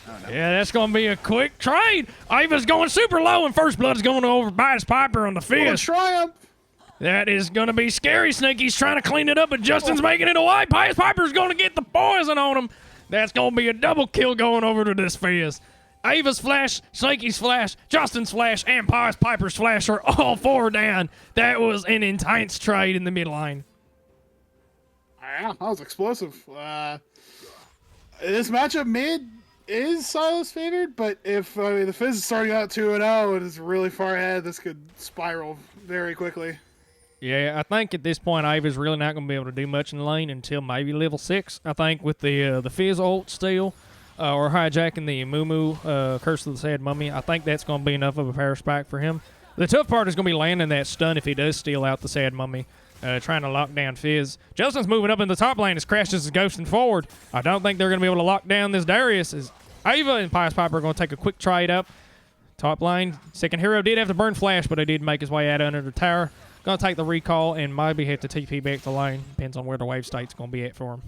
Oh, no. Yeah, that's going to be a quick trade. Iva's going super low, and First Blood's going over Bias Piper on the fist. Triumph. That is going to be scary. Snaky's trying to clean it up, but Justin's making it away. Bias Piper's going to get the poison on him. That's going to be a double kill going over to this fizz. Ava's flash, Snaky's flash, Justin's flash, and Pius Piper's flash are all four down. That was an intense trade in the mid lane. Yeah, that was explosive. This matchup mid is Silas favored, but if the Fizz is starting out 2-0 and is really far ahead, this could spiral very quickly. Yeah, I think at this point, Ava's really not going to be able to do much in the lane until maybe level 6. I think with the Fizz ult still, or hijacking the Moo Curse of the Sad Mummy, I think that's going to be enough of a power spike for him. The tough part is going to be landing that stun if he does steal out the Sad Mummy, trying to lock down Fizz. Justin's moving up in the top lane as Crashes is ghosting forward. I don't think they're going to be able to lock down this Darius. As Ava and Pius Piper are going to take a quick trade up. Top lane, second hero did have to burn flash, but he did make his way out under the tower. Going to take the recall and maybe hit the TP back to lane. Depends on where the wave state's going to be at for him.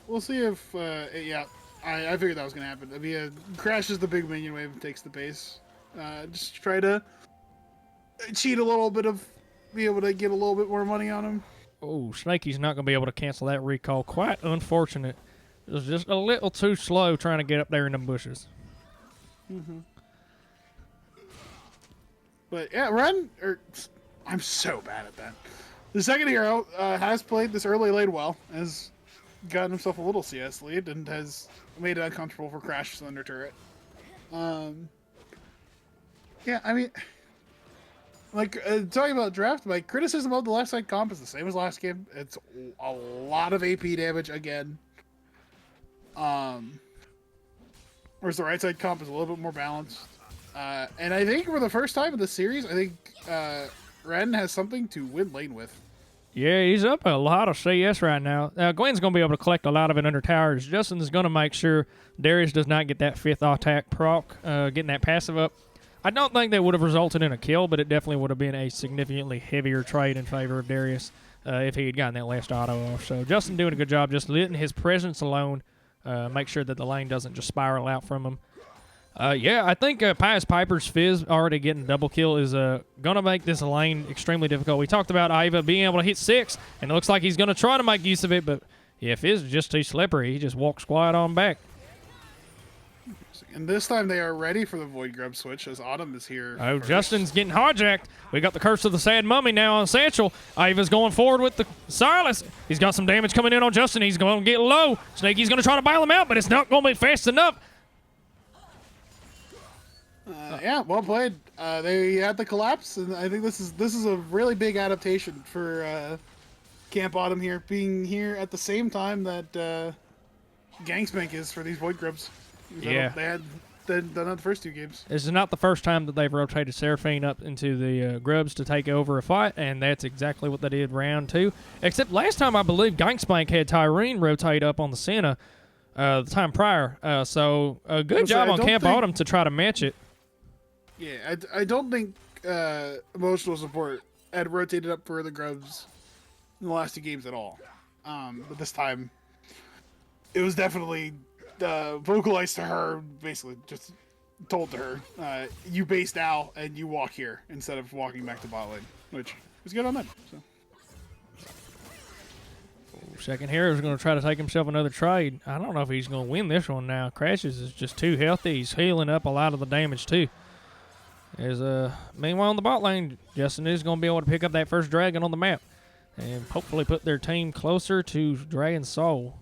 We'll see if yeah, I figured that was going to happen. If he crashes the big minion wave and takes the base. Just try to cheat a little bit of, be able to get a little bit more money on him. Oh, Snaky's not going to be able to cancel that recall. Quite unfortunate. It was just a little too slow trying to get up there in the bushes. Mm-hmm. But yeah, I'm so bad at that. The second hero has played this early lane well, has gotten himself a little CS lead, and has made it uncomfortable for Crash Slender Turret. Yeah, I mean, like, talking about draft, my criticism of the left side comp is the same as last game. It's a lot of AP damage again. Whereas the right side comp is a little bit more balanced. And I think for the first time in the series, I think Ren has something to win lane with. Yeah, he's up a lot of CS right now. Gwen's going to be able to collect a lot of it under towers. Justin is going to make sure Darius does not get that 5th attack proc, getting that passive up. I don't think that would have resulted in a kill, but it definitely would have been a significantly heavier trade in favor of Darius if he had gotten that last auto off. So Justin doing a good job just letting his presence alone make sure that the lane doesn't just spiral out from him. Yeah, I think Pious Piper's Fizz already getting double kill is going to make this lane extremely difficult. We talked about Iva being able to hit 6, and it looks like he's going to try to make use of it, but yeah, Fizz is just too slippery. He just walks quiet on back. And this time they are ready for the Void Grub switch as Autumn is here. Oh, first. Justin's getting hijacked. We got the Curse of the Sad Mummy now on Satchel. Iva's going forward with the Silas. He's got some damage coming in on Justin. He's going to get low. Snaky's going to try to bail him out, but it's not going to be fast enough. Yeah, well played. They had the collapse, and I think this is a really big adaptation for Camp Autumn here, being here at the same time that Gangspank is for these Void Grubs. Yeah. They had done the first 2 games. This is not the first time that they've rotated Seraphine up into the Grubs to take over a fight, and that's exactly what they did round 2. Except last time, I believe Gangspank had Tyrene rotate up on the Senna the time prior. So a good job on Camp Autumn to try to match it. Yeah, I don't think emotional support had rotated up for the Grubs in the last 2 games at all. But this time, it was definitely vocalized to her, basically just told to her, you base now and you walk here instead of walking back to bot lane, which was good on them. So. Second Hero is going to try to take himself another trade. I don't know if he's going to win this one now. Crashes is just too healthy. He's healing up a lot of the damage too. Meanwhile on the bot lane, Justin is going to be able to pick up that first dragon on the map and hopefully put their team closer to Dragon Soul.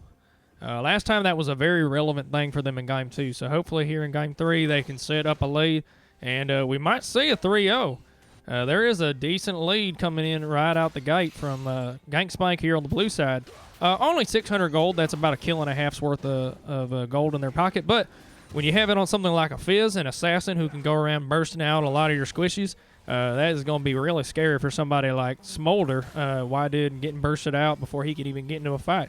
Last time that was a very relevant thing for them in Game 2, so hopefully here in Game 3 they can set up a lead, and we might see a 3-0. There is a decent lead coming in right out the gate from Gangspank here on the blue side. Only 600 gold, that's about a kill and a half's worth of gold in their pocket, but when you have it on something like a Fizz, an Assassin who can go around bursting out a lot of your squishies, that is going to be really scary for somebody like Smolder. Why did getting bursted out before he could even get into a fight?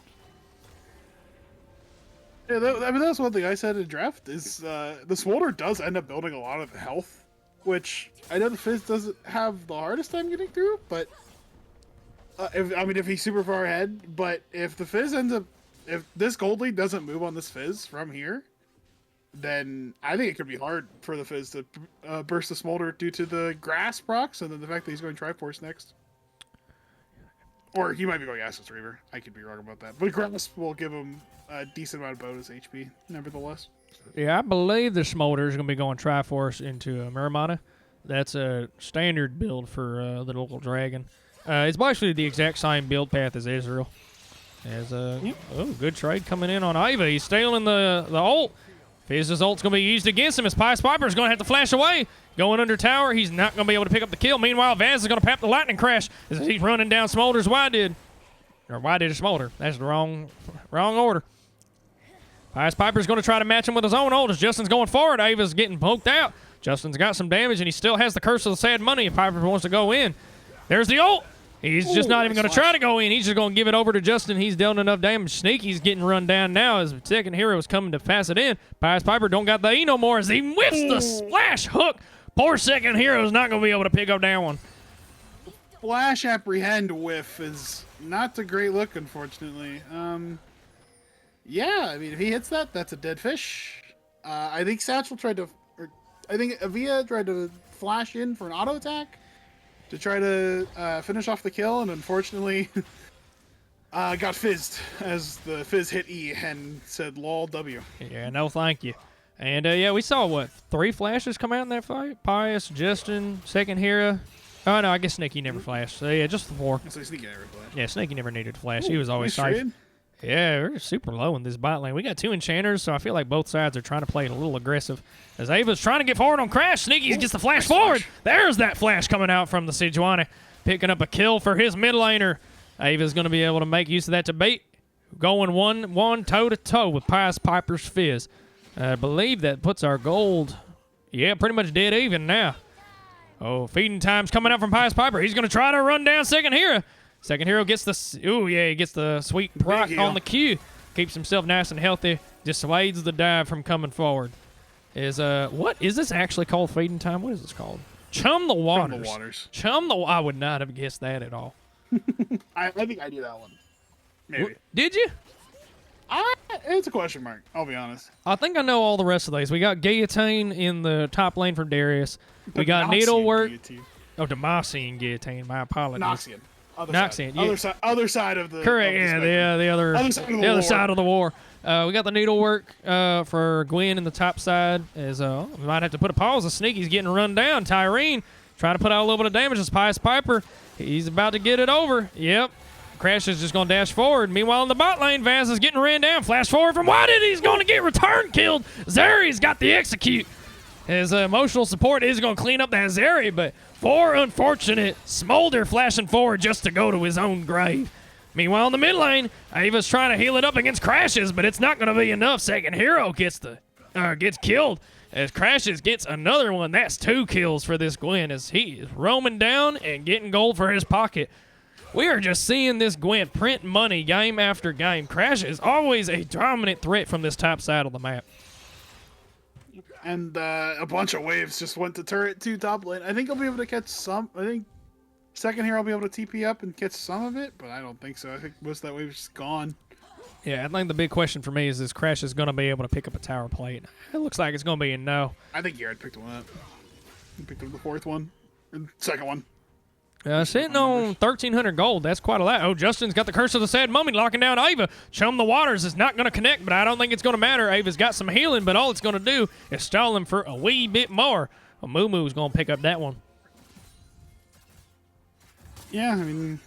Yeah, that's one thing I said in draft is the Smolder does end up building a lot of health, which I know the Fizz doesn't have the hardest time getting through, but if he's super far ahead, but if the Fizz if this gold lead doesn't move on this Fizz from here, then I think it could be hard for the Fizz to burst the Smolder due to the grass procs and then the fact that he's going Triforce next. Or he might be going Acid Reaver. I could be wrong about that. But grass will give him a decent amount of bonus HP, nevertheless. Yeah, I believe the Smolder is going to be going Triforce into Miramana. That's a standard build for the local dragon. It's basically the exact same build path as Israel. Good trade coming in on Iva. He's stealing the ult. Fizz's ult's going to be used against him as Pious Piper's going to have to flash away. Going under tower, he's not going to be able to pick up the kill. Meanwhile, Vaz is going to pap the lightning crash as he's running down Smolder's Why did a Smolder. That's the wrong order. Pious Piper's going to try to match him with his own ult as Justin's going forward. Ava's getting poked out. Justin's got some damage, and he still has the Curse of the Sad Money if Piper wants to go in. There's the ult. He's just not even going to try to go in. He's just going to give it over to Justin. He's dealt enough damage. Sneaky's getting run down now as the second hero is coming to pass it in. Pious Piper don't got the E no more as he whiffs the splash hook. Poor second hero is not going to be able to pick up that one. Flash apprehend whiff is not a great look, unfortunately. Yeah, I mean, if he hits that, that's a dead fish. I think Satchel I think Avia tried to flash in for an auto attack to try to finish off the kill, and unfortunately got fizzed as the Fizz hit E and said lol W. Yeah, no thank you. And yeah, we saw 3 flashes come out in that fight? Pious, Justin, second hero. Oh no, I guess Sneaky never flashed. So yeah, just the 4. So Sneaky never flashed. Yeah, Sneaky never needed to flash. He was always safe. Yeah, we're super low in this bot lane. We got 2 enchanters, so I feel like both sides are trying to play it a little aggressive. As Ava's trying to get forward on Crash, Sneaky gets the flash forward. There's that flash coming out from the Sejuani, picking up a kill for his mid laner. Ava's going to be able to make use of that to bait, going one toe-to-toe with Pious Piper's Fizz. I believe that puts our gold, yeah, pretty much dead even now. Oh, feeding time's coming out from Pious Piper. He's going to try to run down second hero. Second hero gets he gets the sweet proc on the Q. Keeps himself nice and healthy. Dissuades the dive from coming forward. What is this actually called? Feeding time? What is this called? Chum the Waters. I would not have guessed that at all. I think I knew that one. Maybe. Did you? It it's a question mark. I'll be honest. I think I know all the rest of these. We got Guillotine in the top lane from Darius. We got Noxian Needlework. guillotine. Oh, Demacian Guillotine. My apologies. Noxian. Noxian, yeah. Other side of the. Correct, of the yeah, spectrum. the other side of the war. We got the Needlework for Gwen in the top side. We might have to put a pause. The Sneaky's getting run down. Tyrene trying to put out a little bit of damage. As Pious Piper, he's about to get it over. Yep. Crash is just going to dash forward. Meanwhile, in the bot lane, Vaz is getting ran down. Flash forward from Whited. He's going to get return killed. Zeri's got the execute. His emotional support is going to clean up that Zeri, but for unfortunate, Smolder flashing forward just to go to his own grave. Meanwhile, in the mid lane, Ava's trying to heal it up against Crashes, but it's not going to be enough. Second hero gets killed as Crashes gets another one. That's 2 kills for this Gwen as he is roaming down and getting gold for his pocket. We are just seeing this Gwen print money game after game. Crashes always a dominant threat from this top side of the map. And a bunch of waves just went to turret 2 top lane. I think I'll be able to catch some. I think second here I'll be able to TP up and catch some of it, but I don't think so. I think most of that wave's just gone. Yeah, I think the big question for me is Crash is going to be able to pick up a tower plate? It looks like it's going to be a no. I think Jared picked one up. He picked up the 4th one. Or the 2nd one. Sitting on 1,300 gold. That's quite a lot. Oh, Justin's got the Curse of the Sad Mummy locking down Ava. Chum the Waters is not going to connect, but I don't think it's going to matter. Ava's got some healing, but all it's going to do is stall him for a wee bit more. Well, Moo Moo's going to pick up that one. Yeah, I mean,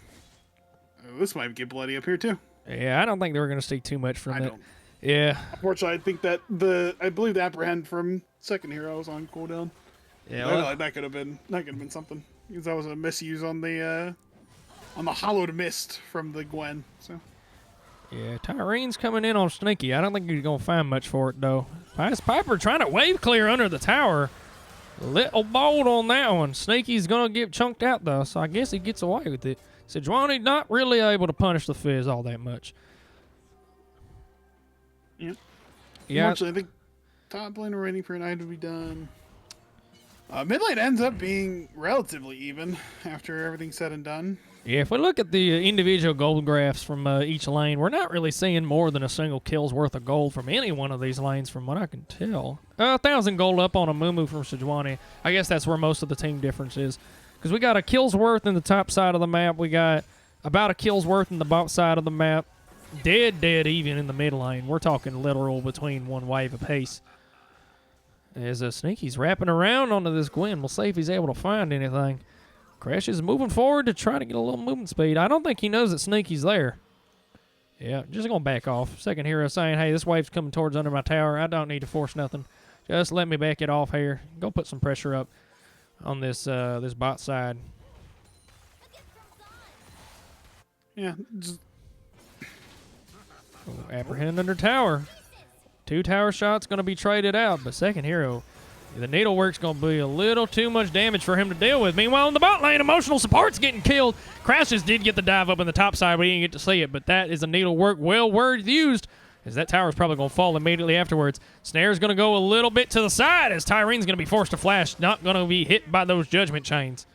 this might get bloody up here too. Yeah, I don't think they were going to see too much from it. Don't. Yeah. Unfortunately, I think that I believe the apprehend from second hero was on cooldown. Yeah. Well, that could have been something because that was a misuse on the hollowed mist from the Gwen. So. Yeah, Tyrene's coming in on Sneaky. I don't think he's going to find much for it, though. Pious Piper trying to wave clear under the tower. Little bold on that one. Sneaky's going to get chunked out, though, so I guess he gets away with it. Sejuani not really able to punish the Fizz all that much. Yep. Yeah. Unfortunately, I think top lane we're waiting for an item to be done. Mid lane ends up being relatively even after everything's said and done. Yeah, if we look at the individual gold graphs from each lane, we're not really seeing more than a single kill's worth of gold from any one of these lanes from what I can tell. 1,000 gold up on a Moo from Sejuani. I guess that's where most of the team difference is. Because we got a kill's worth in the top side of the map. We got about a kill's worth in the bottom side of the map. Dead even in the mid lane. We're talking literal between one wave apiece. As Sneaky's wrapping around onto this Gwen. We'll see if he's able to find anything. Crash is moving forward to try to get a little movement speed. I don't think he knows that Sneaky's there. Yeah, just going to back off. Second hero saying, hey, this wave's coming towards under my tower. I don't need to force nothing. Just let me back it off here. Go put some pressure up on this bot side. Yeah. Apprehend under tower. 2 tower shots going to be traded out, but second hero, the needlework's going to be a little too much damage for him to deal with. Meanwhile, in the bot lane, emotional support's getting killed. Crashes did get the dive up in the top side, but he didn't get to see it, but that is a needlework well worth used, as that tower's probably going to fall immediately afterwards. Snare's going to go a little bit to the side, as Tyrene's going to be forced to flash, not going to be hit by those judgment chains.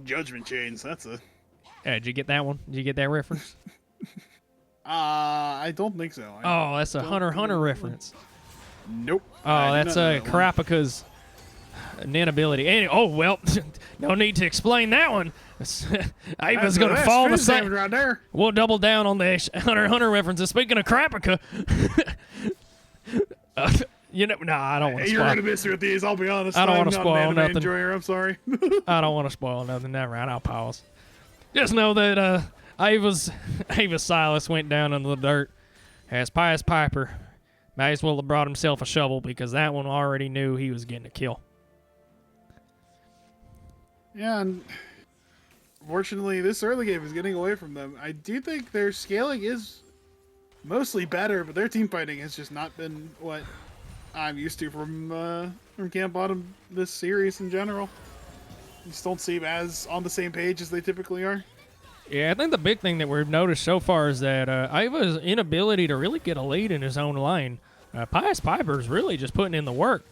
Judgment chains, that's a... Did you get that one? Did you get that reference? I don't think so. Oh, that's a Hunter x Hunter reference. Nope. Oh, that's Karapika's nin ability. Oh, well, no need to explain that one. Ava's going to fall the same. Right there. We'll double down on the Hunter x Hunter references. Speaking of Karapika, I don't want to spoil. You're going to miss her with these, I'll be honest. I don't want to spoil nothing. Enjoyer, I'm sorry. I don't want to spoil nothing. Never mind, I'll pause. Just know that Ava's Silas went down into the dirt as Pious Piper may as well have brought himself a shovel because that one already knew he was getting a kill. Yeah, and fortunately, this early game is getting away from them. I do think their scaling is mostly better, but their team fighting has just not been what I'm used to from Camp Bottom this series in general. You just don't seem as on the same page as they typically are. Yeah, I think the big thing that we've noticed so far is that Ava's inability to really get a lead in his own lane. Pious Piper's really just putting in the work.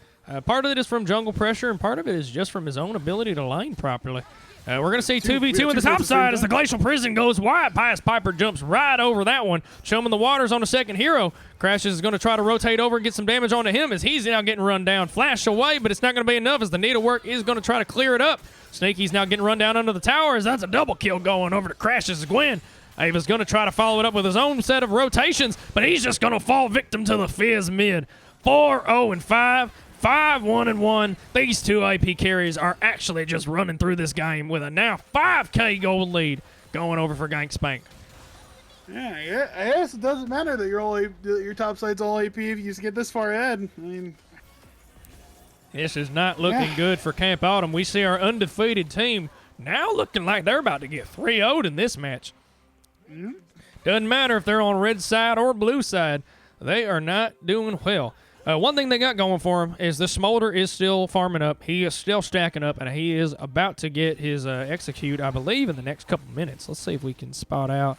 Part of it is from jungle pressure, and part of it is just from his own ability to lane properly. We're going to see we 2v2 got on the two top fights at the same side as the time. Glacial Prison goes wide. Pious Piper jumps right over that one. Showman the Waters on the second hero. Crashes is going to try to rotate over and get some damage onto him as he's now getting run down. Flash away, but it's not going to be enough as the needlework is going to try to clear it up. Sneaky's now getting run down under the tower as that's a double kill going over to Crashes' Gwen. Ava's going to try to follow it up with his own set of rotations, but he's just going to fall victim to the Fizz mid. 4-0-5. 5-1-1. These two AP carries are actually just running through this game with a now 5K gold lead going over for Gank Spank. Yeah, I guess it doesn't matter that your top side's all AP if you just get this far ahead. I mean, This is not looking good for Camp Autumn. We see our undefeated team now looking like they're about to get 3-0'd in this match. Doesn't matter if they're on red side or blue side. They are not doing well. One thing they got going for him is the Smolder is still farming up. He is still stacking up, and he is about to get his execute, I believe, in the next couple minutes. Let's see if we can spot out.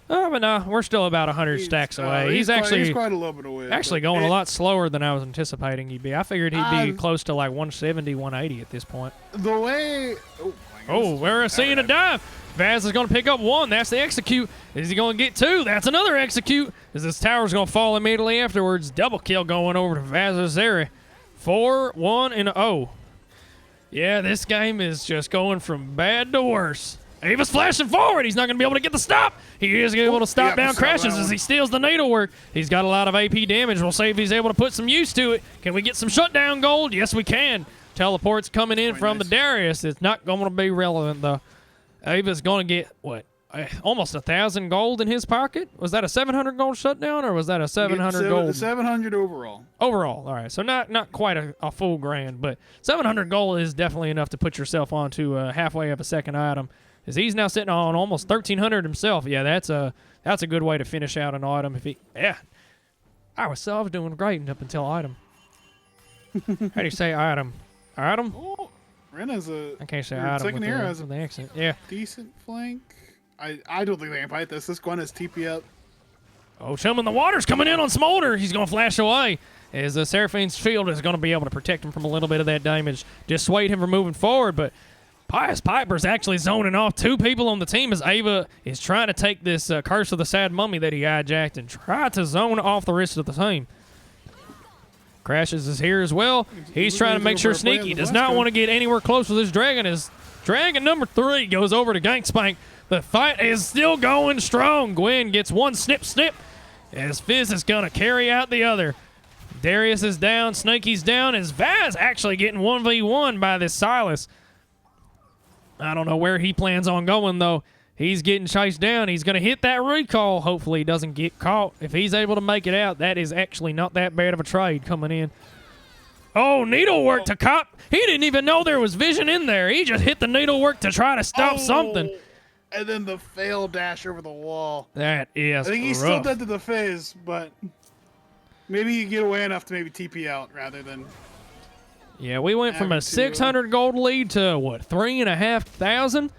But no, we're still about 100 stacks away. He's quite a little bit away. actually going a lot slower than I was anticipating he'd be. I figured he'd be close to like 170, 180 at this point. The way... We're seeing a dive. Vaz is going to pick up one. That's the execute. Is he going to get two? That's another execute. As this tower's going to fall immediately afterwards. Double kill going over to Vazazeri. 4-1-0. Yeah, this game is just going from bad to worse. Ava's flashing forward. He's not going to be able to get the stop. He is able to stop down Crashes as he steals the needlework. He's got a lot of AP damage. We'll see if he's able to put some use to it. Can we get some shutdown gold? Yes, we can. Teleports coming in from the Darius. It's not going to be relevant, though. Ava's going to get, what, almost 1,000 gold in his pocket? Was that a 700 gold shutdown, or was that a 700 gold? 700 overall. Overall, all right. So not quite a full grand, but 700 gold is definitely enough to put yourself onto halfway of a second item. As he's now sitting on almost 1,300 himself. Yeah, that's a good way to finish out an item. I was doing great up until item. How do you say item? Item? Oh, Ren has I can't say item second with hero the, has with the accent. Yeah. decent flank. I don't think they can fight this. This Gwen has TP up. Oh, Chum in the Water's coming in on Smolder. He's going to flash away as the Seraphine's shield is going to be able to protect him from a little bit of that damage, dissuade him from moving forward. But Pious Piper's actually zoning off two people on the team as Ava is trying to take this Curse of the Sad Mummy that he hijacked and try to zone off the rest of the team. Crashes is here as well. He's trying to make sure Sneaky does not want to get anywhere close with his dragon as dragon number 3 goes over to Gank Spank. The fight is still going strong. Gwen gets one snip as Fizz is going to carry out the other. Darius is down. Snaky's down as Vaz actually getting 1v1 by this Silas. I don't know where he plans on going, though. He's getting chased down. He's going to hit that recall. Hopefully he doesn't get caught. If he's able to make it out, that is actually not that bad of a trade coming in. Oh, needlework to cop. He didn't even know there was vision in there. He just hit the needlework to try to stop something. And then the fail dash over the wall. That is I think he's rough. still dead to the Fizz, but maybe you get away enough to maybe TP out rather than... Yeah, we went from a 600 gold lead to, what, 3,500?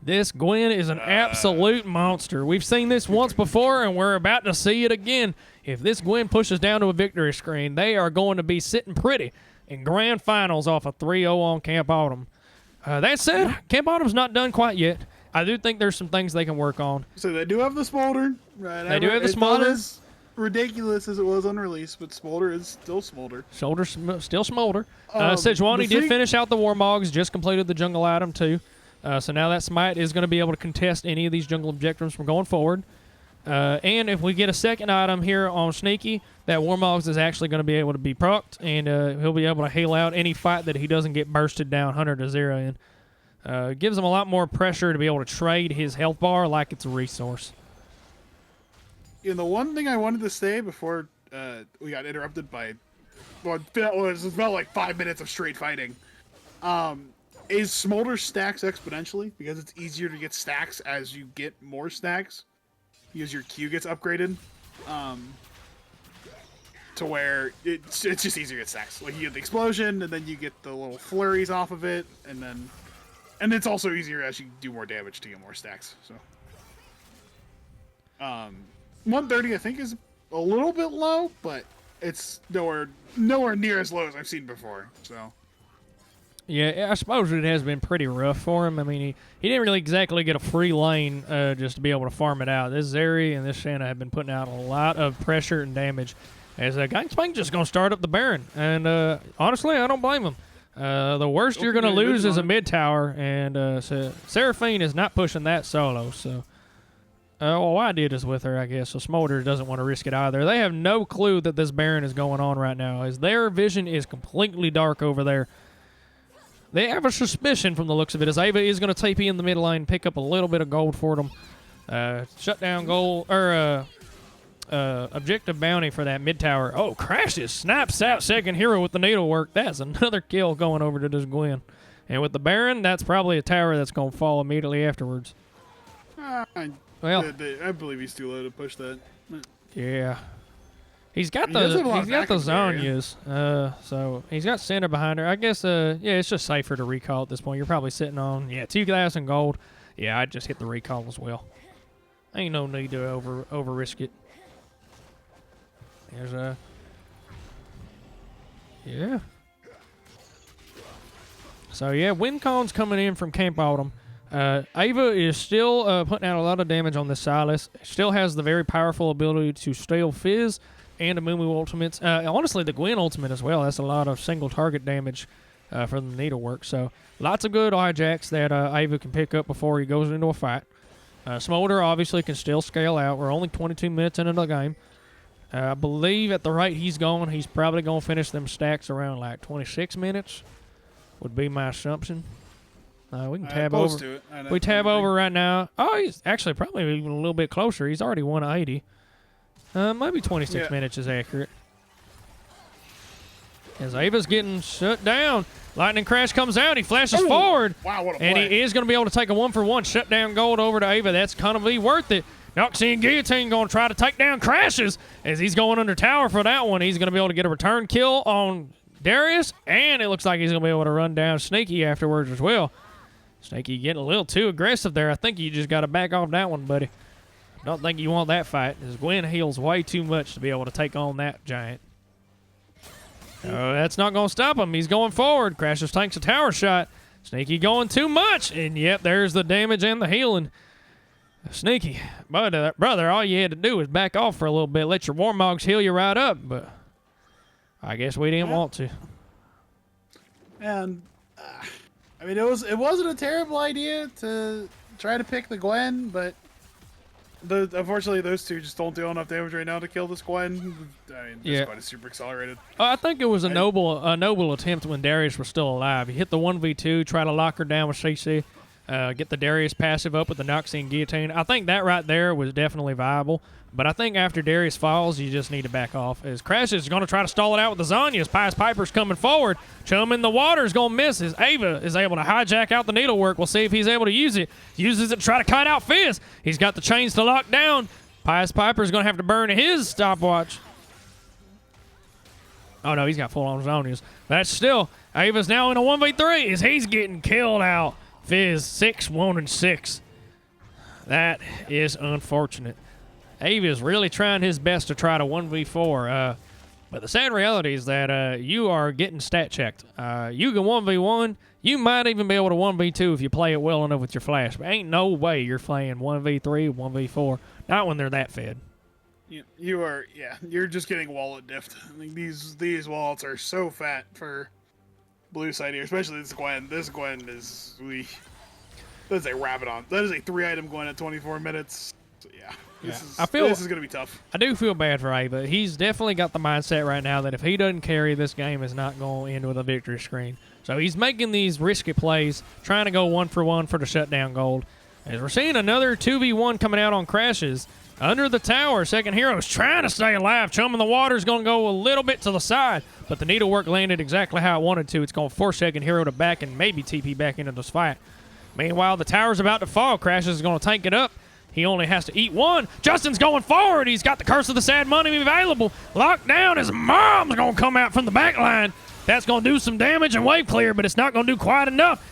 This Gwen is an absolute monster. We've seen this once before, and we're about to see it again. If this Gwen pushes down to a victory screen, they are going to be sitting pretty in grand finals off a 3-0 on Camp Autumn. That said, Camp Autumn's not done quite yet. I do think there's some things they can work on. So they do have the Smolder. Right? They do have the It's not Smolder. as ridiculous as it was on release, but Smolder is still Smolder. Still Smolder. Sejuani did finish out the Warmogs, just completed the jungle item too. So now that Smite is going to be able to contest any of these jungle objectives from going forward. And if we get a second item here on Sneaky, that Warmogs is actually going to be able to be procced, and he'll be able to heal out any fight that he doesn't get bursted down 100-0 in. Gives him a lot more pressure to be able to trade his health bar like it's a resource. And the one thing I wanted to say before we got interrupted by what felt like 5 minutes of straight fighting, is Smolder stacks exponentially because it's easier to get stacks as you get more stacks because your Q gets upgraded to where it's just easier to get stacks. Like you get the explosion and then you get the little flurries off of it, and it's also easier as you do more damage to get more stacks. So 130 I think is a little bit low, but it's nowhere near as low as I've seen before. So Yeah, I suppose it has been pretty rough for him. I mean, he didn't really exactly get a free lane just to be able to farm it out. This Zeri and this Shanna have been putting out a lot of pressure and damage. As Gangspank just going to start up the Baron. And honestly, I don't blame him. The worst you're going to lose is a mid tower, and so Seraphine is not pushing that solo. So, well, I did is with her, I guess. So Smolder doesn't want to risk it either. They have no clue that this Baron is going on right now, as their vision is completely dark over there. They have a suspicion from the looks of it, as Ava is going to TP in the mid lane, pick up a little bit of gold for them. Shutdown goal, or objective bounty for that mid tower. Oh, crashes, snaps out second hero with the needlework. That's another kill going over to this Gwen. And with the Baron, that's probably a tower that's going to fall immediately afterwards. Well, I believe he's too low to push that. Yeah. He's got the Zhonya's, so he's got center behind her. I guess, yeah, it's just safer to recall at this point. You're probably sitting on, 2,000 gold. Yeah, I'd just hit the recall as well. Ain't no need to over risk it. There's a, yeah. So yeah, Wincons coming in from Camp Autumn. Ava is still putting out a lot of damage on this Silas. Still has the very powerful ability to steal Fizz and a Moo ultimates. Honestly, the Gwen ultimate as well. That's a lot of single target damage from the needlework. So lots of good hijacks that Ava can pick up before he goes into a fight. Smolder obviously can still scale out. We're only 22 minutes into the game. I believe at the rate he's going, he's probably going to finish them stacks around like 26 minutes would be my assumption. We can tab over. We tab over right now. Oh, he's actually probably even a little bit closer. He's already 180. Maybe 26 minutes is accurate. As Ava's getting shut down. Lightning Crash comes out. He flashes forward. Wow, what a play. And he is going to be able to take a 1-for-1 shutdown gold over to Ava. That's going to be worth it. Noxian Guillotine going to try to take down Crashes as he's going under tower for that one. He's going to be able to get a return kill on Darius, and it looks like he's going to be able to run down Sneaky afterwards as well. Sneaky getting a little too aggressive there. I think you just got to back off that one, buddy. Don't think you want that fight, as Gwen heals way too much to be able to take on that giant. That's not going to stop him. He's going forward. Crashes tanks a tower shot. Sneaky going too much, and yep, there's the damage and the healing. Sneaky, brother, all you had to do was back off for a little bit, let your Warmogs heal you right up, but I guess we didn't want to. And I mean, it wasn't a terrible idea to try to pick the Gwen, but unfortunately those two just don't do enough damage right now to kill this Gwen. I mean, this Gwen is super accelerated. I think it was a noble attempt when Darius was still alive. He hit the 1v2, try to lock her down with CC. Get the Darius passive up with the Noxian Guillotine. I think that right there was definitely viable. But I think after Darius falls, you just need to back off. As Crash is going to try to stall it out with the Zhonya's. Pious Piper's coming forward. Chum in the water is going to miss. As Ava is able to hijack out the needlework. We'll see if he's able to use it. Uses it to try to cut out Fizz. He's got the chains to lock down. Pious Piper's going to have to burn his stopwatch. Oh, no, he's got full-on Zhonya's. That's still, Ava's now in a 1v3 as he's getting killed out. Fizz 6-1-6. That is unfortunate. Ava is really trying his best to try to 1v4. But the sad reality is that you are getting stat checked. You can 1v1. You might even be able to 1v2 if you play it well enough with your flash. But ain't no way you're playing 1v3, 1v4. Not when they're that fed. You are, you're just getting wallet diffed. I mean, these wallets are so fat for blue side here, especially this Gwen. This Gwen is that is a Rabadon. That is a 3-item Gwen at 24 minutes. So yeah. This is going to be tough. I do feel bad for Ava. He's definitely got the mindset right now that if he doesn't carry, this game is not going to end with a victory screen. So he's making these risky plays, trying to go 1-for-1 for the shutdown gold. As we're seeing another 2v1 coming out on Crashes. Under the tower, second hero is trying to stay alive. Chum in the water is going to go a little bit to the side, but the needlework landed exactly how it wanted to. It's going to force second hero to back and maybe TP back into this fight. Meanwhile, the tower's about to fall. Crashes is going to tank it up. He only has to eat one. Justin's going forward. He's got the Curse of the Sad Money available. Locked down. His mom's going to come out from the back line. That's going to do some damage and wave clear, but it's not going to do quite enough.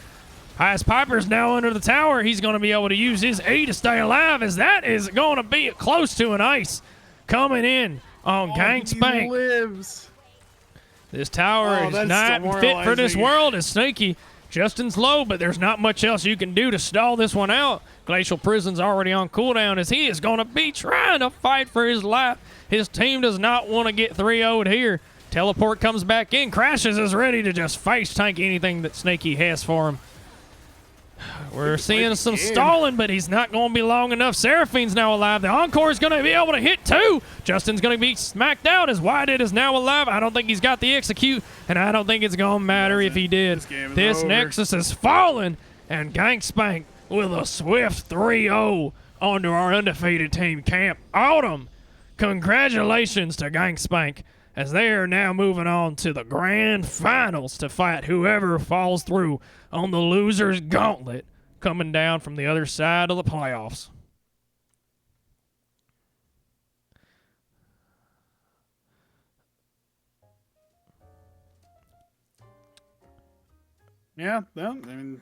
Pious Piper's now under the tower. He's going to be able to use his E to stay alive, as that is going to be close to an ice coming in on Gangspank. Lives. This tower is that's not fit for this demoralizing. world. It's sneaky. Justin's low, but there's not much else you can do to stall this one out. Glacial Prison's already on cooldown as he is going to be trying to fight for his life. His team does not want to get 3-0'd here. Teleport comes back in. Crashes is ready to just face tank anything that Snaky has for him. We're seeing some stalling, but he's not going to be long enough. Seraphine's now alive. The Encore is going to be able to hit too. Justin's going to be smacked out as Wydid is now alive. I don't think he's got the execute, and I don't think it's going to matter if he did. This Nexus is falling, and Gangspank with a swift 3-0 onto our undefeated team, Camp Autumn. Congratulations to Gangspank, as they are now moving on to the grand finals to fight whoever falls through on the loser's gauntlet coming down from the other side of the playoffs. Yeah, well, I mean,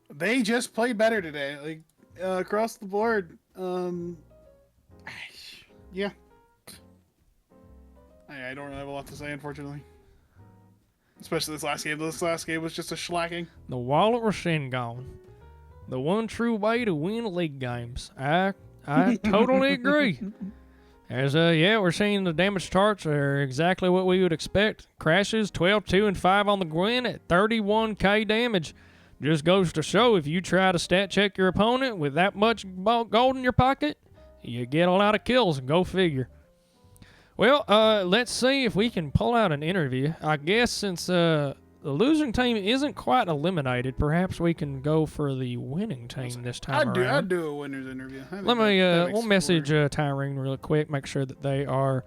they just played better today, like across the board. Yeah, I don't really have a lot to say, unfortunately. Especially this last game. This last game was just a shellacking. The wallet Rashengon. The one true way to win league games. I totally agree. As yeah, we're seeing the damage charts are exactly what we would expect. Crashes 12, 2, and 5 on the Gwen at 31k damage. Just goes to show if you try to stat check your opponent with that much gold in your pocket, you get a lot of kills. Go figure. Well, let's see if we can pull out an interview. I guess since the losing team isn't quite eliminated, perhaps we can go for the winning team this time around. I'd do a winner's interview. Let me, we'll message Tyrene real quick, make sure that they are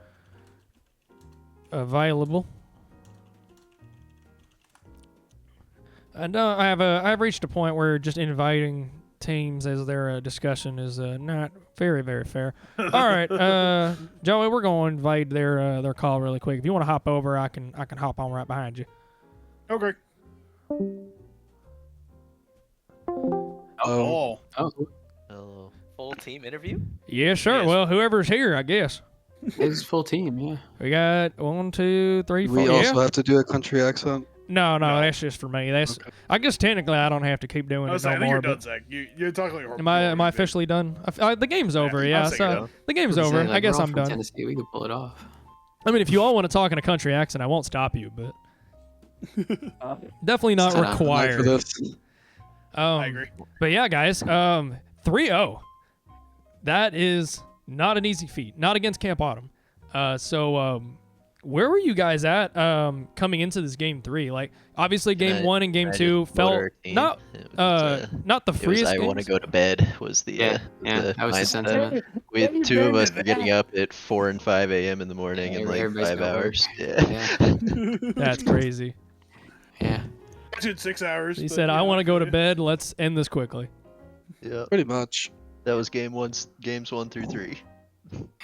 available. And I've reached a point where just inviting teams as their discussion is not very, very fair. All right, Joey, we're going to invade their call really quick. If you want to hop over, I can hop on right behind you. Okay. Oh. Hello. Full team interview? Yeah, sure. Yes. Well, whoever's here, I guess. It's full team, yeah. We got 1, 2, 3, 4. We Yeah. also have to do a country accent. No, that's just for me. That's Okay. I guess technically I don't have to keep doing I it was no saying, I think more. you're done, But Zach. You're talking like am I officially done? The game's over. I'll Yeah, say so you're done. the game's I'm over. saying, I like, guess we're all I'm from done. Tennessee, we could pull it off. I mean, if you all want to talk in a country accent, I won't stop you, but definitely not Shut up. I'm hyped for required. this. I agree. But yeah, guys, 3-0. That is not an easy feat. Not against Camp Autumn. So where were you guys at coming into this game 3? Like, obviously, game 1 and game 2 felt not not the It was, freest I want to games. go to bed was the Yeah, the that was the mindset. sentiment. With two of us getting up at 4 and 5 a.m. in the morning Yeah, in like everybody's 5 got work. hours. Yeah. Yeah, That's crazy. yeah. I did 6 hours. He but, said, yeah. "I want to go to bed. Let's end this quickly." Yeah. Pretty much. That was games 1 through 3.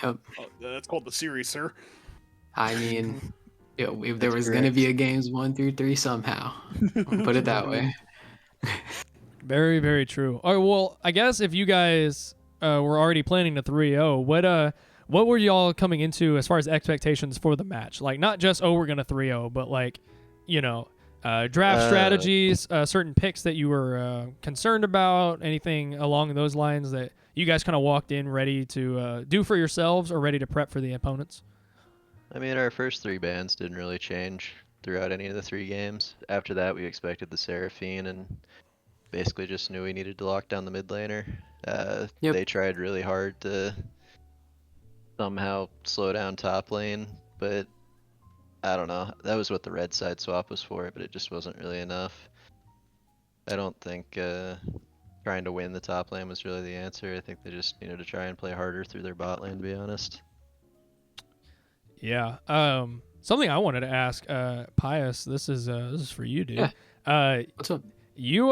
Yep. Oh, that's called the series, sir. I mean, if there That's was going to correct. be a games 1 through 3 somehow. I'll put it that way. Very, very true. All right, well, I guess if you guys were already planning the 3-0, what were y'all coming into as far as expectations for the match? Like, not just, we're going to 3-0, but like, draft strategies, certain picks that you were concerned about, anything along those lines that you guys kind of walked in ready to do for yourselves or ready to prep for the opponents? I mean, our first 3 bans didn't really change throughout any of the 3 games. After that, we expected the Seraphine and basically just knew we needed to lock down the mid laner. Yep. They tried really hard to somehow slow down top lane, but I don't know. That was what the red side swap was for, but it just wasn't really enough. I don't think trying to win the top lane was really the answer. I think they just needed to try and play harder through their bot lane, to be honest. Yeah. Something I wanted to ask, Pius. This is for you, dude. Yeah. What's up? You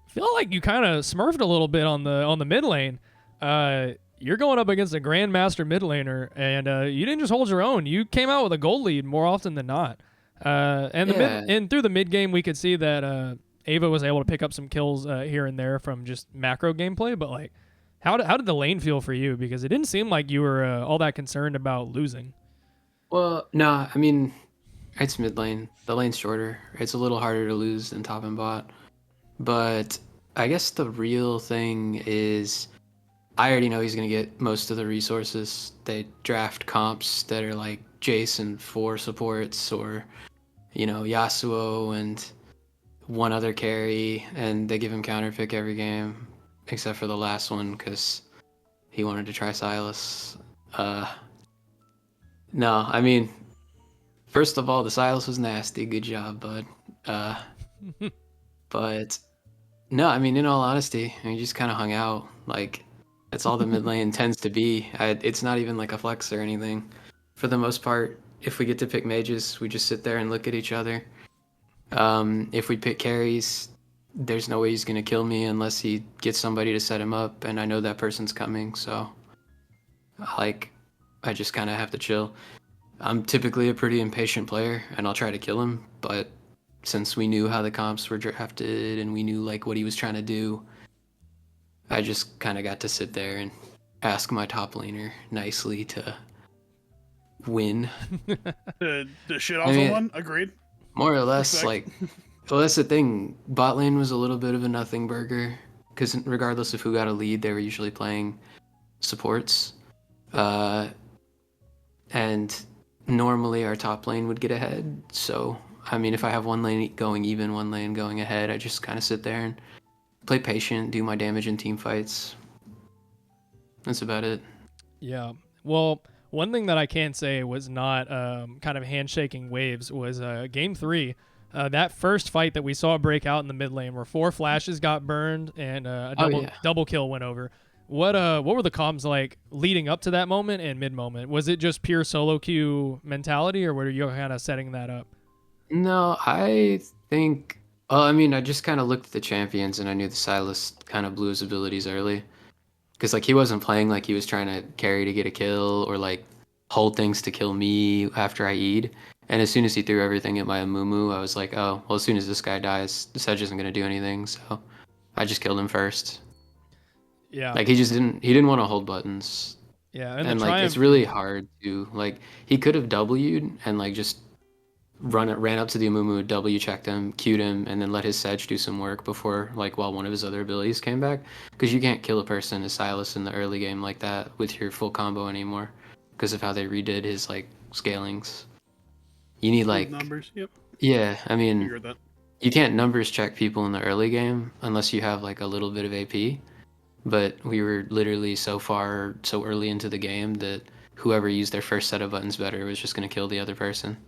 feel like you kind of smurfed a little bit on the mid lane. You're going up against a grandmaster mid laner, and you didn't just hold your own. You came out with a gold lead more often than not. And through the mid game, we could see that Ava was able to pick up some kills here and there from just macro gameplay. But like, how did the lane feel for you? Because it didn't seem like you were all that concerned about losing. Well, no, I mean, It's mid lane. The lane's shorter. It's a little harder to lose than top and bot. But I guess the real thing is I already know he's going to get most of the resources. They draft comps that are like Jason for supports or, Yasuo and one other carry, and they give him counter pick every game, except for the last one because he wanted to try Silas. No, I mean, first of all, the Silas was nasty. Good job, bud. But no, I mean, in all honesty, we just kind of hung out. Like, that's all the mid lane tends to be. It's not even like a flex or anything. For the most part, if we get to pick mages, we just sit there and look at each other. If we pick carries, there's no way he's going to kill me unless he gets somebody to set him up, and I know that person's coming, so like, I just kind of have to chill. I'm typically a pretty impatient player, and I'll try to kill him, but since we knew how the comps were drafted and we knew like what he was trying to do, I just kind of got to sit there and ask my top laner nicely to win. The shit on I mean, someone? Agreed. More or less, Respect. like, well, that's the thing. Bot lane was a little bit of a nothing burger because regardless of who got a lead, they were usually playing supports. And normally our top lane would get ahead. So, I mean, if I have one lane going even, one lane going ahead, I just kind of sit there and play patient, do my damage in team fights. That's about it. Yeah. Well, one thing that I can say was not kind of handshaking waves was game 3. That first fight that we saw break out in the mid lane where 4 flashes got burned and a double kill went over. What were the comms like leading up to that moment and mid moment? Was it just pure solo queue mentality, or were you kind of setting that up? No, I think. Well, I mean, I just kind of looked at the champions and I knew the Silas kind of blew his abilities early. Because like he wasn't playing like he was trying to carry to get a kill or like hold things to kill me after I E'd. And as soon as he threw everything at my Amumu, I was like, oh, well, as soon as this guy dies, Sedge isn't going to do anything. So I just killed him first. Yeah. Like he didn't want to hold buttons. Yeah. And like it's really hard to like he could have W'd and like just ran up to the Amumu, W checked him, Q'd him, and then let his Sedge do some work before while one of his other abilities came back. Because you can't kill a person as Silas in the early game like that with your full combo anymore, because of how they redid his scalings. You need numbers. Yep. Yeah, I mean, Figured that. you can't numbers check people in the early game unless you have a little bit of AP. But we were literally so early into the game that whoever used their first set of buttons better was just going to kill the other person.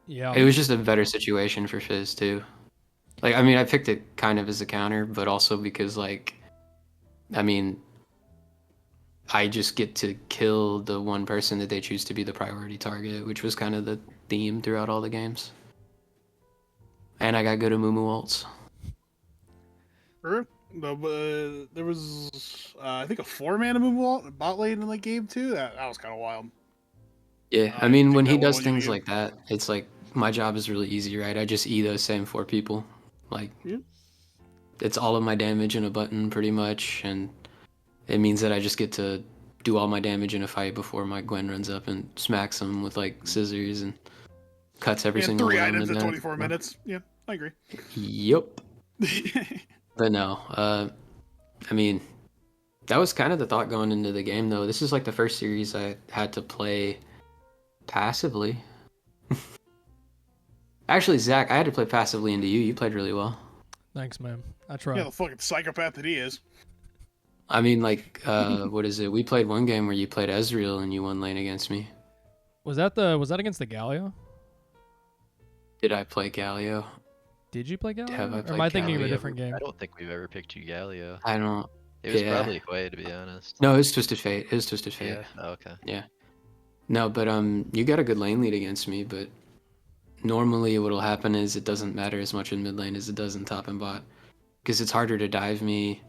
Yeah. It was just a better situation for Fizz too. I mean, I picked it kind of as a counter, but also because I just get to kill the one person that they choose to be the priority target, which was kind of the theme throughout all the games. And I got good at Mumu ults. Sure. There was, I think, a 4-mana move in bot lane in game 2. That was kind of wild. Yeah, I I mean, think when that he one does was things you. like that, it's my job is really easy, right? I just E those same 4 people. Yeah. It's all of my damage in a button pretty much, and it means that I just get to do all my damage in a fight before my Gwen runs up and smacks him with scissors and cuts every And single 3 one. items and in then- 24 minutes. Yeah, I agree. Yep. But no, I mean, that was kind of the thought going into the game, though. This is the first series I had to play passively. Actually, Zach, I had to play passively into you. You played really well. Thanks, man. I tried. Yeah, the fucking psychopath that he is. I mean, what is it? We played one game where you played Ezreal and you won lane against me. Was that against the Galio? Did I play Galio? Did you play Galio? Have I Or am played I thinking of a Galio? different game? I don't think we've ever picked you Galio. I don't. It was Yeah. probably Hwei, to be honest. No, it was Twisted Fate. It was Twisted Fate. Yeah. Oh, okay. No, but you got a good lane lead against me, but normally what'll happen is it doesn't matter as much in mid lane as it does in top and bot. Because it's harder to dive me.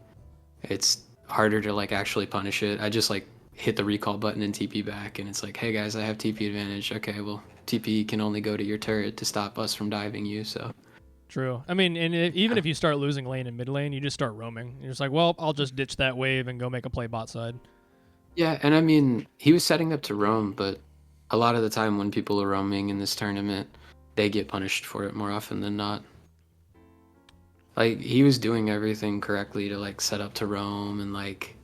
It's harder to actually punish it. I just hit the recall button and TP back, and it's hey guys, I have TP advantage. Okay, well, TP can only go to your turret to stop us from diving you, so. True. I mean, and even if you start losing lane and mid lane, you just start roaming. You're just well, I'll just ditch that wave and go make a play bot side. Yeah, and I mean, he was setting up to roam, but a lot of the time when people are roaming in this tournament, they get punished for it more often than not. Like, he was doing everything correctly to, like, set up to roam and, like,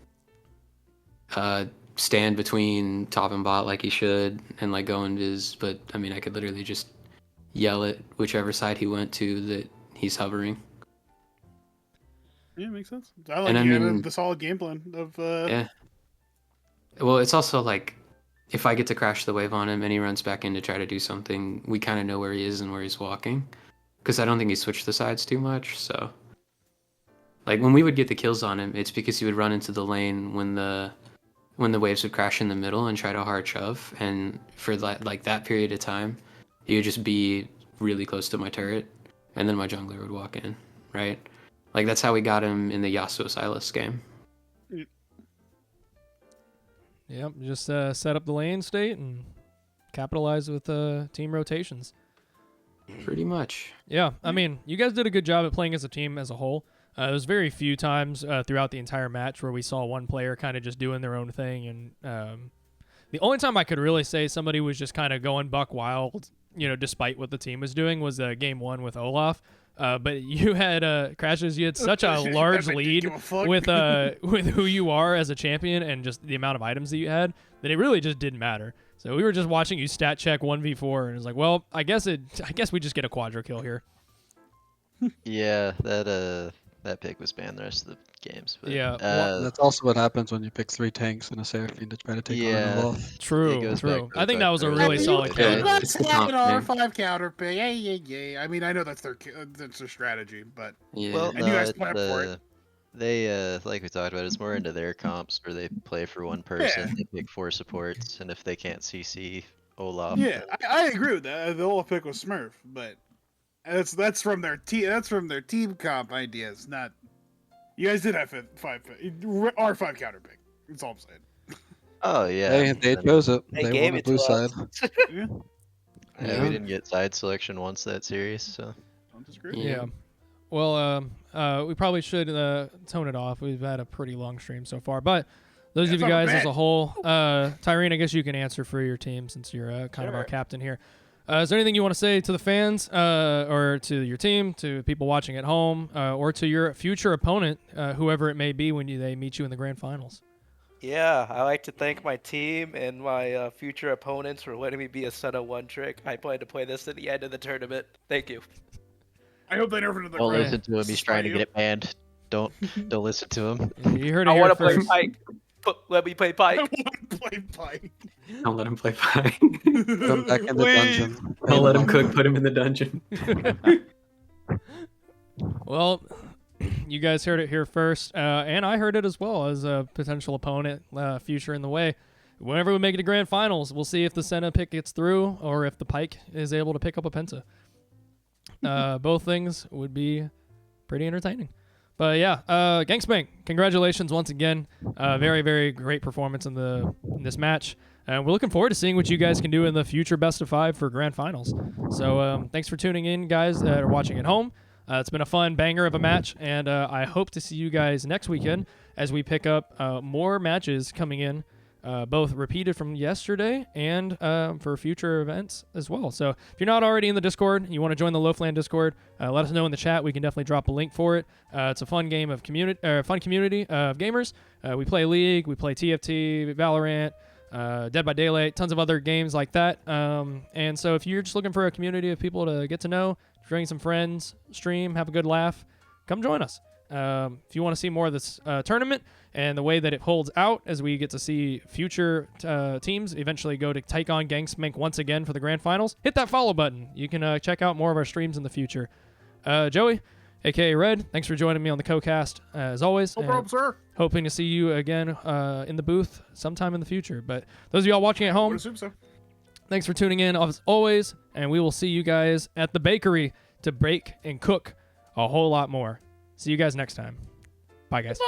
stand between top and bot like he should and, like, go in viz. But, I mean, I could literally just yell at whichever side he went to that he's hovering. Yeah, makes sense. I like And I you mean- had the solid game plan of Yeah. Well, it's also, like, if I get to crash the wave on him and he runs back in to try to do something, we kind of know where he is and where he's walking. Because I don't think he switched the sides too much, so... Like, when we would get the kills on him, it's because he would run into the lane when the waves would crash in the middle and try to hard shove, and for that period of time, he would just be really close to my turret, and then my jungler would walk in, right? Like, that's how we got him in the Yasuo Sylas game. Yep, just set up the lane state and capitalize with team rotations. Pretty much. Yeah, I mean, you guys did a good job at playing as a team as a whole. There was very few times throughout the entire match where we saw one player kind of just doing their own thing, and the only time I could really say somebody was just kind of going buck wild, despite what the team was doing, was game 1 with Olaf. But you had Crashes. You had such a large That lead give a fuck. with who you are as a champion and just the amount of items that you had that it really just didn't matter. So we were just watching you stat check 1v4, and it was like, well, I guess we just get a quadra kill here. Yeah, that pick was banned the rest of the games. But, Yeah, That's also what happens when you pick 3 tanks and a Seraphine to try to take Yeah. on off. True. goes back to the I think fact that was a that really it was solid like- counter. Yeah. Let's It's the have an comp, man. R5 counter pick. Yeah. I mean, I know that's their strategy, but Yeah. Well, And no, you guys it's, plan for it. They like we talked about, it's more into their comps where they play for one person, Yeah. they pick 4 supports, and if they can't CC Olaf, yeah, I agree with that. The Olaf pick was Smurf, but that's from their team comp ideas, not. You guys did have R5 counter pick. That's all I'm saying. oh yeah, They and- chose it. They They gave won the it blue to side. us. Yeah, yeah, Yeah. we didn't get side selection once that series, so don't disagree. Yeah. Well, we probably should tone it off. We've had a pretty long stream so far, but those of you That's not guys as bad. a whole, Tyrene, I guess you can answer for your team since you're kind of our Sure. captain here. Is there anything you want to say to the fans, or to your team, to people watching at home, or to your future opponent, whoever it may be, when they meet you in the grand finals? Yeah, I like to thank my team and my future opponents for letting me be a son of one trick. I plan to play this at the end of the tournament. Thank you. I hope they never do the don't Right. listen to him. He's trying to get it banned. Don't listen to him. You heard it I here want to play first. Pike. Let me play I Pike. want to play Pike. Don't let him play Pike. Put him back in the Please. dungeon. Don't let him cook. Put him in the dungeon. Well, you guys heard it here first, and I heard it as well as a potential opponent, future in the way. Whenever we make it to grand finals, we'll see if the Senna pick gets through or if the Pike is able to pick up a Penta. Both things would be pretty entertaining. But yeah, Gangspank, congratulations once again. Very, very great performance in this match. And we're looking forward to seeing what you guys can do in the future best of 5 for grand finals. So thanks for tuning in, guys that are watching at home. It's been a fun banger of a match, and I hope to see you guys next weekend as we pick up more matches coming in, both repeated from yesterday and for future events as well. So if you're not already in the Discord and you want to join the Loafland Discord, let us know in the chat. We can definitely drop a link for it. It's a fun game of fun community of gamers. We play League, we play TFT, Valorant, Dead by Daylight, tons of other games like that. And so if you're just looking for a community of people to get to know, bring some friends, stream, have a good laugh, come join us. If you want to see more of this tournament and the way that it holds out as we get to see future teams eventually go to take on Gangspank once again for the grand finals, hit that follow button. You can check out more of our streams in the future. Joey, aka Red, thanks for joining me on the co-cast as always. No and problem, sir. hoping to see you again in the booth sometime in the future. But those of y'all watching at I would home, assume so. thanks for tuning in as always, and we will see you guys at the bakery to bake and cook a whole lot more. See you guys next time. Bye, guys.